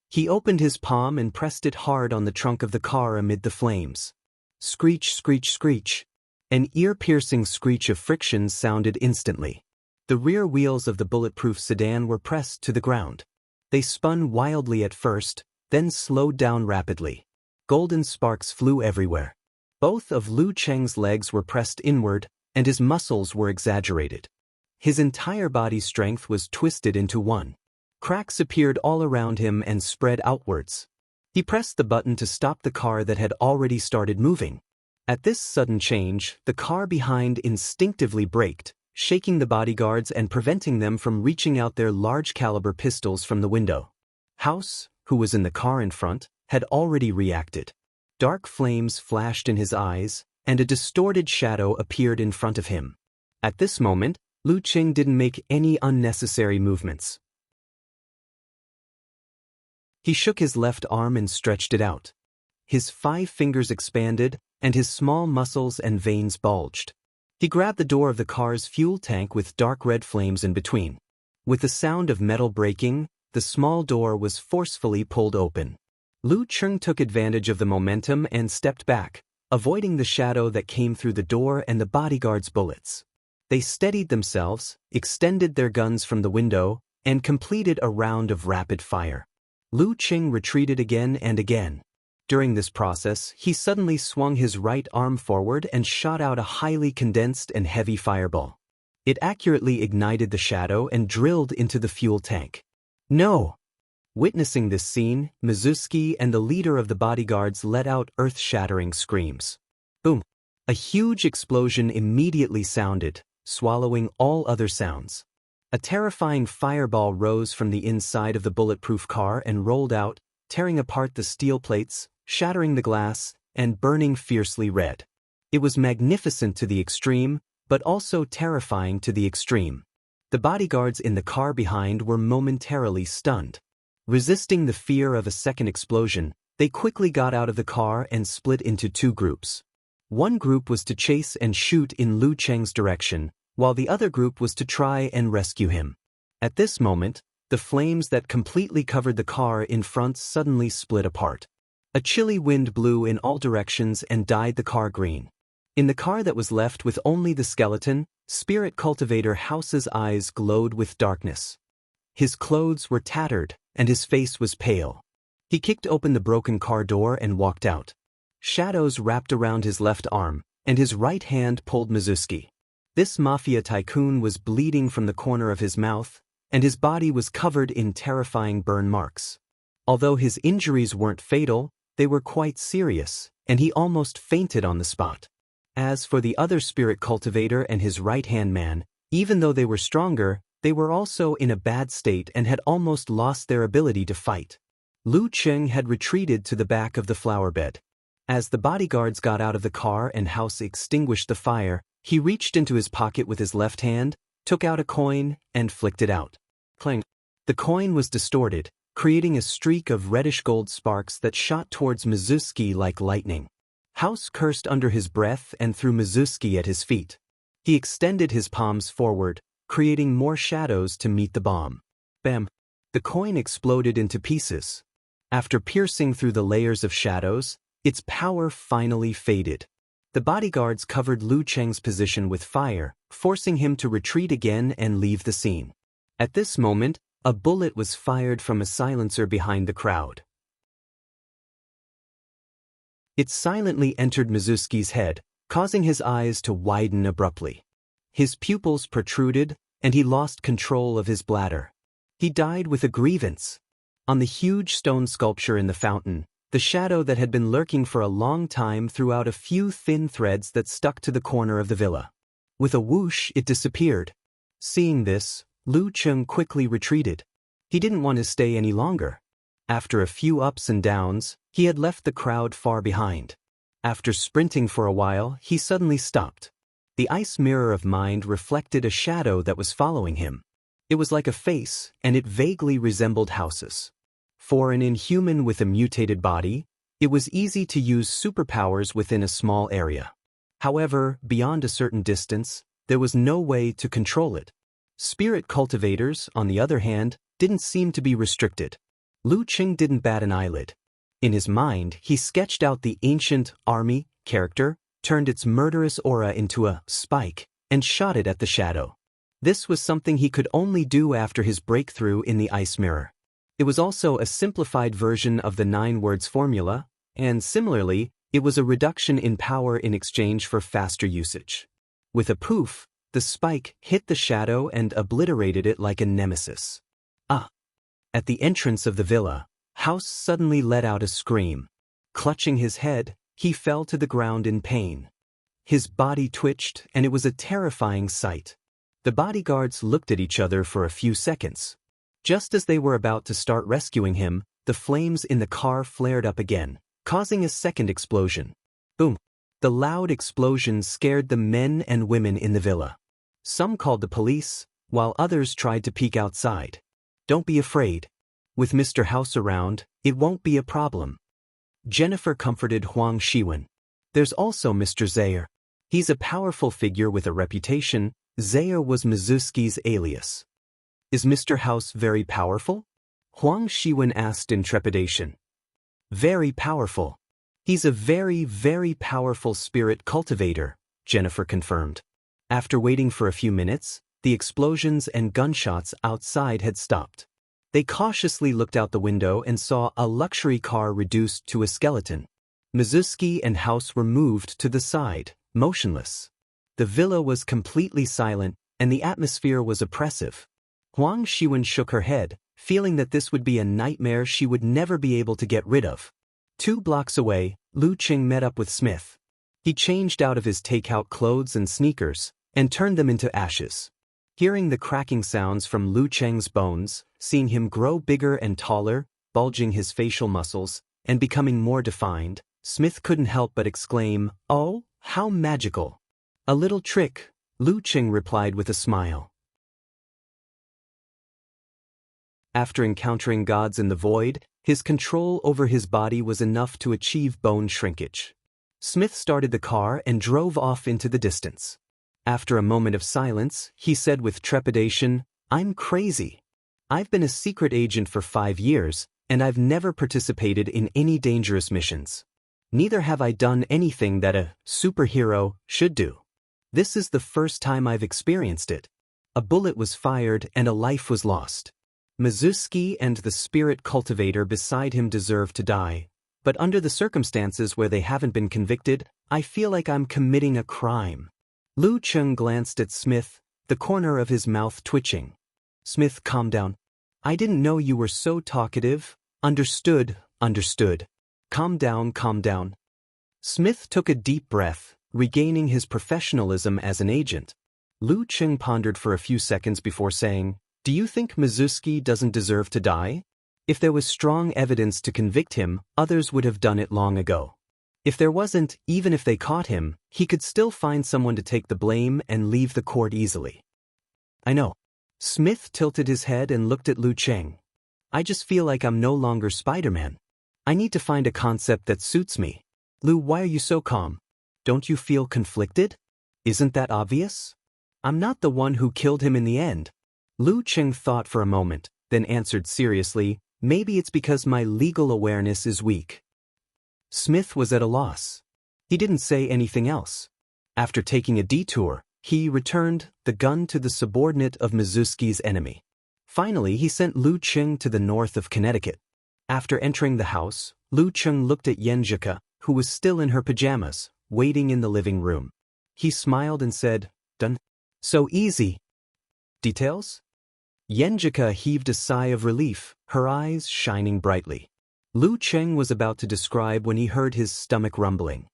He opened his palm and pressed it hard on the trunk of the car amid the flames. Screech, screech, screech. An ear-piercing screech of friction sounded instantly. The rear wheels of the bulletproof sedan were pressed to the ground. They spun wildly at first, then slowed down rapidly. Golden sparks flew everywhere. Both of Lu Cheng's legs were pressed inward, and his muscles were exaggerated. His entire body strength was twisted into one. Cracks appeared all around him and spread outwards. He pressed the button to stop the car that had already started moving. At this sudden change, the car behind instinctively braked, shaking the bodyguards and preventing them from reaching out their large-caliber pistols from the window. House, who was in the car in front, had already reacted. Dark flames flashed in his eyes, and a distorted shadow appeared in front of him. At this moment, Lu Cheng didn't make any unnecessary movements. He shook his left arm and stretched it out. His 5 fingers expanded, and his small muscles and veins bulged. He grabbed the door of the car's fuel tank with dark red flames in between. With the sound of metal breaking, the small door was forcefully pulled open. Lu Cheng took advantage of the momentum and stepped back, avoiding the shadow that came through the door and the bodyguard's bullets. They steadied themselves, extended their guns from the window, and completed a round of rapid fire. Lu Cheng retreated again and again. During this process, he suddenly swung his right arm forward and shot out a highly condensed and heavy fireball. It accurately ignited the shadow and drilled into the fuel tank. No! Witnessing this scene, Mizuki and the leader of the bodyguards let out earth-shattering screams. Boom! A huge explosion immediately sounded, swallowing all other sounds. A terrifying fireball rose from the inside of the bulletproof car and rolled out, tearing apart the steel plates, shattering the glass, and burning fiercely red. It was magnificent to the extreme, but also terrifying to the extreme. The bodyguards in the car behind were momentarily stunned. Resisting the fear of a second explosion, they quickly got out of the car and split into 2 groups. One group was to chase and shoot in Lu Cheng's direction, while the other group was to try and rescue him. At this moment, the flames that completely covered the car in front suddenly split apart. A chilly wind blew in all directions and dyed the car green. In the car that was left with only the skeleton, Spirit Cultivator House's eyes glowed with darkness. His clothes were tattered, and his face was pale. He kicked open the broken car door and walked out. Shadows wrapped around his left arm, and his right hand pulled Mizuski. This mafia tycoon was bleeding from the corner of his mouth, and his body was covered in terrifying burn marks. Although his injuries weren't fatal, they were quite serious, and he almost fainted on the spot. As for the other spirit cultivator and his right-hand man, even though they were stronger, they were also in a bad state and had almost lost their ability to fight. Lu Cheng had retreated to the back of the flower bed. As the bodyguards got out of the car and House extinguished the fire, he reached into his pocket with his left hand, took out a coin, and flicked it out. Clang. The coin was distorted, creating a streak of reddish-gold sparks that shot towards Mizuski like lightning. House cursed under his breath and threw Mizuski at his feet. He extended his palms forward, creating more shadows to meet the bomb. Bam! The coin exploded into pieces. After piercing through the layers of shadows, its power finally faded. The bodyguards covered Lu Cheng's position with fire, forcing him to retreat again and leave the scene. At this moment, a bullet was fired from a silencer behind the crowd. It silently entered Mizuski's head, causing his eyes to widen abruptly. His pupils protruded, and he lost control of his bladder. He died with a grievance. On the huge stone sculpture in the fountain, the shadow that had been lurking for a long time threw out a few thin threads that stuck to the corner of the villa. With a whoosh, it disappeared. Seeing this, Lu Cheng quickly retreated. He didn't want to stay any longer. After a few ups and downs, he had left the crowd far behind. After sprinting for a while, he suddenly stopped. The ice mirror of mind reflected a shadow that was following him. It was like a face, and it vaguely resembled House's. For an inhuman with a mutated body, it was easy to use superpowers within a small area. However, beyond a certain distance, there was no way to control it. Spirit cultivators, on the other hand, didn't seem to be restricted. Lu Cheng didn't bat an eyelid. In his mind, he sketched out the ancient army character, turned its murderous aura into a spike, and shot it at the shadow. This was something he could only do after his breakthrough in the ice mirror. It was also a simplified version of the 9 words formula, and similarly, it was a reduction in power in exchange for faster usage. With a poof, the spike hit the shadow and obliterated it like a nemesis. Ah! At the entrance of the villa, House suddenly let out a scream. Clutching his head, he fell to the ground in pain. His body twitched, and it was a terrifying sight. The bodyguards looked at each other for a few seconds. Just as they were about to start rescuing him, the flames in the car flared up again, causing a second explosion. Boom! The loud explosion scared the men and women in the villa. Some called the police, while others tried to peek outside. Don't be afraid. With Mr. House around, it won't be a problem. Jennifer comforted Huang Shiwen. There's also Mr. Zaire. He's a powerful figure with a reputation. Zaire was Mizuski's alias. Is Mr. House very powerful? Huang Shiwen asked in trepidation. Very powerful. He's a very, very powerful spirit cultivator, Jennifer confirmed. After waiting for a few minutes, the explosions and gunshots outside had stopped. They cautiously looked out the window and saw a luxury car reduced to a skeleton. Mizuski and House were moved to the side, motionless. The villa was completely silent, and the atmosphere was oppressive. Huang Shiwen shook her head, feeling that this would be a nightmare she would never be able to get rid of. 2 blocks away, Lu Cheng met up with Smith. He changed out of his takeout clothes and sneakers, and turned them into ashes. Hearing the cracking sounds from Lu Cheng's bones, seeing him grow bigger and taller, bulging his facial muscles, and becoming more defined, Smith couldn't help but exclaim, "Oh, how magical!" "A little trick," Lu Cheng replied with a smile. After encountering gods in the void, his control over his body was enough to achieve bone shrinkage. Smith started the car and drove off into the distance. After a moment of silence, he said with trepidation, "I'm crazy. I've been a secret agent for 5 years, and I've never participated in any dangerous missions. Neither have I done anything that a superhero should do. This is the first time I've experienced it. A bullet was fired and a life was lost. Mizuski and the spirit cultivator beside him deserve to die, but under the circumstances where they haven't been convicted, I feel like I'm committing a crime. Lu Cheng glanced at Smith, the corner of his mouth twitching. Smith, calm down. I didn't know you were so talkative. Understood. Calm down, calm down. Smith took a deep breath, regaining his professionalism as an agent. Lu Cheng pondered for a few seconds before saying, "Do you think Mizuski doesn't deserve to die? If there was strong evidence to convict him, others would have done it long ago. If there wasn't, even if they caught him, he could still find someone to take the blame and leave the court easily." I know. Smith tilted his head and looked at Lu Cheng. I just feel like I'm no longer Spider-Man. I need to find a concept that suits me. Lu, why are you so calm? Don't you feel conflicted? Isn't that obvious? I'm not the one who killed him in the end. Lu Cheng thought for a moment, then answered seriously, maybe it's because my legal awareness is weak. Smith was at a loss. He didn't say anything else. After taking a detour, he returned the gun to the subordinate of Mizuski's enemy. Finally, he sent Lu Cheng to the north of Connecticut. After entering the house, Lu Cheng looked at Yenjika, who was still in her pajamas, waiting in the living room. He smiled and said, "Done? So easy." Details? Yenjika heaved a sigh of relief, her eyes shining brightly. Lu Cheng was about to describe when he heard his stomach rumbling.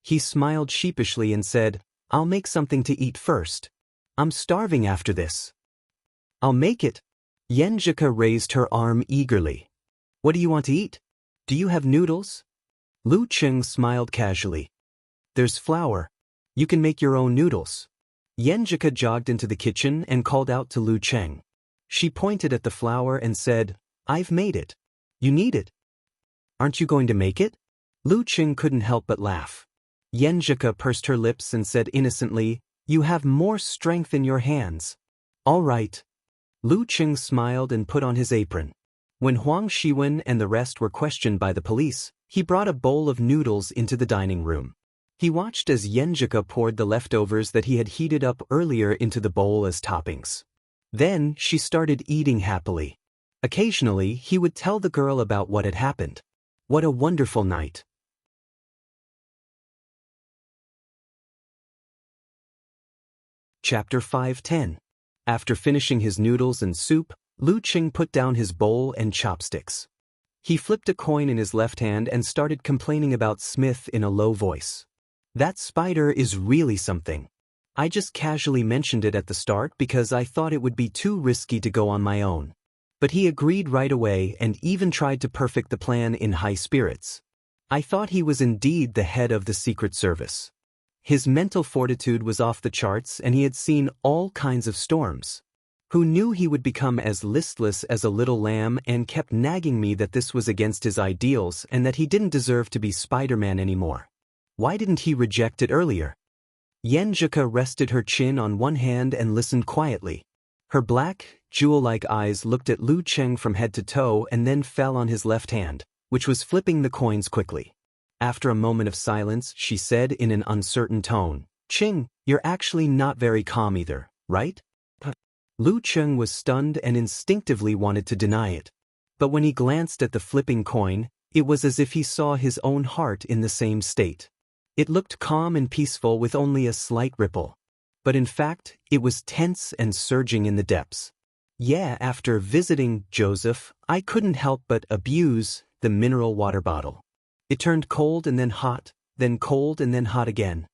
He smiled sheepishly and said, "I'll make something to eat first. I'm starving after this." "I'll make it." Yenjika raised her arm eagerly. "What do you want to eat? Do you have noodles?" Lu Cheng smiled casually. "There's flour. You can make your own noodles." Yenjika jogged into the kitchen and called out to Lu Cheng. She pointed at the flour and said, "I've made it. You need it." "Aren't you going to make it?" Lu Cheng couldn't help but laugh. Yenjika pursed her lips and said innocently, "You have more strength in your hands." "All right." Lu Cheng smiled and put on his apron. When Huang Shiwen and the rest were questioned by the police, he brought a bowl of noodles into the dining room. He watched as Yenjika poured the leftovers that he had heated up earlier into the bowl as toppings. Then she started eating happily. Occasionally, he would tell the girl about what had happened. What a wonderful night. Chapter 5:10. After finishing his noodles and soup, Lu Cheng put down his bowl and chopsticks. He flipped a coin in his left hand and started complaining about Smith in a low voice. "That spider is really something. I just casually mentioned it at the start because I thought it would be too risky to go on my own. But he agreed right away and even tried to perfect the plan in high spirits. I thought he was indeed the head of the Secret Service. His mental fortitude was off the charts and he had seen all kinds of storms. Who knew he would become as listless as a little lamb and kept nagging me that this was against his ideals and that he didn't deserve to be Spider-Man anymore. Why didn't he reject it earlier?" Yenjika rested her chin on one hand and listened quietly. Her black, jewel-like eyes looked at Lu Cheng from head to toe and then fell on his left hand, which was flipping the coins quickly. After a moment of silence, she said in an uncertain tone, "Cheng, you're actually not very calm either, right?" Lu Cheng was stunned and instinctively wanted to deny it. But when he glanced at the flipping coin, it was as if he saw his own heart in the same state. It looked calm and peaceful with only a slight ripple. But in fact, it was tense and surging in the depths. "Yeah, after visiting Joseph, I couldn't help but abuse the mineral water bottle. It turned cold and then hot, then cold and then hot again.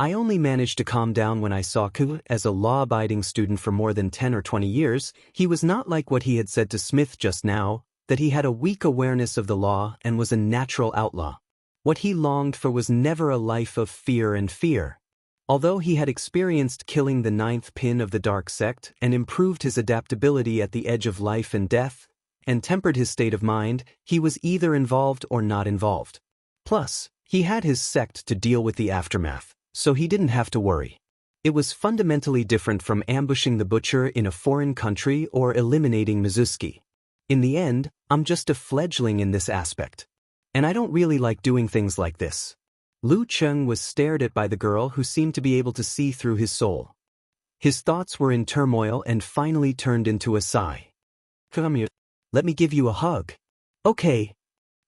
I only managed to calm down when I saw Ku. As a law-abiding student for more than 10 or 20 years, he was not like what he had said to Smith just now, that he had a weak awareness of the law and was a natural outlaw. What he longed for was never a life of fear and fear. Although he had experienced killing the 9th pin of the dark sect and improved his adaptability at the edge of life and death, and tempered his state of mind, he was either involved or not involved. Plus, he had his sect to deal with the aftermath, so he didn't have to worry. It was fundamentally different from ambushing the butcher in a foreign country or eliminating Mizuski. In the end, I'm just a fledgling in this aspect. And I don't really like doing things like this." Lu Cheng was stared at by the girl who seemed to be able to see through his soul. His thoughts were in turmoil and finally turned into a sigh. Come here. Let me give you a hug. Okay.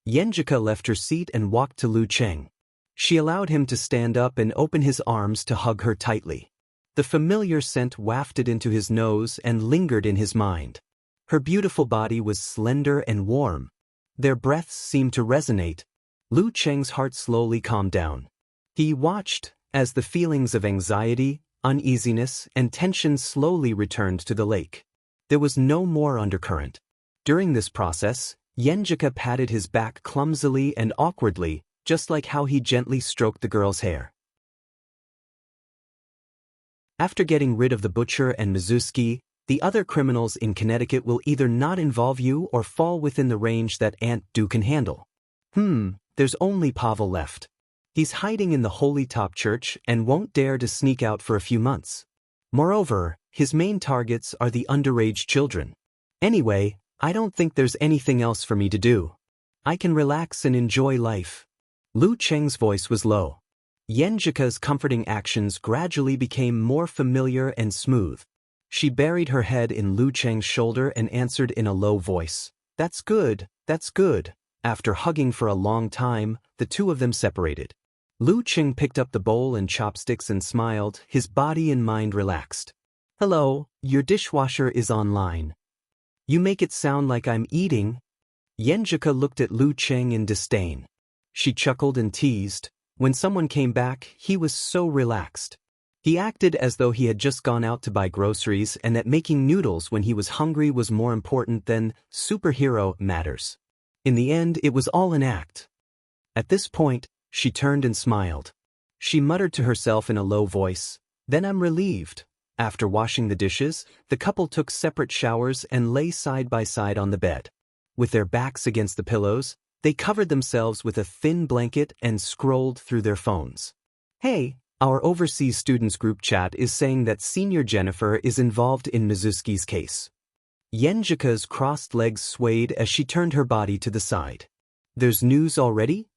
Yenjika left her seat and walked to Lu Cheng. She allowed him to stand up and open his arms to hug her tightly. The familiar scent wafted into his nose and lingered in his mind. Her beautiful body was slender and warm. Their breaths seemed to resonate. Lu Cheng's heart slowly calmed down. He watched as the feelings of anxiety, uneasiness, and tension slowly returned to the lake. There was no more undercurrent. During this process, Yenjika patted his back clumsily and awkwardly, just like how he gently stroked the girl's hair. After getting rid of the butcher and Mizuski, the other criminals in Connecticut will either not involve you or fall within the range that Aunt Du can handle. There's only Pavel left. He's hiding in the Holy Top Church and won't dare to sneak out for a few months. Moreover, his main targets are the underage children. Anyway, I don't think there's anything else for me to do. I can relax and enjoy life. Lu Cheng's voice was low. Yenjika's comforting actions gradually became more familiar and smooth. She buried her head in Lu Cheng's shoulder and answered in a low voice. That's good, that's good. After hugging for a long time, the two of them separated. Lu Cheng picked up the bowl and chopsticks and smiled, his body and mind relaxed. Hello, your dishwasher is online. You make it sound like I'm eating. Yenjika looked at Lu Cheng in disdain. She chuckled and teased. When someone came back, he was so relaxed. He acted as though he had just gone out to buy groceries and that making noodles when he was hungry was more important than superhero matters. In the end, it was all an act. At this point, she turned and smiled. She muttered to herself in a low voice, "Then I'm relieved." After washing the dishes, the couple took separate showers and lay side by side on the bed. With their backs against the pillows, they covered themselves with a thin blanket and scrolled through their phones. Hey, our overseas students group chat is saying that Senior Jennifer is involved in Mizuski's case. Yenjika's crossed legs swayed as she turned her body to the side. There's news already?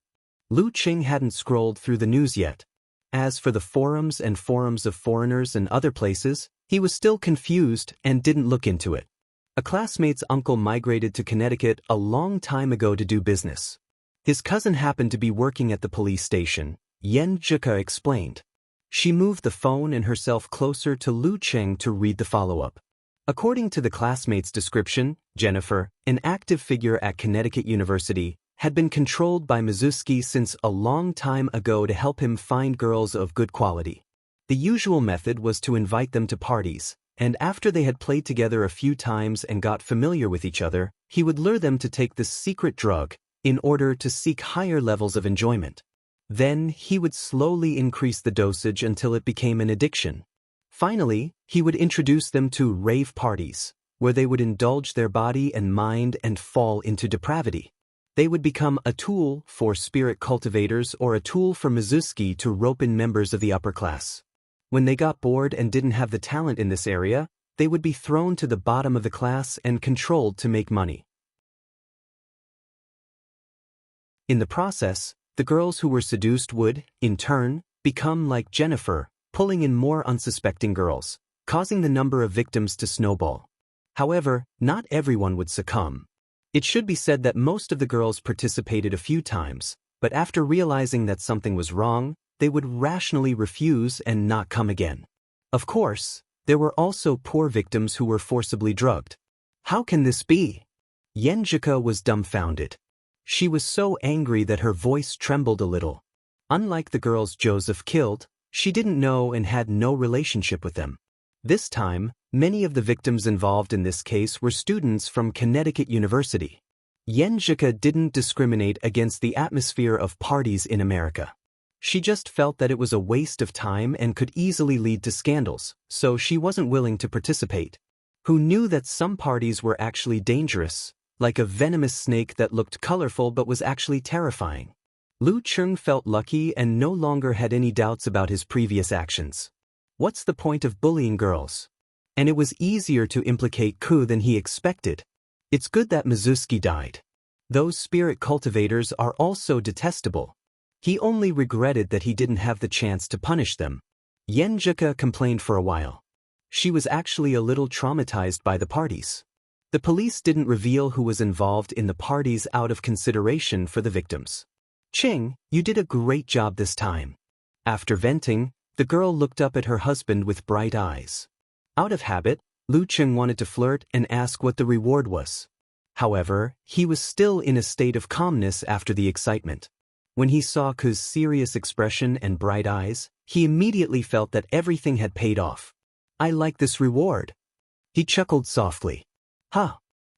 Lu Cheng hadn't scrolled through the news yet. As for the forums and forums of foreigners and other places, he was still confused and didn't look into it. A classmate's uncle migrated to Connecticut a long time ago to do business. His cousin happened to be working at the police station, Yenjika explained. She moved the phone and herself closer to Lu Cheng to read the follow-up. According to the classmate's description, Jennifer, an active figure at Connecticut University, had been controlled by Mizuski since a long time ago to help him find girls of good quality. The usual method was to invite them to parties, and after they had played together a few times and got familiar with each other, he would lure them to take this secret drug in order to seek higher levels of enjoyment. Then he would slowly increase the dosage until it became an addiction. Finally, he would introduce them to rave parties, where they would indulge their body and mind and fall into depravity. They would become a tool for spirit cultivators or a tool for Mizuski to rope in members of the upper class. When they got bored and didn't have the talent in this area, they would be thrown to the bottom of the class and controlled to make money. In the process, the girls who were seduced would, in turn, become like Jennifer, pulling in more unsuspecting girls, causing the number of victims to snowball. However, not everyone would succumb. It should be said that most of the girls participated a few times, but after realizing that something was wrong, they would rationally refuse and not come again. Of course, there were also poor victims who were forcibly drugged. How can this be? Yenjika was dumbfounded. She was so angry that her voice trembled a little. Unlike the girls Joseph killed, she didn't know and had no relationship with them. This time, many of the victims involved in this case were students from Connecticut University. Yenjika didn't discriminate against the atmosphere of parties in America. She just felt that it was a waste of time and could easily lead to scandals, so she wasn't willing to participate. Who knew that some parties were actually dangerous, like a venomous snake that looked colorful but was actually terrifying? Lu Cheng felt lucky and no longer had any doubts about his previous actions. What's the point of bullying girls? And it was easier to implicate Ku than he expected. It's good that Mizuski died. Those spirit cultivators are also detestable. He only regretted that he didn't have the chance to punish them. Yenjika complained for a while. She was actually a little traumatized by the parties. The police didn't reveal who was involved in the parties out of consideration for the victims. Ching, you did a great job this time. After venting, the girl looked up at her husband with bright eyes. Out of habit, Lu Ching wanted to flirt and ask what the reward was. However, he was still in a state of calmness after the excitement. When he saw Ku's serious expression and bright eyes, he immediately felt that everything had paid off. I like this reward. He chuckled softly. Huh.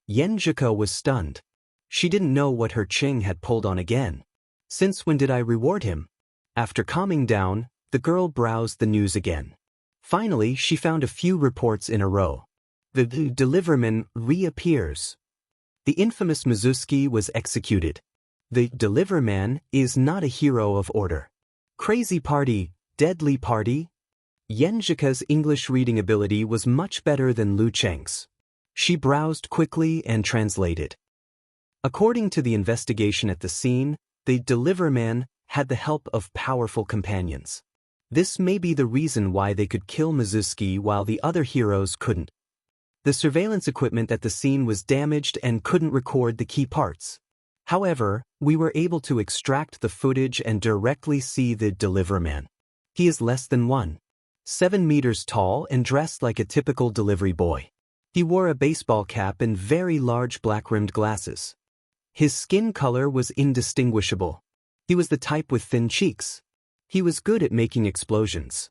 Yenjika was stunned. She didn't know what her Ching had pulled on again. Since when did I reward him? After calming down, the girl browsed the news again. Finally, she found a few reports in a row. The deliverman reappears. The infamous Mizuski was executed. The deliverman is not a hero of order. Crazy party, deadly party. Yenjika's English reading ability was much better than Lu Cheng's. She browsed quickly and translated. According to the investigation at the scene, the deliverman had the help of powerful companions. This may be the reason why they could kill Mizuski while the other heroes couldn't. The surveillance equipment at the scene was damaged and couldn't record the key parts. However, we were able to extract the footage and directly see the deliverman. He is less than 1.7 meters tall and dressed like a typical delivery boy. He wore a baseball cap and very large black-rimmed glasses. His skin color was indistinguishable. He was the type with thin cheeks. He was good at making explosions.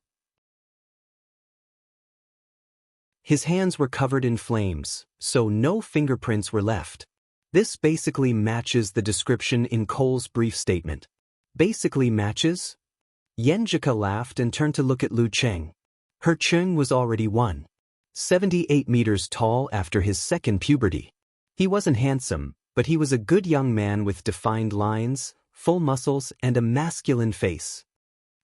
His hands were covered in flames, so no fingerprints were left. This basically matches the description in Cole's brief statement. Basically matches? Yenjika laughed and turned to look at Lu Cheng. Her Cheng was already 1.78 meters tall after his second puberty. He wasn't handsome, but he was a good young man with defined lines, full muscles, and a masculine face.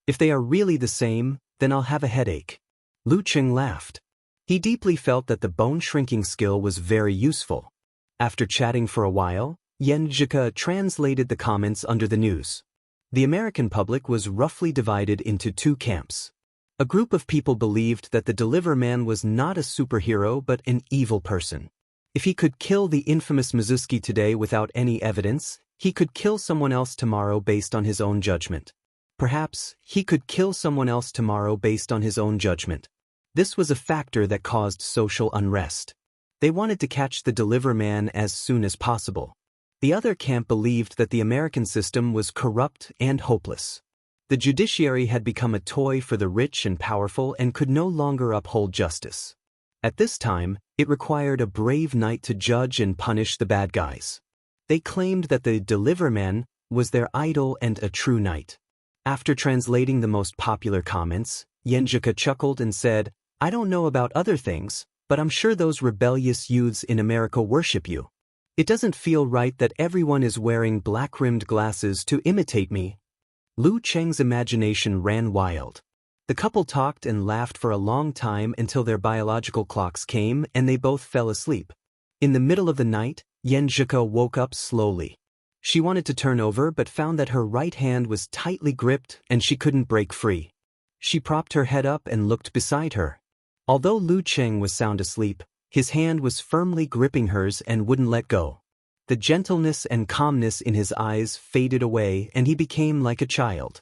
If they are really the same, then I'll have a headache. Lu Cheng laughed. He deeply felt that the bone-shrinking skill was very useful. After chatting for a while, Yenjika translated the comments under the news. The American public was roughly divided into two camps. A group of people believed that the deliverman was not a superhero but an evil person. If he could kill the infamous Mizuski today without any evidence, he could kill someone else tomorrow based on his own judgment. Perhaps he could kill someone else tomorrow based on his own judgment. This was a factor that caused social unrest. They wanted to catch the deliverman as soon as possible. The other camp believed that the American system was corrupt and hopeless. The judiciary had become a toy for the rich and powerful and could no longer uphold justice. At this time, it required a brave knight to judge and punish the bad guys. They claimed that the deliverman was their idol and a true knight. After translating the most popular comments, Yenjika chuckled and said, I don't know about other things, but I'm sure those rebellious youths in America worship you. It doesn't feel right that everyone is wearing black-rimmed glasses to imitate me. Lu Cheng's imagination ran wild. The couple talked and laughed for a long time until their biological clocks came and they both fell asleep. In the middle of the night, Yenjika woke up slowly. She wanted to turn over but found that her right hand was tightly gripped and she couldn't break free. She propped her head up and looked beside her. Although Lu Cheng was sound asleep, his hand was firmly gripping hers and wouldn't let go. The gentleness and calmness in his eyes faded away and he became like a child.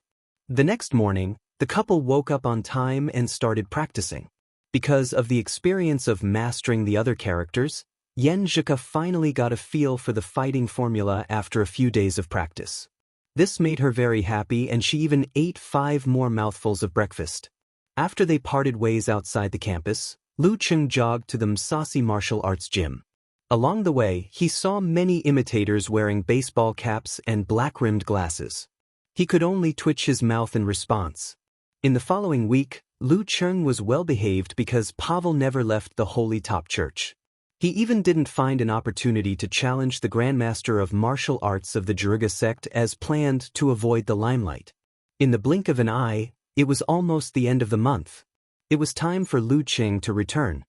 The next morning, the couple woke up on time and started practicing. Because of the experience of mastering the other characters, Yenjika finally got a feel for the fighting formula after a few days of practice. This made her very happy and she even ate 5 more mouthfuls of breakfast. After they parted ways outside the campus, Lu Cheng jogged to the Musashi martial arts gym. Along the way, he saw many imitators wearing baseball caps and black-rimmed glasses. He could only twitch his mouth in response. In the following week, Lu Cheng was well-behaved because Pavel never left the holy top church. He even didn't find an opportunity to challenge the Grandmaster of Martial Arts of the Jiruga sect as planned to avoid the limelight. In the blink of an eye, it was almost the end of the month. It was time for Lu Cheng to return.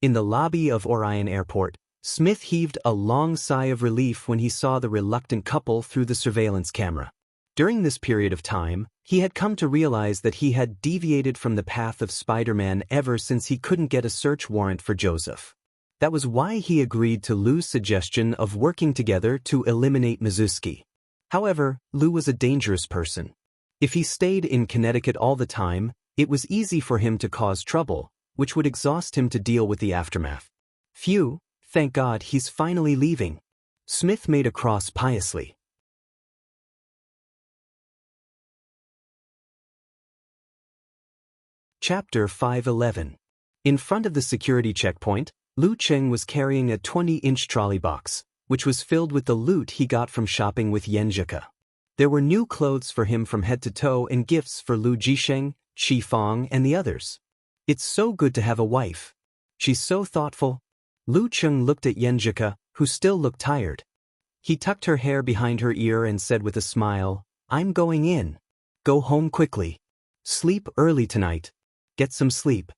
In the lobby of Orion Airport, Smith heaved a long sigh of relief when he saw the reluctant couple through the surveillance camera. During this period of time, he had come to realize that he had deviated from the path of Spider-Man ever since he couldn't get a search warrant for Joseph. That was why he agreed to Lou's suggestion of working together to eliminate Mizuki. However, Lou was a dangerous person. If he stayed in Connecticut all the time, it was easy for him to cause trouble, which would exhaust him to deal with the aftermath. Phew, thank God he's finally leaving. Smith made a cross piously. Chapter 511. In front of the security checkpoint, Lu Cheng was carrying a 20-inch trolley box, which was filled with the loot he got from shopping with Yenjika. There were new clothes for him from head to toe and gifts for Lu Jisheng, Chi Fong, and the others. It's so good to have a wife. She's so thoughtful. Lu Cheng looked at Yenjika, who still looked tired. He tucked her hair behind her ear and said with a smile, "I'm going in. Go home quickly. Sleep early tonight. Get some sleep."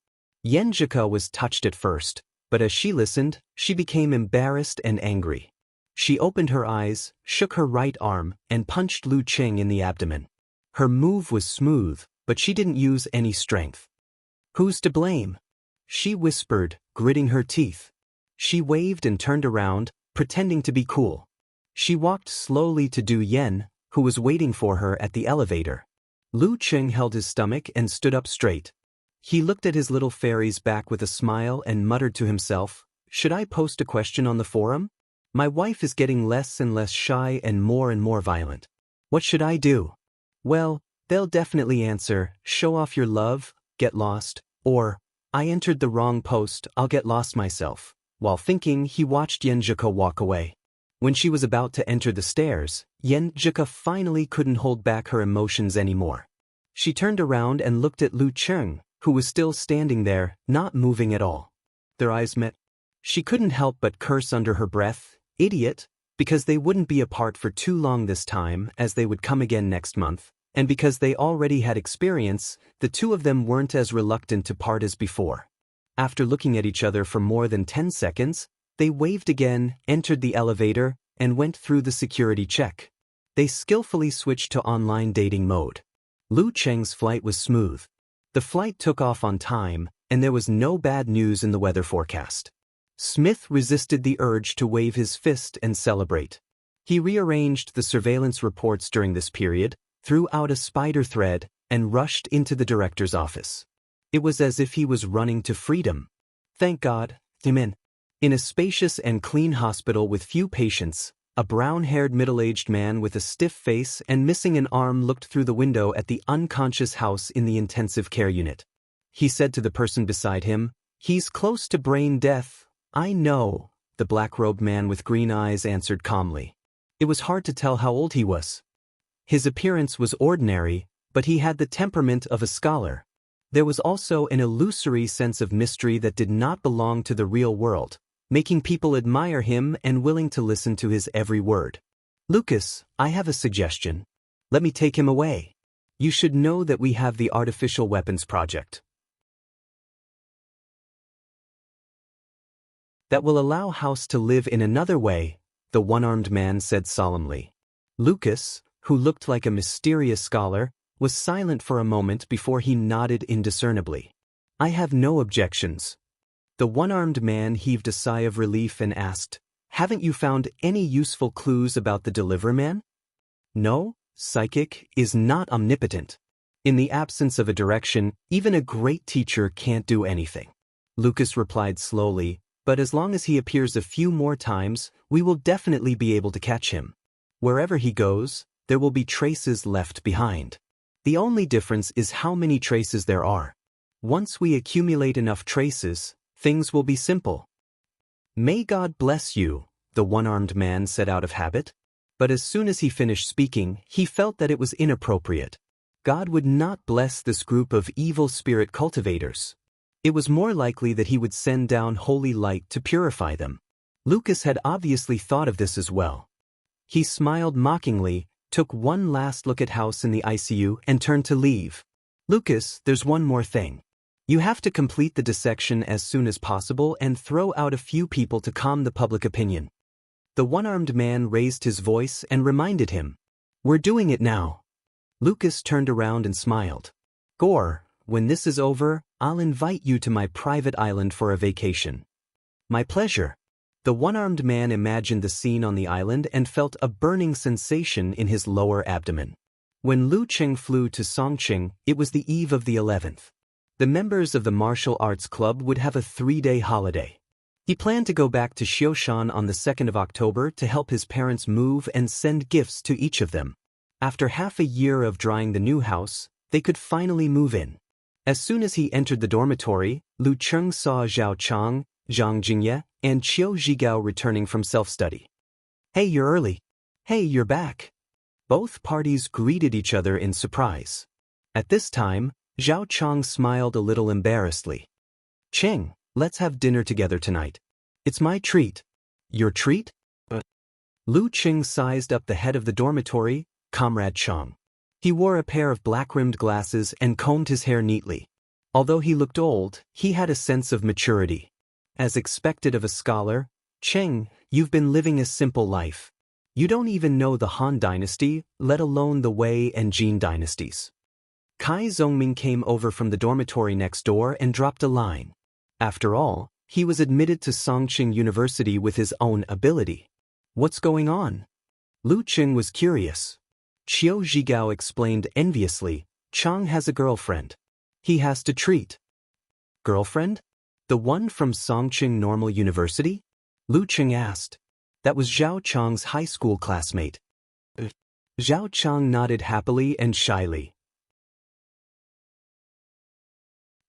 Yenjika was touched at first, but as she listened, she became embarrassed and angry. She opened her eyes, shook her right arm, and punched Lu Cheng in the abdomen. Her move was smooth, but she didn't use any strength. "Who's to blame?" she whispered, gritting her teeth. She waved and turned around, pretending to be cool. She walked slowly to Du Yen, who was waiting for her at the elevator. Lu Cheng held his stomach and stood up straight. He looked at his little fairy's back with a smile and muttered to himself, "Should I post a question on the forum? My wife is getting less and less shy and more violent. What should I do?" Well, they'll definitely answer, "Show off your love, get lost," or, "I entered the wrong post, I'll get lost myself." While thinking, he watched Yenjika walk away. When she was about to enter the stairs, Yenjika finally couldn't hold back her emotions anymore. She turned around and looked at Lu Cheng, who was still standing there, not moving at all. Their eyes met. She couldn't help but curse under her breath, "Idiot," because they wouldn't be apart for too long this time, as they would come again next month, and because they already had experience, the two of them weren't as reluctant to part as before. After looking at each other for more than 10 seconds, they waved again, entered the elevator, and went through the security check. They skillfully switched to online dating mode. Lu Cheng's flight was smooth. The flight took off on time, and there was no bad news in the weather forecast. Smith resisted the urge to wave his fist and celebrate. He rearranged the surveillance reports during this period, threw out a spider thread, and rushed into the director's office. It was as if he was running to freedom. Thank God, amen. In a spacious and clean hospital with few patients, a brown-haired middle-aged man with a stiff face and missing an arm looked through the window at the unconscious house in the intensive care unit. He said to the person beside him, "He's close to brain death." "I know," the black-robed man with green eyes answered calmly. It was hard to tell how old he was. His appearance was ordinary, but he had the temperament of a scholar. There was also an illusory sense of mystery that did not belong to the real world, making people admire him and willing to listen to his every word. "Lucas, I have a suggestion. Let me take him away. You should know that we have the artificial weapons project that will allow House to live in another way," the one-armed man said solemnly. Lucas, who looked like a mysterious scholar, was silent for a moment before he nodded indiscernibly. "I have no objections." The one-armed man heaved a sigh of relief and asked, "Haven't you found any useful clues about the Deliverman?" "No, psychic is not omnipotent. In the absence of a direction, even a great teacher can't do anything," Lucas replied slowly, "but as long as he appears a few more times, we will definitely be able to catch him. Wherever he goes, there will be traces left behind. The only difference is how many traces there are. Once we accumulate enough traces, things will be simple." "May God bless you," the one-armed man said out of habit. But as soon as he finished speaking, he felt that it was inappropriate. God would not bless this group of evil spirit cultivators. It was more likely that he would send down holy light to purify them. Lucas had obviously thought of this as well. He smiled mockingly, took one last look at House in the ICU, and turned to leave. "Lucas, there's one more thing. You have to complete the dissection as soon as possible and throw out a few people to calm the public opinion." The one-armed man raised his voice and reminded him, "We're doing it now." Lucas turned around and smiled. Gore, when this is over, I'll invite you to my private island for a vacation. My pleasure. The one-armed man imagined the scene on the island and felt a burning sensation in his lower abdomen. When Lu Qing flew to Songqing, it was the eve of the 11th. The members of the martial arts club would have a 3-day holiday. He planned to go back to Xioshan on the 2nd of October to help his parents move and send gifts to each of them. After half a year of drying the new house, they could finally move in. As soon as he entered the dormitory, Lu Cheng saw Zhao Chang, Zhang Jingye, and Qiu Zhigao returning from self-study. Hey, you're early. Hey, you're back. Both parties greeted each other in surprise. At this time, Zhao Chang smiled a little embarrassedly. Cheng, let's have dinner together tonight. It's my treat. Your treat? Lu Qing sized up the head of the dormitory, Comrade Chang. He wore a pair of black-rimmed glasses and combed his hair neatly. Although he looked old, he had a sense of maturity. As expected of a scholar, Cheng, you've been living a simple life. You don't even know the Han dynasty, let alone the Wei and Jin dynasties. Kai Zongming came over from the dormitory next door and dropped a line. After all, he was admitted to Songqing University with his own ability. What's going on? Lu Qing was curious. Qiu Zhigao explained enviously, Chang has a girlfriend. He has to treat. Girlfriend? The one from Songqing Normal University? Lu Qing asked. That was Zhao Chang's high school classmate. Zhao Chang nodded happily and shyly.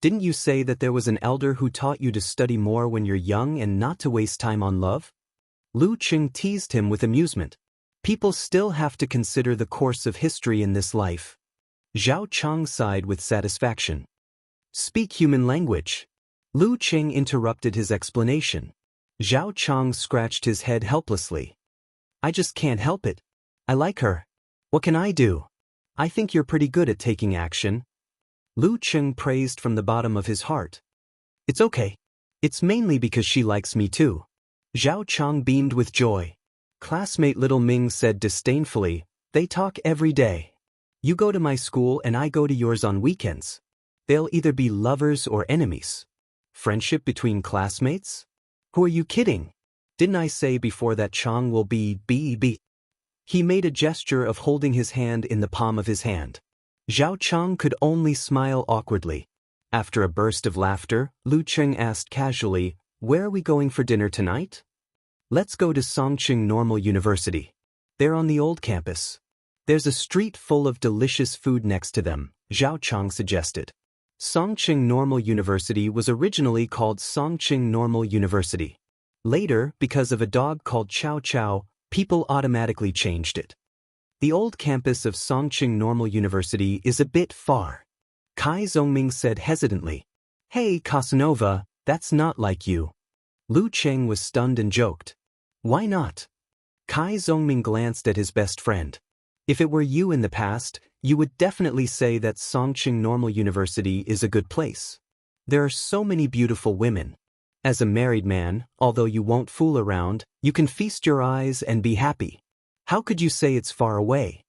Didn't you say that there was an elder who taught you to study more when you're young and not to waste time on love? Lu Qing teased him with amusement. People still have to consider the course of history in this life. Zhao Chang sighed with satisfaction. Speak human language. Lu Qing interrupted his explanation. Zhao Chang scratched his head helplessly. I just can't help it. I like her. What can I do? I think you're pretty good at taking action. Lu Qing praised from the bottom of his heart. It's okay. It's mainly because she likes me too. Zhao Chang beamed with joy. Classmate Little Ming said disdainfully, they talk every day. You go to my school and I go to yours on weekends. They'll either be lovers or enemies. Friendship between classmates? Who are you kidding? Didn't I say before that Chang will be B? He made a gesture of holding his hand in the palm of his hand. Zhao Chang could only smile awkwardly. After a burst of laughter, Lu Qing asked casually, where are we going for dinner tonight? Let's go to Songqing Normal University. They're on the old campus. There's a street full of delicious food next to them, Zhao Chang suggested. Songqing Normal University was originally called Songqing Normal University. Later, because of a dog called Chow Chow, people automatically changed it. The old campus of Songqing Normal University is a bit far. Kai Zongming said hesitantly. Hey Casanova, that's not like you. Lu Qing was stunned and joked. Why not? Kai Zongming glanced at his best friend. If it were you in the past, you would definitely say that Songqing Normal University is a good place. There are so many beautiful women. As a married man, although you won't fool around, you can feast your eyes and be happy. How could you say it's far away?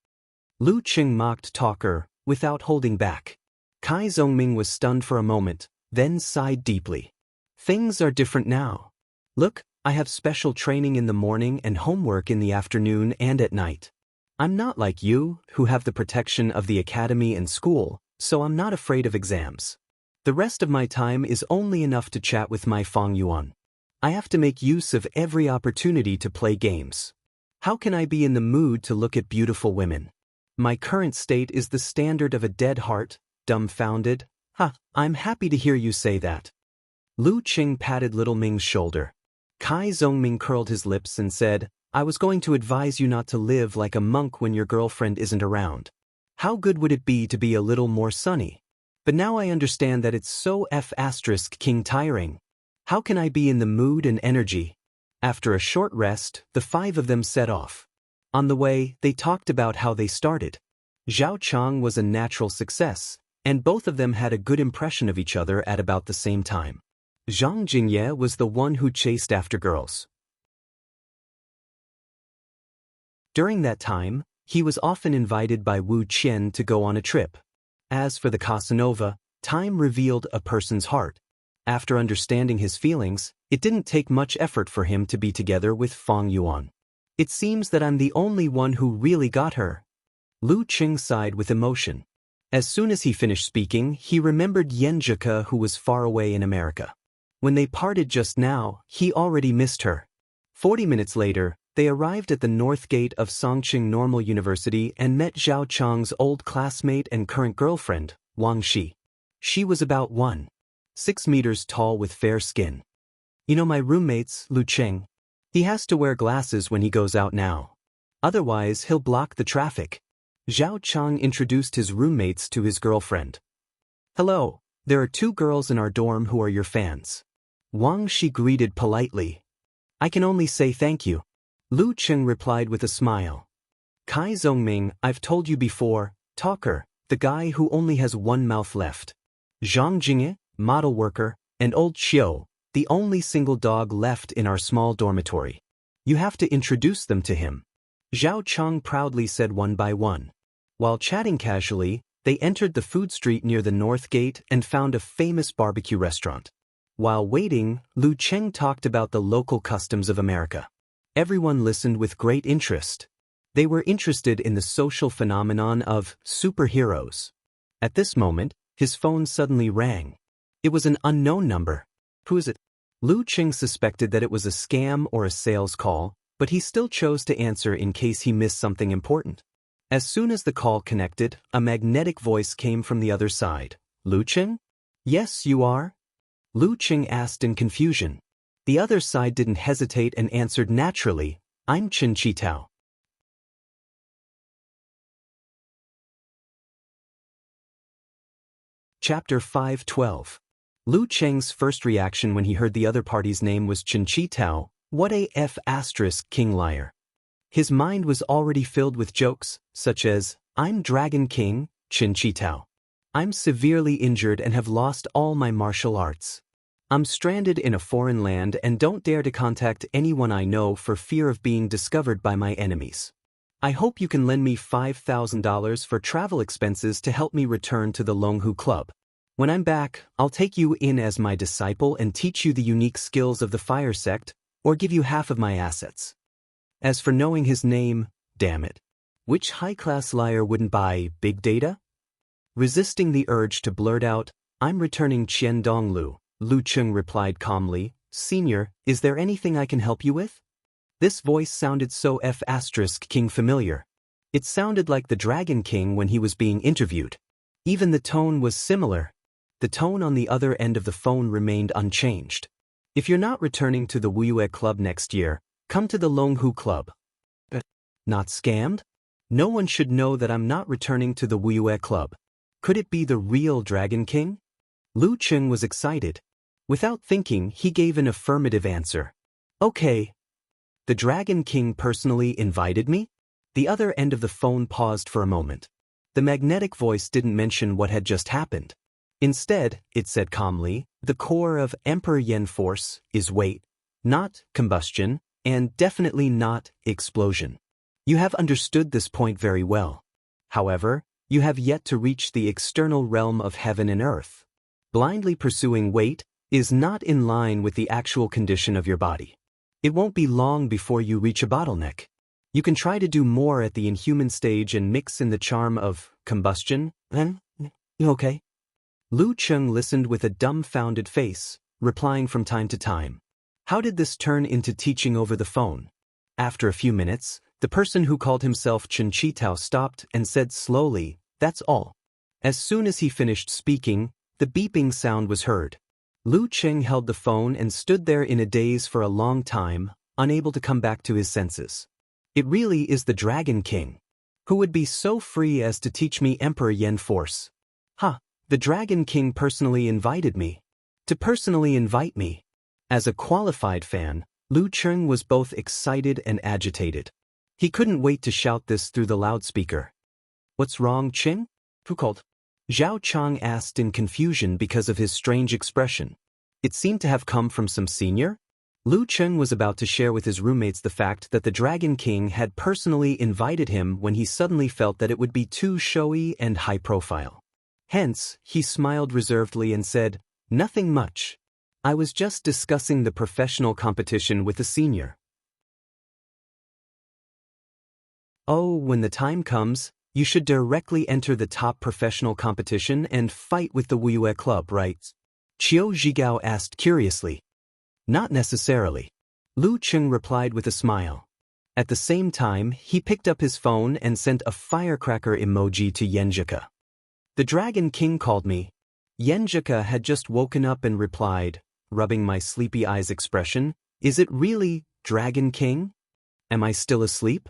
Lu Qing mocked talker, without holding back. Kai Zongming was stunned for a moment, then sighed deeply. Things are different now. Look, I have special training in the morning and homework in the afternoon and at night. I'm not like you, who have the protection of the academy and school, so I'm not afraid of exams. The rest of my time is only enough to chat with my Fang Yuan. I have to make use of every opportunity to play games. How can I be in the mood to look at beautiful women? My current state is the standard of a dead heart, dumbfounded. I'm happy to hear you say that. Lu Qing patted Little Ming's shoulder. Kai Zongming curled his lips and said, I was going to advise you not to live like a monk when your girlfriend isn't around. How good would it be to be a little more sunny? But now I understand that it's so King tiring. How can I be in the mood and energy? After a short rest, the 5 of them set off. On the way, they talked about how they started. Zhao Chang was a natural success, and both of them had a good impression of each other at about the same time. Zhang Jingye was the one who chased after girls. During that time, He was often invited by Wu Qian to go on a trip. As for the Casanova, time revealed a person's heart. After understanding his feelings, it didn't take much effort for him to be together with Fang Yuan. It seems that I'm the only one who really got her. Lu Qing sighed with emotion. As soon as he finished speaking, he remembered Yenjika, who was far away in America. When they parted just now, he already missed her. 40 minutes later, they arrived at the north gate of Songqing Normal University and met Zhao Chang's old classmate and current girlfriend, Wang Shi. She was about 1.6 meters tall with fair skin. You know my roommate's, Lu Qing. He has to wear glasses when he goes out now. Otherwise, he'll block the traffic. Zhao Chang introduced his roommates to his girlfriend. Hello, there are 2 girls in our dorm who are your fans. Wang Shi greeted politely. I can only say thank you. Lu Qing replied with a smile. Kai Zhongming, I've told you before, talker, the guy who only has one mouth left. Zhang Jingye, model worker, and old Qiu, the only single dog left in our small dormitory. You have to introduce them to him. Zhao Chang proudly said one by one. While chatting casually, they entered the food street near the north gate and found a famous barbecue restaurant. While waiting, Lu Qing talked about the local customs of America. Everyone listened with great interest. They were interested in the social phenomenon of superheroes. At this moment, his phone suddenly rang. It was an unknown number. Who is it? Lu Qing suspected that it was a scam or a sales call, but he still chose to answer in case he missed something important. As soon as the call connected, a magnetic voice came from the other side. Lu Qing? Yes, you are? Lu Qing asked in confusion. The other side didn't hesitate and answered naturally, I'm Chen Qitao. Chapter 5:12. Lu Cheng's first reaction when he heard the other party's name was Chen Qitao. What a king liar. His mind was already filled with jokes, such as, I'm Dragon King, Chen Qitao. I'm severely injured and have lost all my martial arts. I'm stranded in a foreign land and don't dare to contact anyone I know for fear of being discovered by my enemies. I hope you can lend me $5,000 for travel expenses to help me return to the Longhu Club. When I'm back, I'll take you in as my disciple and teach you the unique skills of the fire sect, or give you half of my assets. As for knowing his name, damn it. Which high-class liar wouldn't buy big data? Resisting the urge to blurt out, I'm returning Qian Donglu, Lu Qing replied calmly, Senior, is there anything I can help you with? This voice sounded so King familiar. It sounded like the Dragon King when he was being interviewed. Even the tone was similar. The tone on the other end of the phone remained unchanged. If you're not returning to the Wuyue Club next year, come to the Longhu Club. Not scammed? No one should know that I'm not returning to the Wuyue Club. Could it be the real Dragon King? Lu Qing was excited. Without thinking, he gave an affirmative answer. Okay. The Dragon King personally invited me? The other end of the phone paused for a moment. The magnetic voice didn't mention what had just happened. Instead, it said calmly, the core of Emperor Yen force is weight, not combustion, and definitely not explosion. You have understood this point very well. However, you have yet to reach the external realm of heaven and earth. Blindly pursuing weight is not in line with the actual condition of your body. It won't be long before you reach a bottleneck. You can try to do more at the inhuman stage and mix in the charm of combustion, then, okay? Lu Qing listened with a dumbfounded face, replying from time to time. How did this turn into teaching over the phone? After a few minutes, the person who called himself Chen Qitao stopped and said slowly, that's all. As soon as he finished speaking, the beeping sound was heard. Lu Qing held the phone and stood there in a daze for a long time, unable to come back to his senses. It really is the Dragon King. Who would be so free as to teach me Emperor Yen force? The Dragon King personally invited me. To personally invite me. As a qualified fan, Lu Qing was both excited and agitated. He couldn't wait to shout this through the loudspeaker. What's wrong, Qing? Who called? Zhao Chang asked in confusion because of his strange expression. It seemed to have come from some senior? Lu Cheng was about to share with his roommates the fact that the Dragon King had personally invited him when he suddenly felt that it would be too showy and high-profile. Hence, he smiled reservedly and said, "Nothing much. I was just discussing the professional competition with a senior." "Oh, when the time comes, you should directly enter the top professional competition and fight with the Wuyue Club, right?" Qiu Zhigao asked curiously. "Not necessarily," Lu Cheng replied with a smile. At the same time, he picked up his phone and sent a firecracker emoji to Yenjika. "The Dragon King called me." Yenjika had just woken up and replied, rubbing my sleepy eyes expression, "Is it really Dragon King? Am I still asleep?"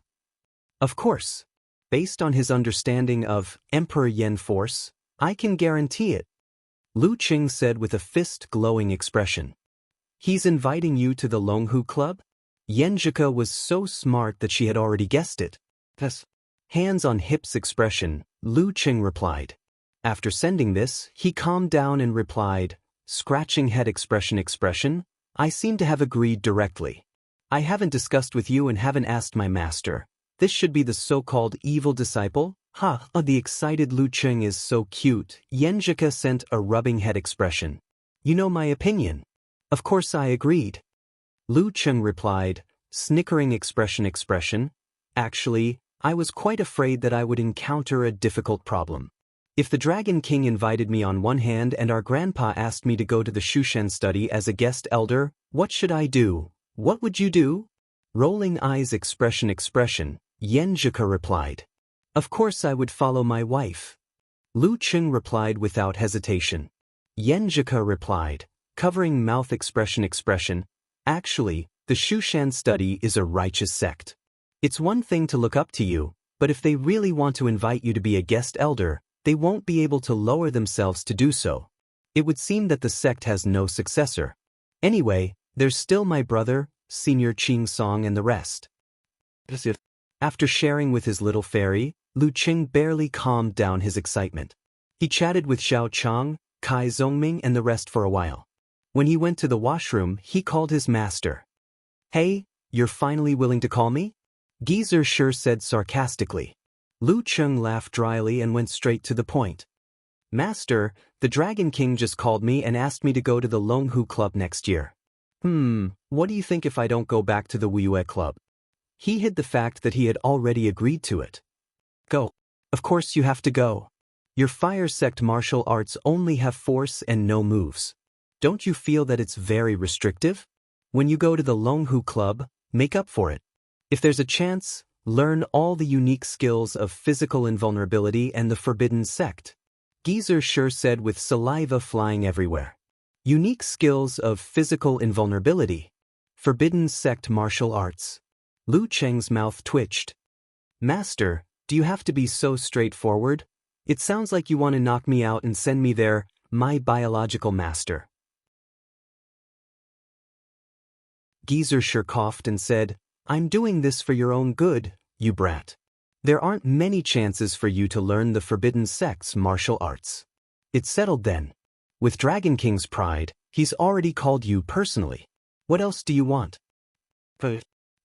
Of course. Based on his understanding of Emperor Yen Force, I can guarantee it, Lu Cheng said with a fist-glowing expression. "He's inviting you to the Longhu Club?" Yenjika was so smart that she had already guessed it. Yes. Hands on hips expression, Lu Cheng replied. After sending this, he calmed down and replied, scratching head expression, "I seem to have agreed directly. I haven't discussed with you and haven't asked my master. This should be the so-called evil disciple?" "Ha, the excited Lu Cheng is so cute." Yenjika sent a rubbing head expression. "You know my opinion." "Of course I agreed." Lu Cheng replied, snickering expression, "Actually, I was quite afraid that I would encounter a difficult problem. If the Dragon King invited me on one hand and our grandpa asked me to go to the Shushan study as a guest elder, what should I do? What would you do?" Rolling eyes expression, Yenjika replied. "Of course I would follow my wife." Lu Cheng replied without hesitation. Yenjika replied, covering mouth expression, "Actually, the Shushan study is a righteous sect. It's one thing to look up to you, but if they really want to invite you to be a guest elder, they won't be able to lower themselves to do so. It would seem that the sect has no successor. Anyway, there's still my brother, Senior Ching Song and the rest." After sharing with his little fairy, Lu Cheng barely calmed down his excitement. He chatted with Xiao Chang, Kai Zongming and the rest for a while. When he went to the washroom, he called his master. "Hey, you're finally willing to call me?" Geezer sure said sarcastically. Lu Cheng laughed dryly and went straight to the point. "Master, the Dragon King just called me and asked me to go to the Longhu Club next year. What do you think if I don't go back to the Wuyue Club?" He hid the fact that he had already agreed to it. "Go. Of course you have to go. Your fire sect martial arts only have force and no moves. Don't you feel that it's very restrictive? When you go to the Longhu Club, make up for it. If there's a chance, learn all the unique skills of physical invulnerability and the forbidden sect." Geezer sure said with saliva flying everywhere. Unique skills of physical invulnerability. Forbidden sect martial arts. Lu Cheng's mouth twitched. "Master, do you have to be so straightforward? It sounds like you want to knock me out and send me there, my biological master." Geezer sure coughed and said, "I'm doing this for your own good, you brat. There aren't many chances for you to learn the forbidden sect's martial arts. It's settled then. With Dragon King's pride, he's already called you personally. What else do you want?"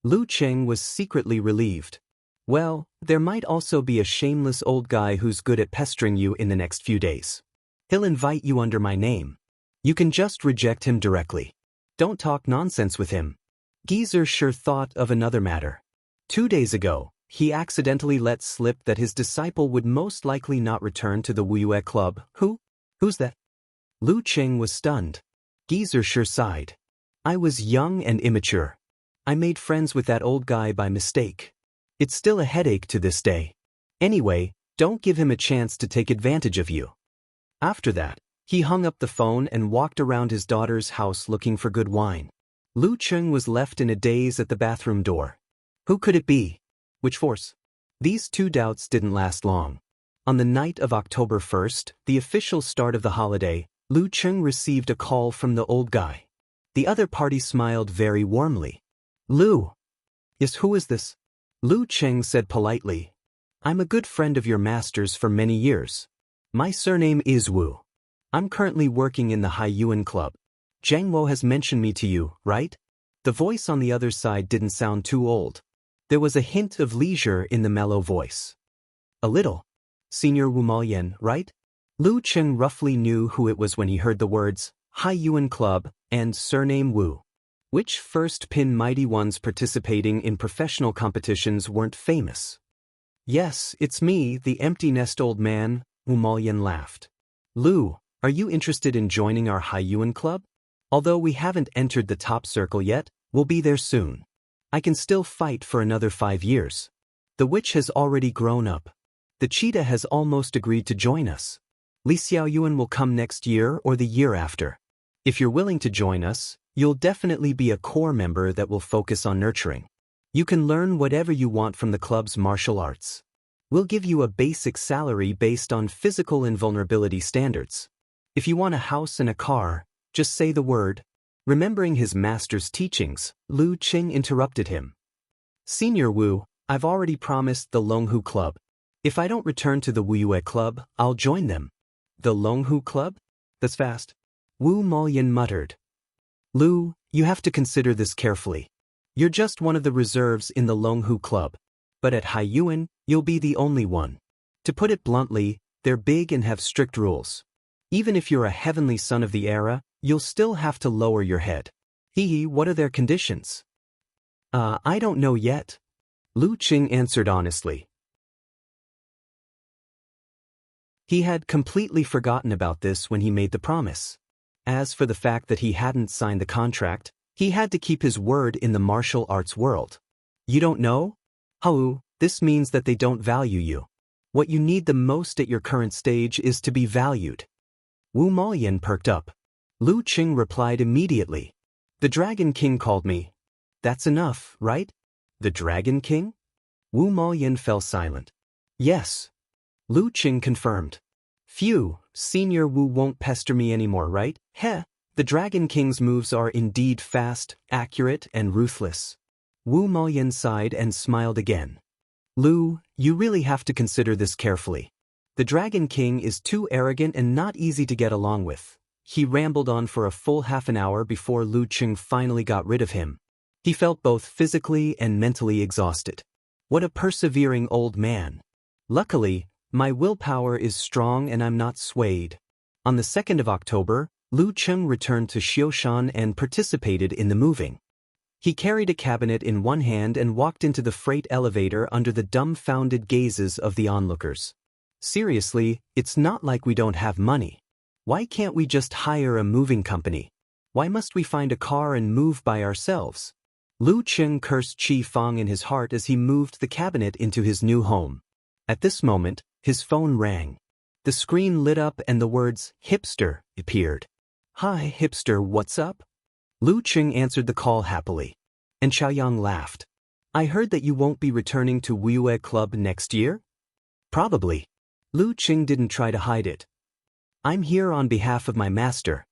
Lu Cheng was secretly relieved. "Well, there might also be a shameless old guy who's good at pestering you in the next few days. He'll invite you under my name. You can just reject him directly. Don't talk nonsense with him." Geezer sure thought of another matter. 2 days ago, he accidentally let slip that his disciple would most likely not return to the Wuyue Club. Who's that?" Lu Cheng was stunned. Geezer sure sighed. "I was young and immature. I made friends with that old guy by mistake. It's still a headache to this day. Anyway, don't give him a chance to take advantage of you." After that, he hung up the phone and walked around his daughter's house looking for good wine. Lu Cheng was left in a daze at the bathroom door. Who could it be? Which force? These two doubts didn't last long. On the night of October 1st, the official start of the holiday, Lu Cheng received a call from the old guy. The other party smiled very warmly. "Lu." "Yes, who is this?" Lu Cheng said politely. "I'm a good friend of your master's for many years. My surname is Wu. I'm currently working in the Haiyuan Club. Zhang Wo has mentioned me to you, right?" The voice on the other side didn't sound too old. There was a hint of leisure in the mellow voice. A little. Senior Wu Maoyan, right? Lu Cheng roughly knew who it was when he heard the words, Hai Yuan Club, and surname Wu. Which first-pin mighty ones participating in professional competitions weren't famous? Yes, it's me, the empty-nest old man, Wu Maoyan laughed. Lu, are you interested in joining our Hai Yuan Club? Although we haven't entered the top circle yet, we'll be there soon. I can still fight for another 5 years. The witch has already grown up. The cheetah has almost agreed to join us. Li Xiaoyuan will come next year or the year after. If you're willing to join us, you'll definitely be a core member that will focus on nurturing. You can learn whatever you want from the club's martial arts. We'll give you a basic salary based on physical and vulnerability standards. If you want a house and a car, just say the word. Remembering his master's teachings, Lu Qing interrupted him. Senior Wu, I've already promised the Longhu Club. If I don't return to the Wuyue Club, I'll join them. The Longhu Club? That's fast. Wu Maoyan muttered. Lu, you have to consider this carefully. You're just one of the reserves in the Longhu Club. But at Hai Yuan, you'll be the only one. To put it bluntly, they're big and have strict rules. Even if you're a heavenly son of the era, you'll still have to lower your head. What are their conditions? I don't know yet. Lu Qing answered honestly. He had completely forgotten about this when he made the promise. As for the fact that he hadn't signed the contract, he had to keep his word in the martial arts world. You don't know? Hau, this means that they don't value you. What you need the most at your current stage is to be valued. Wu Maoyan perked up. Lu Qing replied immediately. The Dragon King called me. That's enough, right? The Dragon King? Wu Maoyan fell silent. Yes. Lu Qing confirmed. Phew, Senior Wu won't pester me anymore, right? Heh, the Dragon King's moves are indeed fast, accurate, and ruthless. Wu Maoyan sighed and smiled again. Lu, you really have to consider this carefully. The Dragon King is too arrogant and not easy to get along with. He rambled on for a full half an hour before Lu Qing finally got rid of him. He felt both physically and mentally exhausted. What a persevering old man. Luckily, my willpower is strong and I'm not swayed. On the 2nd of October, Lu Qing returned to Xioshan and participated in the moving. He carried a cabinet in one hand and walked into the freight elevator under the dumbfounded gazes of the onlookers. Seriously, it's not like we don't have money. Why can't we just hire a moving company? Why must we find a car and move by ourselves? Lu Qing cursed Qi Fang in his heart as he moved the cabinet into his new home. At this moment, his phone rang. The screen lit up and the words, hipster, appeared. Hi, hipster, what's up? Lu Qing answered the call happily. And Xiaoyang laughed. I heard that you won't be returning to Wuyue Club next year? Probably. Lu Qing didn't try to hide it. I'm here on behalf of my master.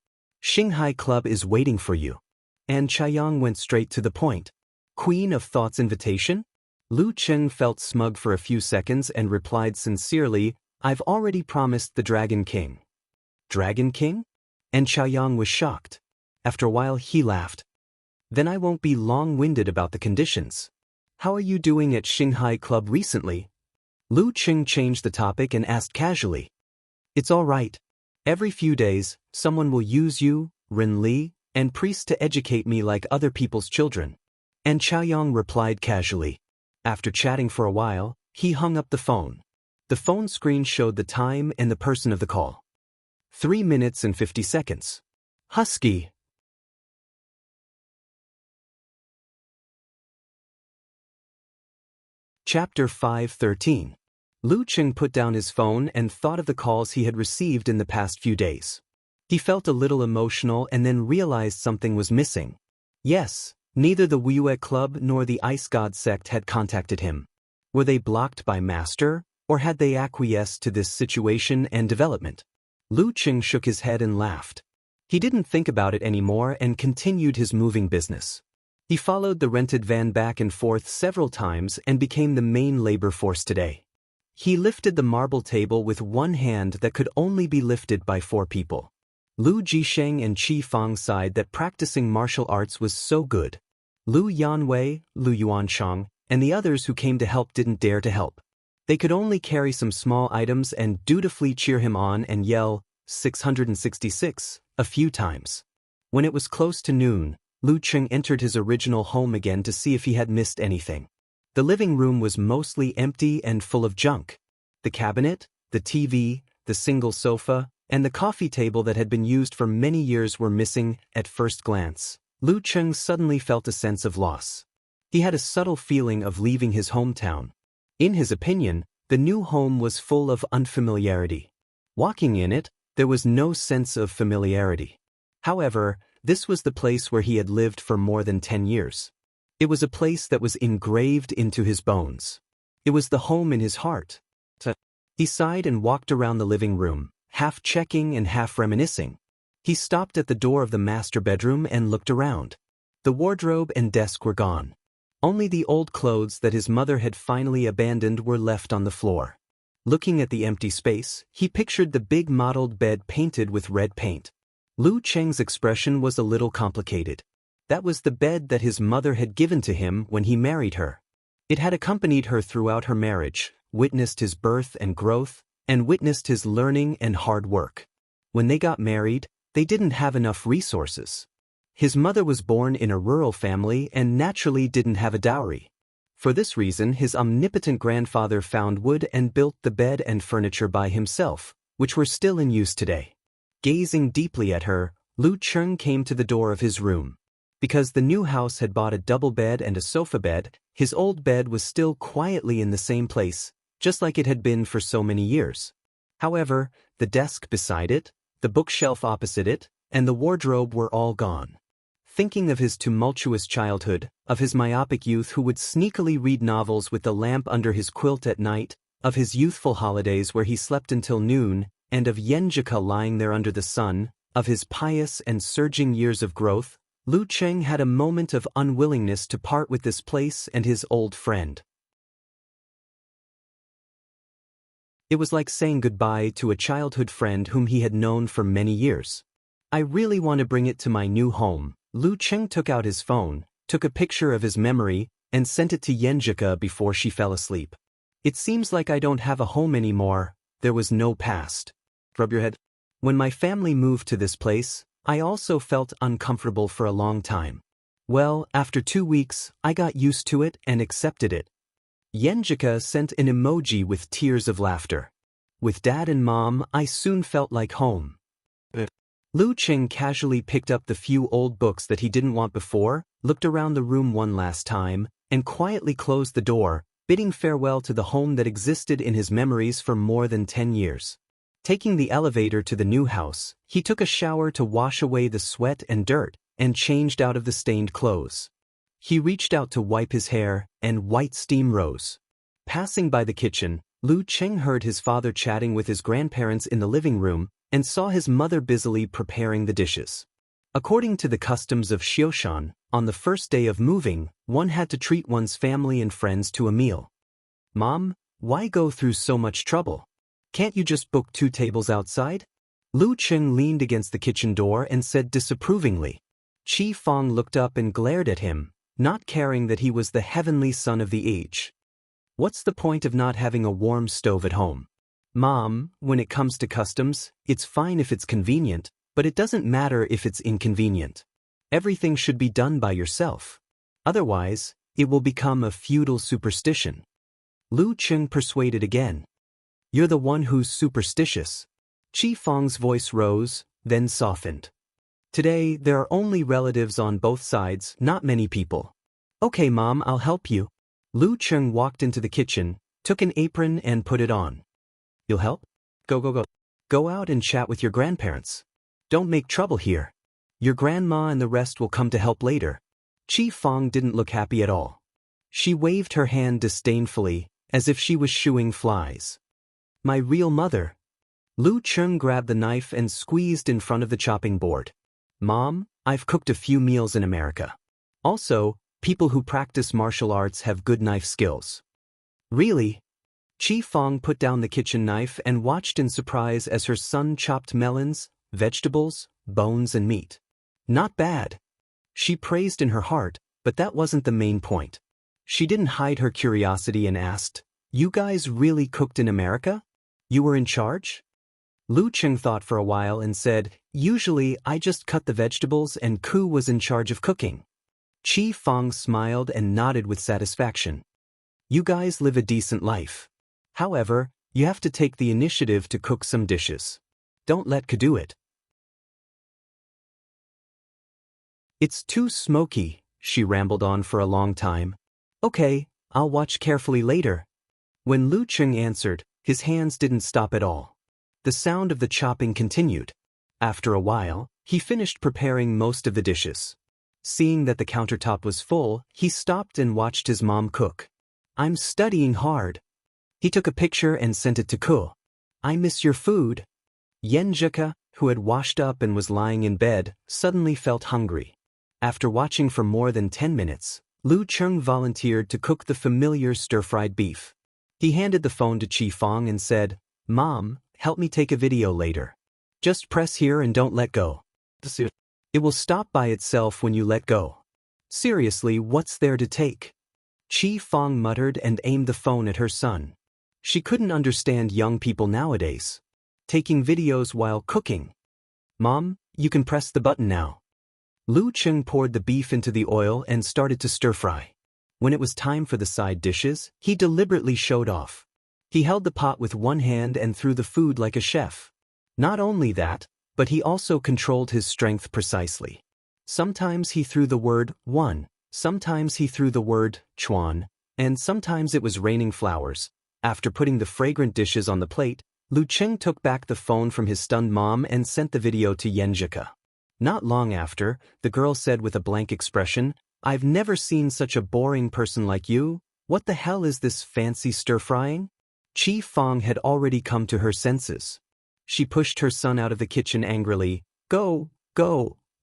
Xinghai Club is waiting for you. And Xiaoyang went straight to the point. Queen of Thought's invitation? Lu Qing felt smug for a few seconds and replied sincerely, I've already promised the Dragon King. Dragon King? And Xiaoyang was shocked. After a while he laughed. Then I won't be long-winded about the conditions. How are you doing at Xinghai Club recently? Lu Qing changed the topic and asked casually. It's all right. Every few days, someone will use you, Rin Li, and priests to educate me like other people's children. And Xiaoyang replied casually. After chatting for a while, he hung up the phone. The phone screen showed the time and the person of the call. 3 minutes and 50 seconds. Husky. Chapter 5:13. Lu Qing put down his phone and thought of the calls he had received in the past few days. He felt a little emotional and then realized something was missing. Yes, neither the Wuyue Club nor the Ice God sect had contacted him. Were they blocked by Master, or had they acquiesced to this situation and development? Lu Qing shook his head and laughed. He didn't think about it anymore and continued his moving business. He followed the rented van back and forth several times and became the main labor force today. He lifted the marble table with one hand that could only be lifted by 4 people. Lu Jisheng and Qi Fang sighed that practicing martial arts was so good. Lu Yanwei, Lu Yuanchang, and the others who came to help didn't dare to help. They could only carry some small items and dutifully cheer him on and yell, 666, a few times. When it was close to noon, Lu Cheng entered his original home again to see if he had missed anything. The living room was mostly empty and full of junk. The cabinet, the TV, the single sofa, and the coffee table that had been used for many years were missing. At first glance, Lu Cheng suddenly felt a sense of loss. He had a subtle feeling of leaving his hometown. In his opinion, the new home was full of unfamiliarity. Walking in it, there was no sense of familiarity. However, this was the place where he had lived for more than 10 years. It was a place that was engraved into his bones. It was the home in his heart. He sighed and walked around the living room, half checking and half reminiscing. He stopped at the door of the master bedroom and looked around. The wardrobe and desk were gone. Only the old clothes that his mother had finally abandoned were left on the floor. Looking at the empty space, he pictured the big mottled bed painted with red paint. Lu Cheng's expression was a little complicated. That was the bed that his mother had given to him when he married her. It had accompanied her throughout her marriage, witnessed his birth and growth, and witnessed his learning and hard work. When they got married, they didn't have enough resources. His mother was born in a rural family and naturally didn't have a dowry. For this reason, his omnipotent grandfather found wood and built the bed and furniture by himself, which were still in use today. Gazing deeply at her, Lu Cheng came to the door of his room. Because the new house had bought a double bed and a sofa bed, his old bed was still quietly in the same place, just like it had been for so many years. However, the desk beside it, the bookshelf opposite it, and the wardrobe were all gone. Thinking of his tumultuous childhood, of his myopic youth who would sneakily read novels with the lamp under his quilt at night, of his youthful holidays where he slept until noon, and of Yenjika lying there under the sun, of his pious and surging years of growth, Lu Cheng had a moment of unwillingness to part with this place and his old friend. It was like saying goodbye to a childhood friend whom he had known for many years. I really want to bring it to my new home. Lu Cheng took out his phone, took a picture of his memory, and sent it to Yenjika before she fell asleep. It seems like I don't have a home anymore. There was no past. Rub your head. When my family moved to this place, I also felt uncomfortable for a long time. Well, after 2 weeks, I got used to it and accepted it. Yenjika sent an emoji with tears of laughter. With Dad and Mom, I soon felt like home. Lu Cheng casually picked up the few old books that he didn't want before, looked around the room one last time, and quietly closed the door, bidding farewell to the home that existed in his memories for more than 10 years. Taking the elevator to the new house, he took a shower to wash away the sweat and dirt, and changed out of the stained clothes. He reached out to wipe his hair, and white steam rose. Passing by the kitchen, Lu Cheng heard his father chatting with his grandparents in the living room, and saw his mother busily preparing the dishes. According to the customs of Xioshan, on the first day of moving, one had to treat one's family and friends to a meal. Mom, why go through so much trouble? Can't you just book 2 tables outside? Lu Cheng leaned against the kitchen door and said disapprovingly. Chi Fong looked up and glared at him, not caring that he was the heavenly son of the age. What's the point of not having a warm stove at home? Mom, when it comes to customs, it's fine if it's convenient, but it doesn't matter if it's inconvenient. Everything should be done by yourself. Otherwise, it will become a feudal superstition. Lu Cheng persuaded again. You're the one who's superstitious. Chi Fong's voice rose, then softened. Today, there are only relatives on both sides, not many people. Okay, Mom, I'll help you. Lu Cheng walked into the kitchen, took an apron and put it on. You'll help? Go. Go out and chat with your grandparents. Don't make trouble here. Your grandma and the rest will come to help later. Chi Fong didn't look happy at all. She waved her hand disdainfully, as if she was shooing flies. My real mother. Lu Cheng grabbed the knife and squeezed in front of the chopping board. Mom, I've cooked a few meals in America. Also, people who practice martial arts have good knife skills. Really? Chi Fong put down the kitchen knife and watched in surprise as her son chopped melons, vegetables, bones and meat. Not bad. She praised in her heart, But that wasn't the main point. She didn't hide her curiosity and asked, "You guys really cooked in America? You were in charge?" Lu Cheng thought for a while and said, "Usually I just cut the vegetables and Ku was in charge of cooking." Chi Fong smiled and nodded with satisfaction. "You guys live a decent life. However, you have to take the initiative to cook some dishes. Don't let Ku do it." "It's too smoky," she rambled on for a long time. "Okay, I'll watch carefully later." When Lu Cheng answered, his hands didn't stop at all. The sound of the chopping continued. After a while, he finished preparing most of the dishes. Seeing that the countertop was full, he stopped and watched his mom cook. "I'm studying hard." He took a picture and sent it to Ko. "I miss your food." Yenjika, who had washed up and was lying in bed, suddenly felt hungry. After watching for more than 10 minutes, Lu Cheng volunteered to cook the familiar stir-fried beef. He handed the phone to Chi Fong and said, "Mom, help me take a video later. Just press here and don't let go. It will stop by itself when you let go. Seriously, what's there to take?" Chi Fong muttered and aimed the phone at her son. She couldn't understand young people nowadays. Taking videos while cooking. "Mom, you can press the button now." Lu Cheng poured the beef into the oil and started to stir-fry. When it was time for the side dishes, he deliberately showed off. He held the pot with one hand and threw the food like a chef. Not only that, but he also controlled his strength precisely. Sometimes he threw the word one, sometimes he threw the word chuan, and sometimes it was raining flowers. After putting the fragrant dishes on the plate, Lu Cheng took back the phone from his stunned mom and sent the video to Yenjika. Not long after, the girl said with a blank expression, "I've never seen such a boring person like you. What the hell is this fancy stir-frying?" Chi Fong had already come to her senses. She pushed her son out of the kitchen angrily. Go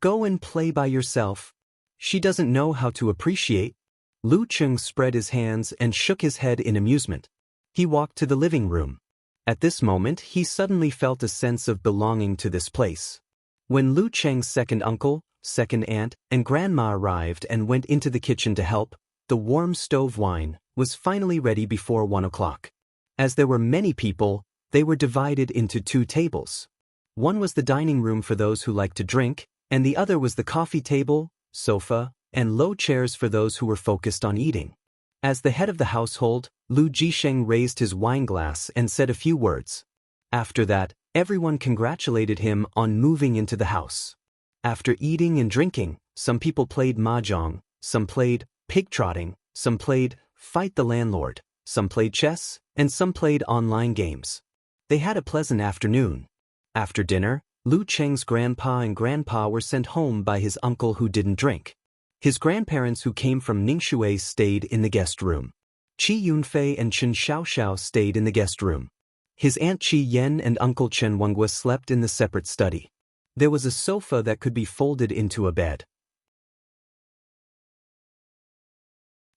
and play by yourself. She doesn't know how to appreciate." Lu Cheng spread his hands and shook his head in amusement. He walked to the living room. At this moment, he suddenly felt a sense of belonging to this place. When Lu Cheng's second uncle, second aunt, and grandma arrived and went into the kitchen to help, the warm stove wine was finally ready before 1 o'clock. As there were many people, they were divided into 2 tables. One was the dining room for those who liked to drink, and the other was the coffee table, sofa, and low chairs for those who were focused on eating. As the head of the household, Lu Jisheng raised his wine glass and said a few words. After that, everyone congratulated him on moving into the house. After eating and drinking, some people played mahjong, some played pig-trotting, some played fight the landlord, some played chess, and some played online games. They had a pleasant afternoon. After dinner, Lu Cheng's grandpa and grandpa were sent home by his uncle who didn't drink. His grandparents who came from Ningxue stayed in the guest room. Qi Yunfei and Chen Xiaoxiao stayed in the guest room. His aunt Qi Yen and uncle Chen Wenghua slept in the separate study. There was a sofa that could be folded into a bed.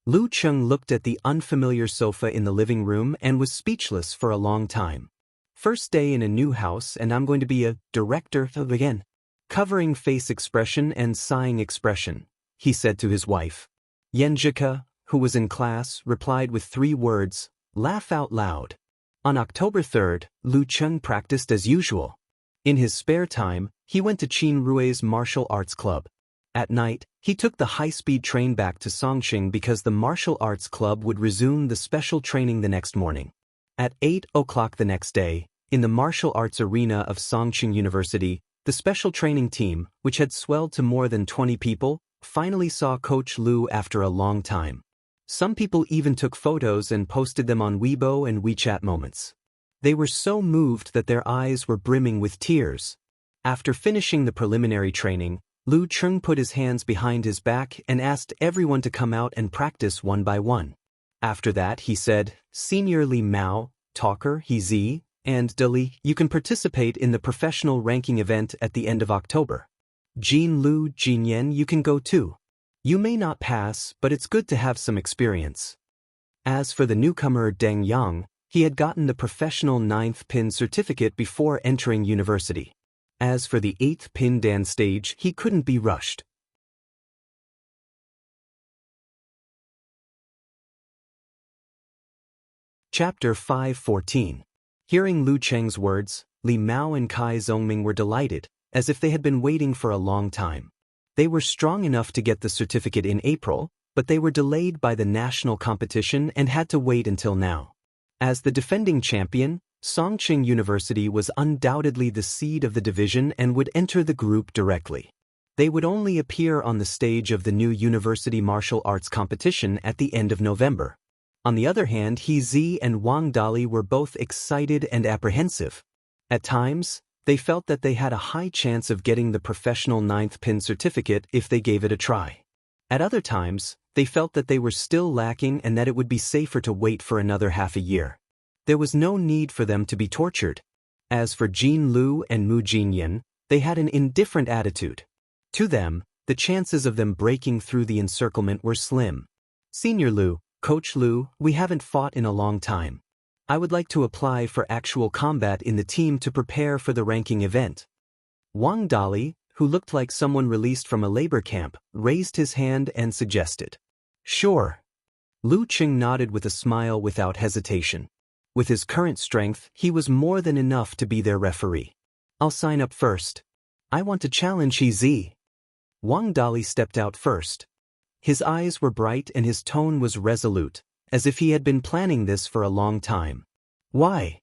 Lu Cheng looked at the unfamiliar sofa in the living room and was speechless for a long time. First day in a new house and I'm going to be a director again. Covering face expression and sighing expression, he said to his wife. Yenjika, who was in class, replied with 3 words, "Laugh out loud." On October 3rd, Lu Cheng practiced as usual. In his spare time, he went to Qin Rui's martial arts club. At night, he took the high-speed train back to Songqing because the martial arts club would resume the special training the next morning. At 8 o'clock the next day, in the martial arts arena of Songqing University, the special training team, which had swelled to more than 20 people, finally saw Coach Lu after a long time. Some people even took photos and posted them on Weibo and WeChat Moments. They were so moved that their eyes were brimming with tears. After finishing the preliminary training, Lu Cheng put his hands behind his back and asked everyone to come out and practice one by one. After that, he said, "Senior Li Mao, Talker, He Zi, and Dali, you can participate in the professional ranking event at the end of October. Jin Lu, Jin Yen, you can go too. You may not pass, but it's good to have some experience." As for the newcomer Deng Yang, he had gotten the professional 9th pin certificate before entering university. As for the 8th pin dan stage, he couldn't be rushed. Chapter 5:14. Hearing Lu Cheng's words, Li Mao and Kai Zhongming were delighted, as if they had been waiting for a long time. They were strong enough to get the certificate in April, but they were delayed by the national competition and had to wait until now. As the defending champion, Songqing University was undoubtedly the seed of the division and would enter the group directly. They would only appear on the stage of the new university martial arts competition at the end of November. On the other hand, He Zi and Wang Dali were both excited and apprehensive. At times, they felt that they had a high chance of getting the professional 9th pin certificate if they gave it a try. At other times, they felt that they were still lacking and that it would be safer to wait for another half a year. There was no need for them to be tortured. As for Jin Lu and Mu Jinyan, they had an indifferent attitude. To them, the chances of them breaking through the encirclement were slim. Senior Lu, Coach Lu, we haven't fought in a long time. I would like to apply for actual combat in the team to prepare for the ranking event. Wang Dali, who looked like someone released from a labor camp, raised his hand and suggested. Sure. Lu Qing nodded with a smile without hesitation. With his current strength, he was more than enough to be their referee. I'll sign up first. I want to challenge He Zi. Wang Dali stepped out first. His eyes were bright and his tone was resolute, as if he had been planning this for a long time. Why?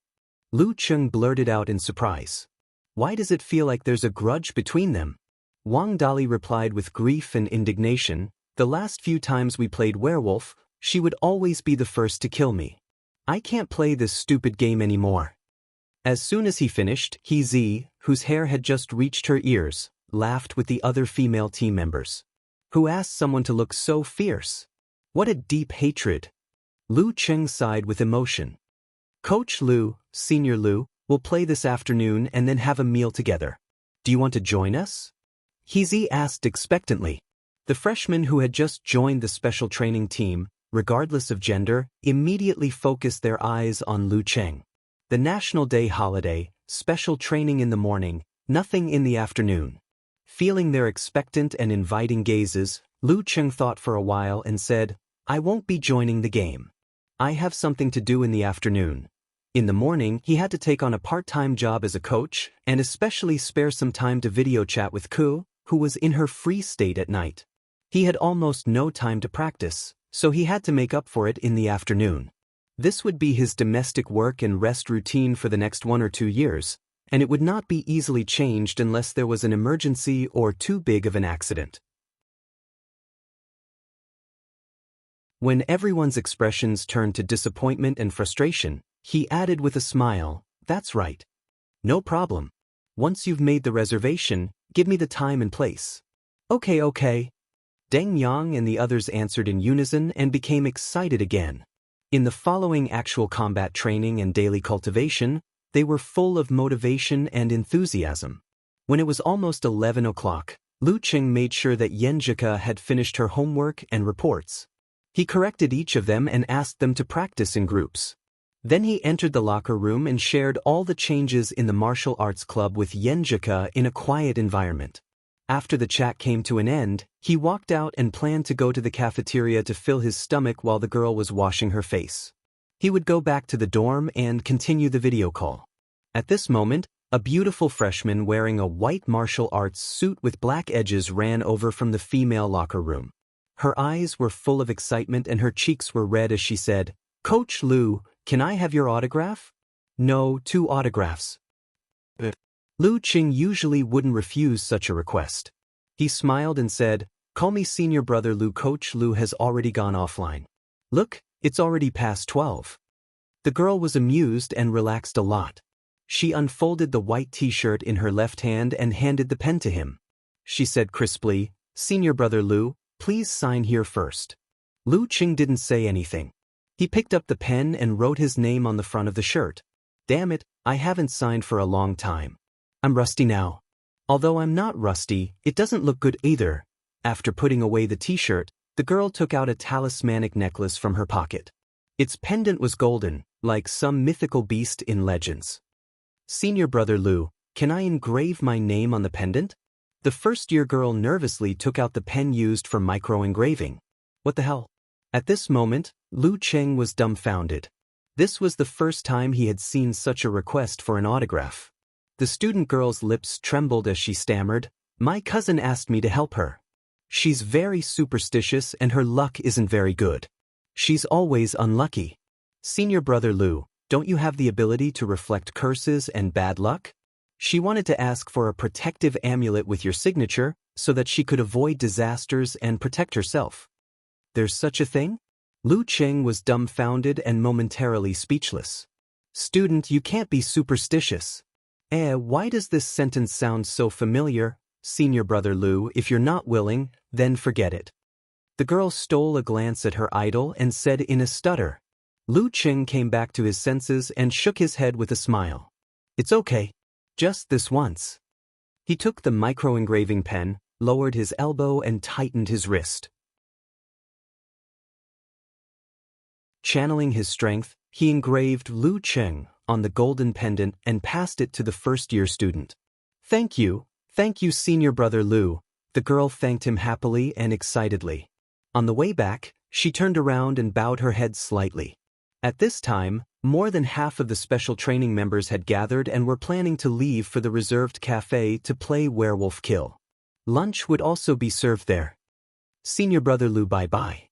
Lu Qing blurted out in surprise. Why does it feel like there's a grudge between them? Wang Dali replied with grief and indignation, the last few times we played werewolf, she would always be the first to kill me. I can't play this stupid game anymore. As soon as he finished, He Zi, whose hair had just reached her ears, laughed with the other female team members. Who asked someone to look so fierce? What a deep hatred. Lu Qing sighed with emotion. Coach Lu, Senior Lu, will play this afternoon and then have a meal together. Do you want to join us? He Zi asked expectantly. The freshmen who had just joined the special training team, regardless of gender, immediately focused their eyes on Lu Qing. The National Day holiday, special training in the morning, nothing in the afternoon. Feeling their expectant and inviting gazes, Lu Qing thought for a while and said, I won't be joining the game. I have something to do in the afternoon. In the morning, he had to take on a part-time job as a coach, and especially spare some time to video chat with Ku, who was in her free state at night. He had almost no time to practice, so he had to make up for it in the afternoon. This would be his domestic work and rest routine for the next 1 or 2 years, and it would not be easily changed unless there was an emergency or too big of an accident. When everyone's expressions turned to disappointment and frustration, he added with a smile, that's right. No problem. Once you've made the reservation, give me the time and place. Okay. Deng Yang and the others answered in unison and became excited again. In the following actual combat training and daily cultivation, they were full of motivation and enthusiasm. When it was almost 11 o'clock, Lu Qing made sure that Yenjika had finished her homework and reports. He corrected each of them and asked them to practice in groups. Then he entered the locker room and shared all the changes in the martial arts club with Yenjika in a quiet environment. After the chat came to an end, he walked out and planned to go to the cafeteria to fill his stomach while the girl was washing her face. He would go back to the dorm and continue the video call. At this moment, a beautiful freshman wearing a white martial arts suit with black edges ran over from the female locker room. Her eyes were full of excitement and her cheeks were red as she said, Coach Lu, can I have your autograph? No, 2 autographs. Lu Qing usually wouldn't refuse such a request. He smiled and said, call me senior brother Lu. Coach Lu has already gone offline. Look, it's already past 12. The girl was amused and relaxed a lot. She unfolded the white t-shirt in her left hand and handed the pen to him. She said crisply, Senior brother Lu, please sign here first. Lu Qing didn't say anything. He picked up the pen and wrote his name on the front of the shirt. Damn it, I haven't signed for a long time. I'm rusty now. Although I'm not rusty, it doesn't look good either. After putting away the t-shirt, the girl took out a talismanic necklace from her pocket. Its pendant was golden, like some mythical beast in legends. Senior brother Lu, can I engrave my name on the pendant? The first-year girl nervously took out the pen used for micro-engraving. What the hell? At this moment, Lu Qing was dumbfounded. This was the first time he had seen such a request for an autograph. The student girl's lips trembled as she stammered, "My cousin asked me to help her. She's very superstitious and her luck isn't very good. She's always unlucky. Senior brother Lou, don't you have the ability to reflect curses and bad luck?" She wanted to ask for a protective amulet with your signature so that she could avoid disasters and protect herself. There's such a thing? Lu Cheng was dumbfounded and momentarily speechless. Student, you can't be superstitious. Why does this sentence sound so familiar? Senior brother Lu, if you're not willing, then forget it. The girl stole a glance at her idol and said in a stutter. Lu Cheng came back to his senses and shook his head with a smile. It's okay. Just this once. He took the micro-engraving pen, lowered his elbow and tightened his wrist. Channeling his strength, he engraved Lu Cheng on the golden pendant and passed it to the first-year student. Thank you, senior brother Lu. The girl thanked him happily and excitedly. On the way back, she turned around and bowed her head slightly. At this time, more than half of the special training members had gathered and were planning to leave for the reserved cafe to play Werewolf Kill. Lunch would also be served there. Senior brother Lu, bye-bye.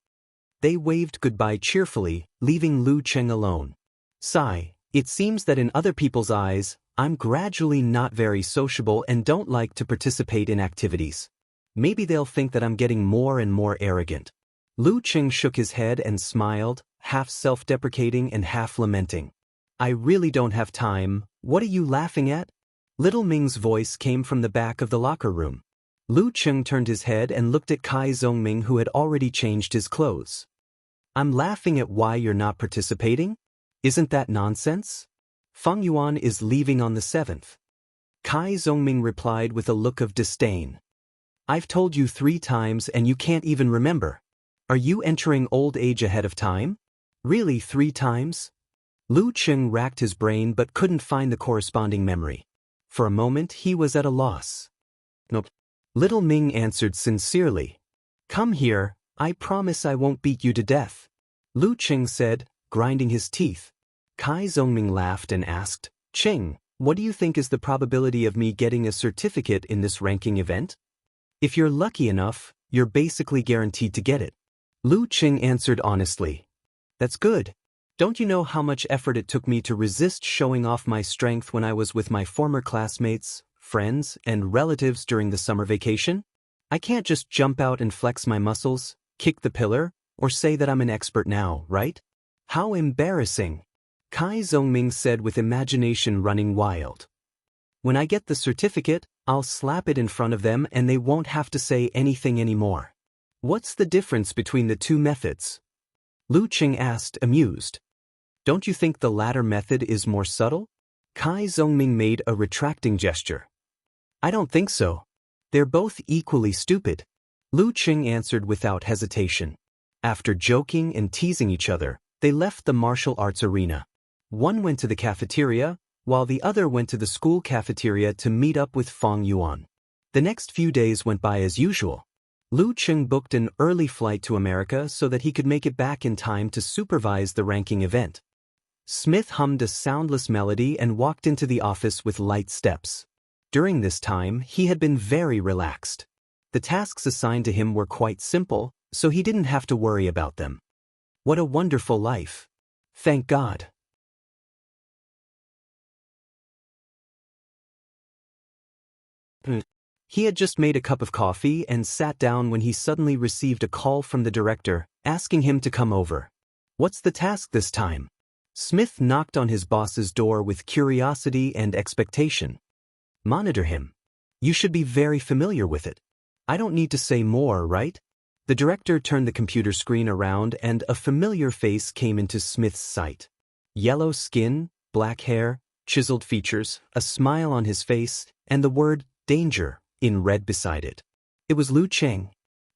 They waved goodbye cheerfully, leaving Lu Cheng alone. Sigh, it seems that in other people's eyes, I'm gradually not very sociable and don't like to participate in activities. Maybe they'll think that I'm getting more and more arrogant. Lu Cheng shook his head and smiled, half self-deprecating and half lamenting. I really don't have time. What are you laughing at? Little Ming's voice came from the back of the locker room. Lu Cheng turned his head and looked at Kai Zongming, who had already changed his clothes. I'm laughing at why you're not participating? Isn't that nonsense? Feng Yuan is leaving on the 7th. Kai Zongming replied with a look of disdain. I've told you 3 times and you can't even remember. Are you entering old age ahead of time? Really 3 times? Lu Cheng racked his brain but couldn't find the corresponding memory. For a moment he was at a loss. Nope. Little Ming answered sincerely. Come here, I promise I won't beat you to death. Lu Cheng said, grinding his teeth. Kai Zongming laughed and asked, Cheng, what do you think is the probability of me getting a certificate in this ranking event? If you're lucky enough, you're basically guaranteed to get it. Lu Cheng answered honestly. That's good. Don't you know how much effort it took me to resist showing off my strength when I was with my former classmates, friends, and relatives during the summer vacation? I can't just jump out and flex my muscles, kick the pillar, or say that I'm an expert now, right? How embarrassing. Kai Zongming said with imagination running wild. When I get the certificate, I'll slap it in front of them and they won't have to say anything anymore. What's the difference between the 2 methods? Lu Cheng asked, amused. Don't you think the latter method is more subtle? Kai Zongming made a retracting gesture. I don't think so. They're both equally stupid. Lu Cheng answered without hesitation. After joking and teasing each other, they left the martial arts arena. One went to the cafeteria, while the other went to the school cafeteria to meet up with Feng Yuan. The next few days went by as usual. Lu Cheng booked an early flight to America so that he could make it back in time to supervise the ranking event. Smith hummed a soundless melody and walked into the office with light steps. During this time, he had been very relaxed. The tasks assigned to him were quite simple, so he didn't have to worry about them. What a wonderful life. Thank God. He had just made a cup of coffee and sat down when he suddenly received a call from the director, asking him to come over. What's the task this time? Smith knocked on his boss's door with curiosity and expectation. Monitor him. You should be very familiar with it. I don't need to say more, right? The director turned the computer screen around and a familiar face came into Smith's sight. Yellow skin, black hair, chiseled features, a smile on his face, and the word danger in red beside it. It was Lu Cheng.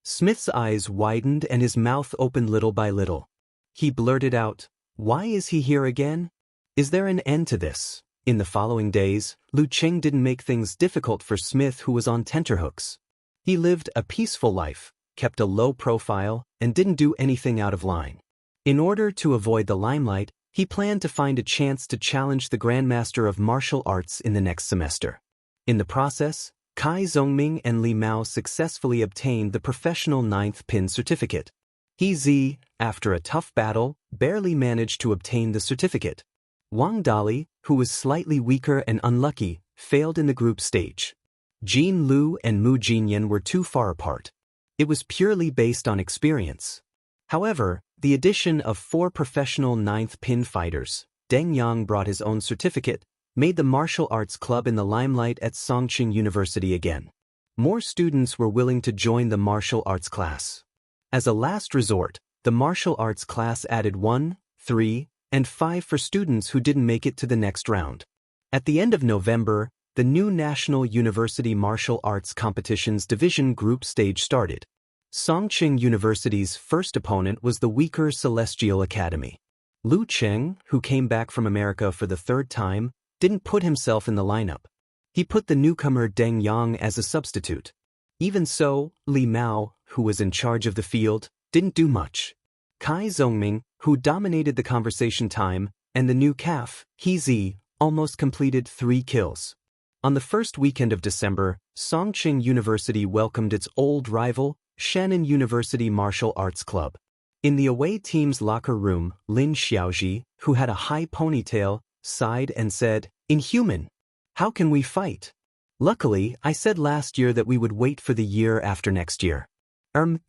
Smith's eyes widened and his mouth opened little by little. He blurted out, Why is he here again? Is there an end to this? In the following days, Lu Cheng didn't make things difficult for Smith, who was on tenterhooks. He lived a peaceful life, kept a low profile, and didn't do anything out of line. In order to avoid the limelight, He planned to find a chance to challenge the Grandmaster of Martial Arts in the next semester. In the process, Cai Zongming and Li Mao successfully obtained the professional 9th pin certificate. He Zi, after a tough battle, barely managed to obtain the certificate. Wang Dali, who was slightly weaker and unlucky, failed in the group stage. Jin Lu and Mu Jinyan were too far apart. It was purely based on experience. However, the addition of 4 professional 9th pin fighters, Deng Yang brought his own certificate, made the martial arts club in the limelight at Songqing University again. More students were willing to join the martial arts class. As a last resort, the martial arts class added 1, 3, and 5 for students who didn't make it to the next round. At the end of November, the new National University Martial Arts Competitions Division Group stage started. Songqing University's first opponent was the weaker Celestial Academy. Lu Cheng, who came back from America for the 3rd time, didn't put himself in the lineup. He put the newcomer Deng Yang as a substitute. Even so, Li Mao, who was in charge of the field, didn't do much. Cai Zongming, who dominated the conversation time, and the new calf, He Zi, almost completed 3 kills. On the first weekend of December, Songqing University welcomed its old rival, Shannon University Martial Arts Club. In the away team's locker room, Lin Xiaoji, who had a high ponytail, sighed and said, "Inhuman. How can we fight? Luckily, I said last year that we would wait for the year after next year.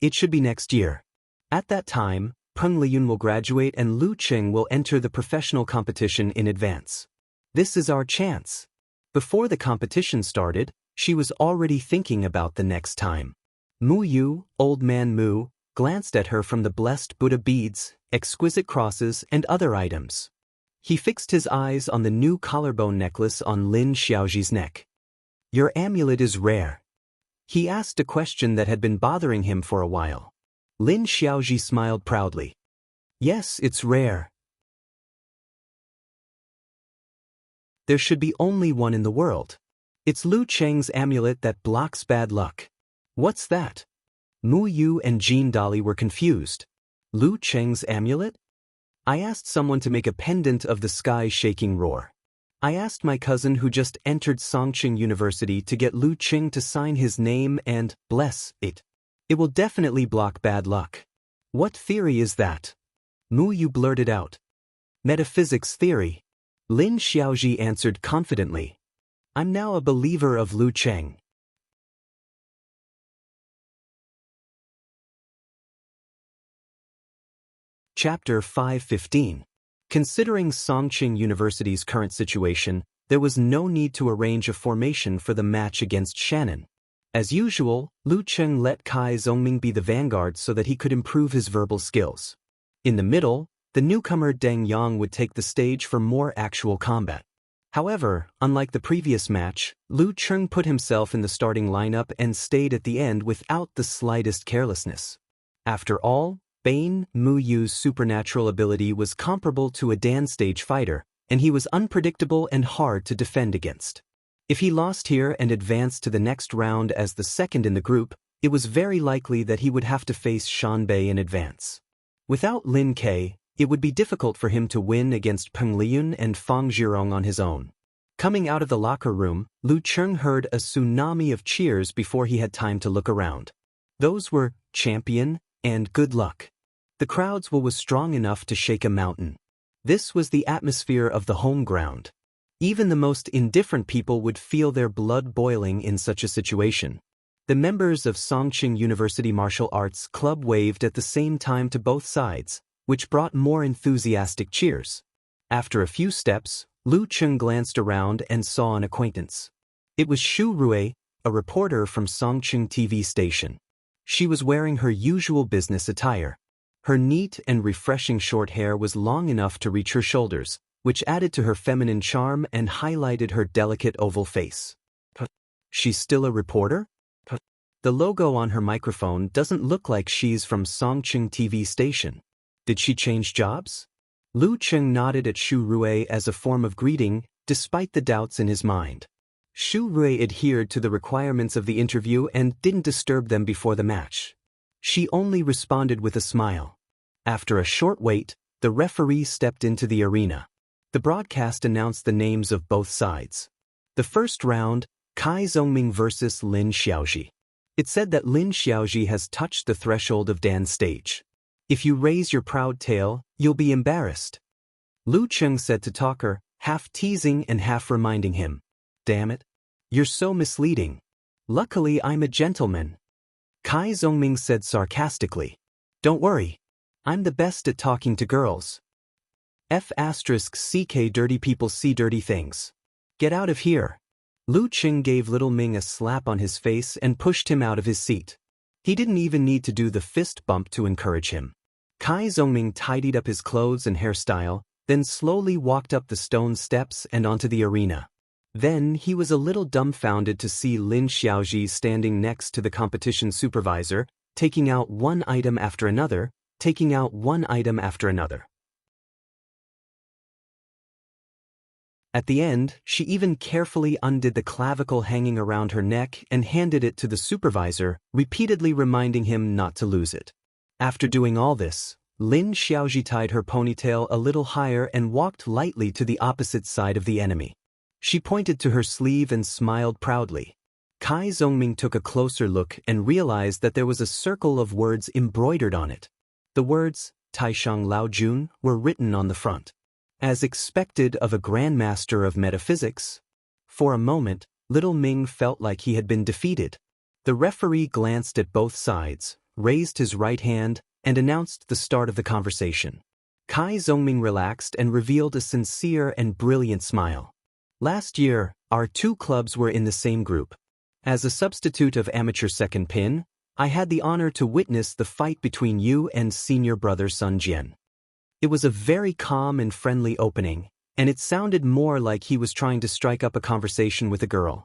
It should be next year. At that time, Peng Liyun will graduate and Lu Qing will enter the professional competition in advance. This is our chance." Before the competition started, she was already thinking about the next time. Mu Yu, Old Man Mu, glanced at her from the blessed Buddha beads, exquisite crosses, and other items. He fixed his eyes on the new collarbone necklace on Lin Xiaoji's neck. "Your amulet is rare." He asked a question that had been bothering him for a while. Lin Xiaoji smiled proudly. "Yes, it's rare. There should be only one in the world. It's Lu Cheng's amulet that blocks bad luck." "What's that?" Mu Yu and Jean Dali were confused. "Lu Cheng's amulet?" "I asked someone to make a pendant of the sky-shaking roar. I asked my cousin who just entered Songqing University to get Lu Cheng to sign his name and bless it. It will definitely block bad luck." "What theory is that?" Mu Yu blurted out. "Metaphysics theory." Lin Xiaoji answered confidently. "I'm now a believer of Lu Cheng." Chapter 5:15. Considering Songqing University's current situation, there was no need to arrange a formation for the match against Shannon. As usual, Lu Cheng let Cai Zongming be the vanguard so that he could improve his verbal skills. In the middle, the newcomer Deng Yang would take the stage for more actual combat. However, unlike the previous match, Lu Cheng put himself in the starting lineup and stayed at the end without the slightest carelessness. After all, Bane Mu Yu's supernatural ability was comparable to a Dan stage fighter, and he was unpredictable and hard to defend against. If he lost here and advanced to the next round as the second in the group, it was very likely that he would have to face Shan Bei in advance. Without Lin Ke, it would be difficult for him to win against Peng Liyun and Fang Zhirong on his own. Coming out of the locker room, Lu Cheng heard a tsunami of cheers before he had time to look around. Those were "Champion" and "Good luck." The crowd's will was strong enough to shake a mountain. This was the atmosphere of the home ground. Even the most indifferent people would feel their blood boiling in such a situation. The members of Songqing University Martial Arts Club waved at the same time to both sides, which brought more enthusiastic cheers. After a few steps, Lu Cheng glanced around and saw an acquaintance. It was Xu Rui, a reporter from Songqing TV station. She was wearing her usual business attire. Her neat and refreshing short hair was long enough to reach her shoulders, which added to her feminine charm and highlighted her delicate oval face. She's still a reporter? The logo on her microphone doesn't look like she's from Songqing TV station. Did she change jobs? Lu Cheng nodded at Xu Rui as a form of greeting, despite the doubts in his mind. Xu Rui adhered to the requirements of the interview and didn't disturb them before the match. She only responded with a smile. After a short wait, The referee stepped into the arena. The broadcast announced the names of both sides. The first round, Kai Zhongming versus Lin Xiaoji. It said that Lin Xiaoji has touched the threshold of Dan's stage. If you raise your proud tail, you'll be embarrassed. Lu Cheng said to Talker, half teasing and half reminding him. Damn it. You're so misleading. Luckily I'm a gentleman. Kai Zhongming said sarcastically. Don't worry. I'm the best at talking to girls. F***ck dirty people see dirty things. Get out of here. Lu Cheng gave Little Ming a slap on his face and pushed him out of his seat. He didn't even need to do the fist bump to encourage him. Kai Zhongming tidied up his clothes and hairstyle, then slowly walked up the stone steps and onto the arena. Then he was a little dumbfounded to see Lin Xiaoji standing next to the competition supervisor, taking out one item after another, taking out one item after another. At the end, she even carefully undid the clavicle hanging around her neck and handed it to the supervisor, repeatedly reminding him not to lose it. After doing all this, Lin Xiaoji tied her ponytail a little higher and walked lightly to the opposite side of the enemy. She pointed to her sleeve and smiled proudly. Kai Zhongming took a closer look and realized that there was a circle of words embroidered on it. The words, Taishang Laojun, were written on the front. As expected of a grandmaster of metaphysics. For a moment, Little Ming felt like he had been defeated. The referee glanced at both sides, raised his right hand, and announced the start of the conversation. Kai Zhongming relaxed and revealed a sincere and brilliant smile. Last year, our two clubs were in the same group. As a substitute of amateur second pin, I had the honor to witness the fight between you and senior brother Sun Jian. It was a very calm and friendly opening, and it sounded more like he was trying to strike up a conversation with a girl.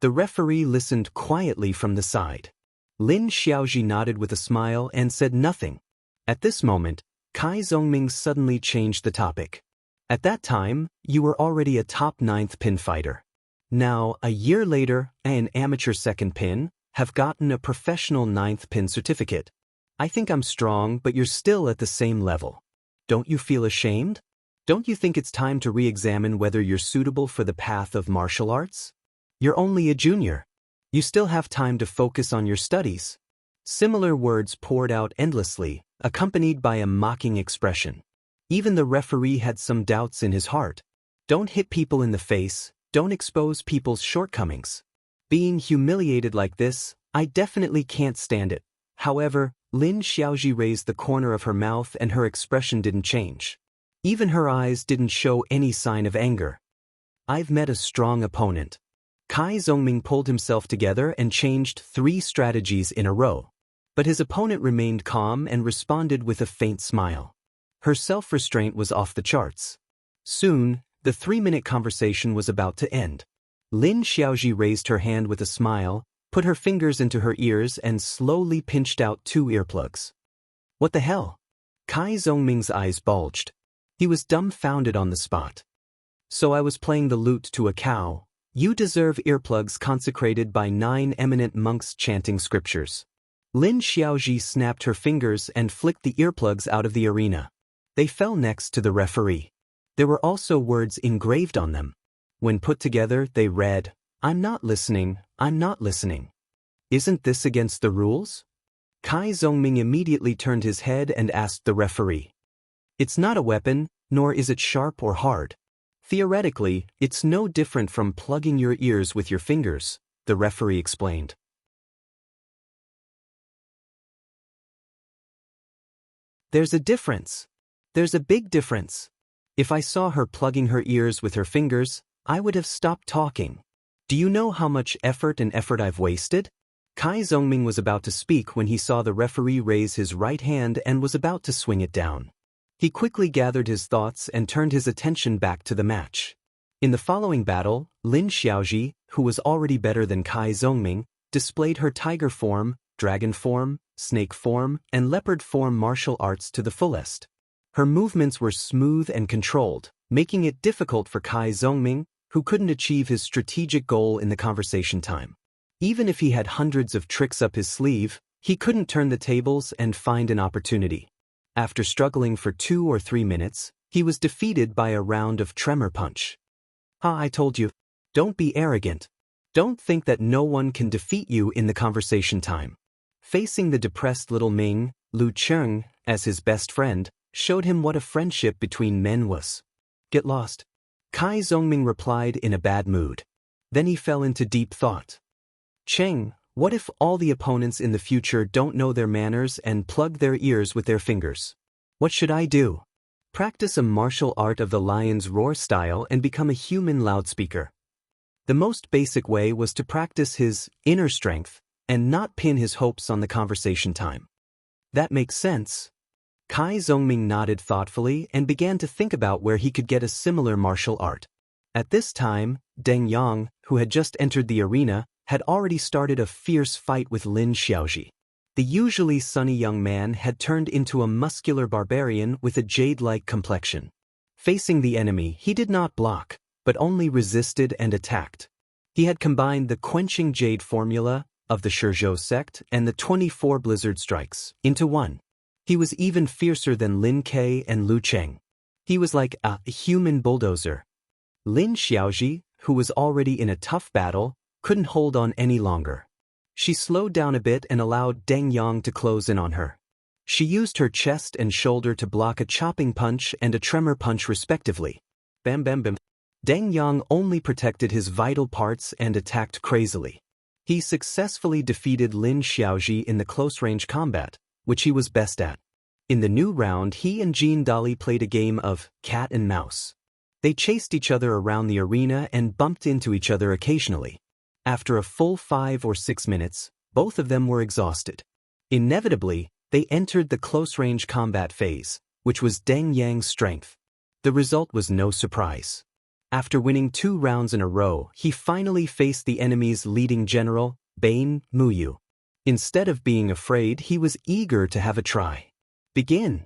The referee listened quietly from the side. Lin Xiaoji nodded with a smile and said nothing. At this moment, Kai Zhongming suddenly changed the topic. At that time, you were already a top 9th pin fighter. Now, a year later, an amateur second pin, have gotten a professional 9th pin certificate. I think I'm strong, but you're still at the same level. Don't you feel ashamed? Don't you think it's time to re-examine whether you're suitable for the path of martial arts? You're only a junior. You still have time to focus on your studies. Similar words poured out endlessly, accompanied by a mocking expression. Even the referee had some doubts in his heart. Don't hit people in the face, don't expose people's shortcomings. Being humiliated like this, I definitely can't stand it. However, Lin Xiaoji raised the corner of her mouth and her expression didn't change. Even her eyes didn't show any sign of anger. I've met a strong opponent. Kai Zhongming pulled himself together and changed 3 strategies in a row. But his opponent remained calm and responded with a faint smile. Her self-restraint was off the charts. Soon, the 3-minute conversation was about to end. Lin Xiaoji raised her hand with a smile, put her fingers into her ears and slowly pinched out 2 earplugs. What the hell? Kai Zhongming's eyes bulged. He was dumbfounded on the spot. So I was playing the lute to a cow. You deserve earplugs consecrated by 9 eminent monks chanting scriptures. Lin Xiaoji snapped her fingers and flicked the earplugs out of the arena. They fell next to the referee. There were also words engraved on them. When put together, they read, I'm not listening, I'm not listening. Isn't this against the rules? Kai Zhongming immediately turned his head and asked the referee. It's not a weapon, nor is it sharp or hard. Theoretically, it's no different from plugging your ears with your fingers, the referee explained. There's a difference. There's a big difference. If I saw her plugging her ears with her fingers, I would have stopped talking. Do you know how much effort I've wasted? Kai Zhongming was about to speak when he saw the referee raise his right hand and was about to swing it down. He quickly gathered his thoughts and turned his attention back to the match. In the following battle, Lin Xiaoji, who was already better than Kai Zhongming, displayed her tiger form, dragon form, snake form, and leopard form martial arts to the fullest. Her movements were smooth and controlled, making it difficult for Kai Zhongming, who couldn't achieve his strategic goal in the conversation time. Even if he had hundreds of tricks up his sleeve, he couldn't turn the tables and find an opportunity. After struggling for 2 or 3 minutes, he was defeated by a round of tremor punch. I told you. Don't be arrogant. Don't think that no one can defeat you in the conversation time. Facing the depressed little Ming, Lu Cheng, as his best friend, showed him what a friendship between men was. Get lost. Kai Zhongming replied in a bad mood. Then he fell into deep thought. Cheng, what if all the opponents in the future don't know their manners and plug their ears with their fingers? What should I do? Practice a martial art of the lion's roar style and become a human loudspeaker. The most basic way was to practice his inner strength and not pin his hopes on the conversation time. That makes sense. Kai Zhongming nodded thoughtfully and began to think about where he could get a similar martial art. At this time, Deng Yang, who had just entered the arena, had already started a fierce fight with Lin Xiaoji. The usually sunny young man had turned into a muscular barbarian with a jade-like complexion. Facing the enemy, he did not block, but only resisted and attacked. He had combined the quenching jade formula of the Shizhou sect and the 24 blizzard strikes into one. He was even fiercer than Lin Ke and Lu Cheng. He was like a human bulldozer. Lin Xiaoji, who was already in a tough battle, couldn't hold on any longer. She slowed down a bit and allowed Deng Yang to close in on her. She used her chest and shoulder to block a chopping punch and a tremor punch respectively. Bam bam bam. Deng Yang only protected his vital parts and attacked crazily. He successfully defeated Lin Xiaoji in the close-range combat, which he was best at. In the new round, he and Jean Dali played a game of cat and mouse. They chased each other around the arena and bumped into each other occasionally. After a full 5 or 6 minutes, both of them were exhausted. Inevitably, they entered the close-range combat phase, which was Deng Yang's strength. The result was no surprise. After winning 2 rounds in a row, he finally faced the enemy's leading general, Bain Muyu. Instead of being afraid, he was eager to have a try. Begin.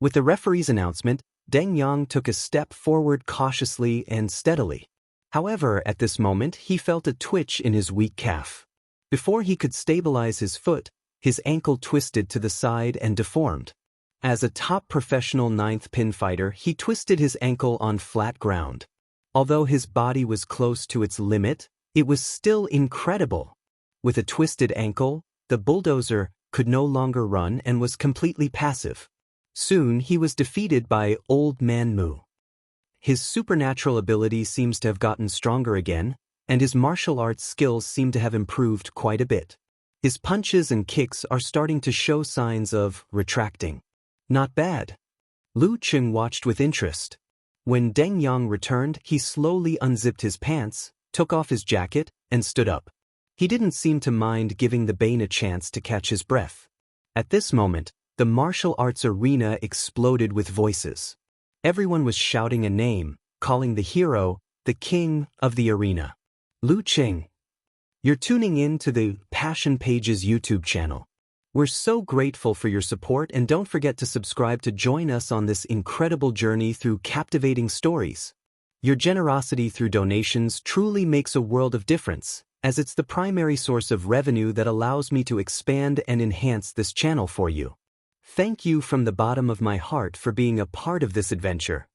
With the referee's announcement, Deng Yang took a step forward cautiously and steadily. However, at this moment, he felt a twitch in his weak calf. Before he could stabilize his foot, his ankle twisted to the side and deformed. As a top professional 9th pin fighter, he twisted his ankle on flat ground. Although his body was close to its limit, it was still incredible. With a twisted ankle, the bulldozer could no longer run and was completely passive. Soon he was defeated by Old Man Mu. His supernatural ability seems to have gotten stronger again, and his martial arts skills seem to have improved quite a bit. His punches and kicks are starting to show signs of retracting. Not bad. Lu Cheng watched with interest. When Deng Yang returned, he slowly unzipped his pants, took off his jacket, and stood up. He didn't seem to mind giving the Bane a chance to catch his breath. At this moment, the martial arts arena exploded with voices. Everyone was shouting a name, calling the hero the king of the arena. Lu Cheng. You're tuning in to the Passion Pages YouTube channel. We're so grateful for your support, and don't forget to subscribe to join us on this incredible journey through captivating stories. Your generosity through donations truly makes a world of difference, as it's the primary source of revenue that allows me to expand and enhance this channel for you. Thank you from the bottom of my heart for being a part of this adventure.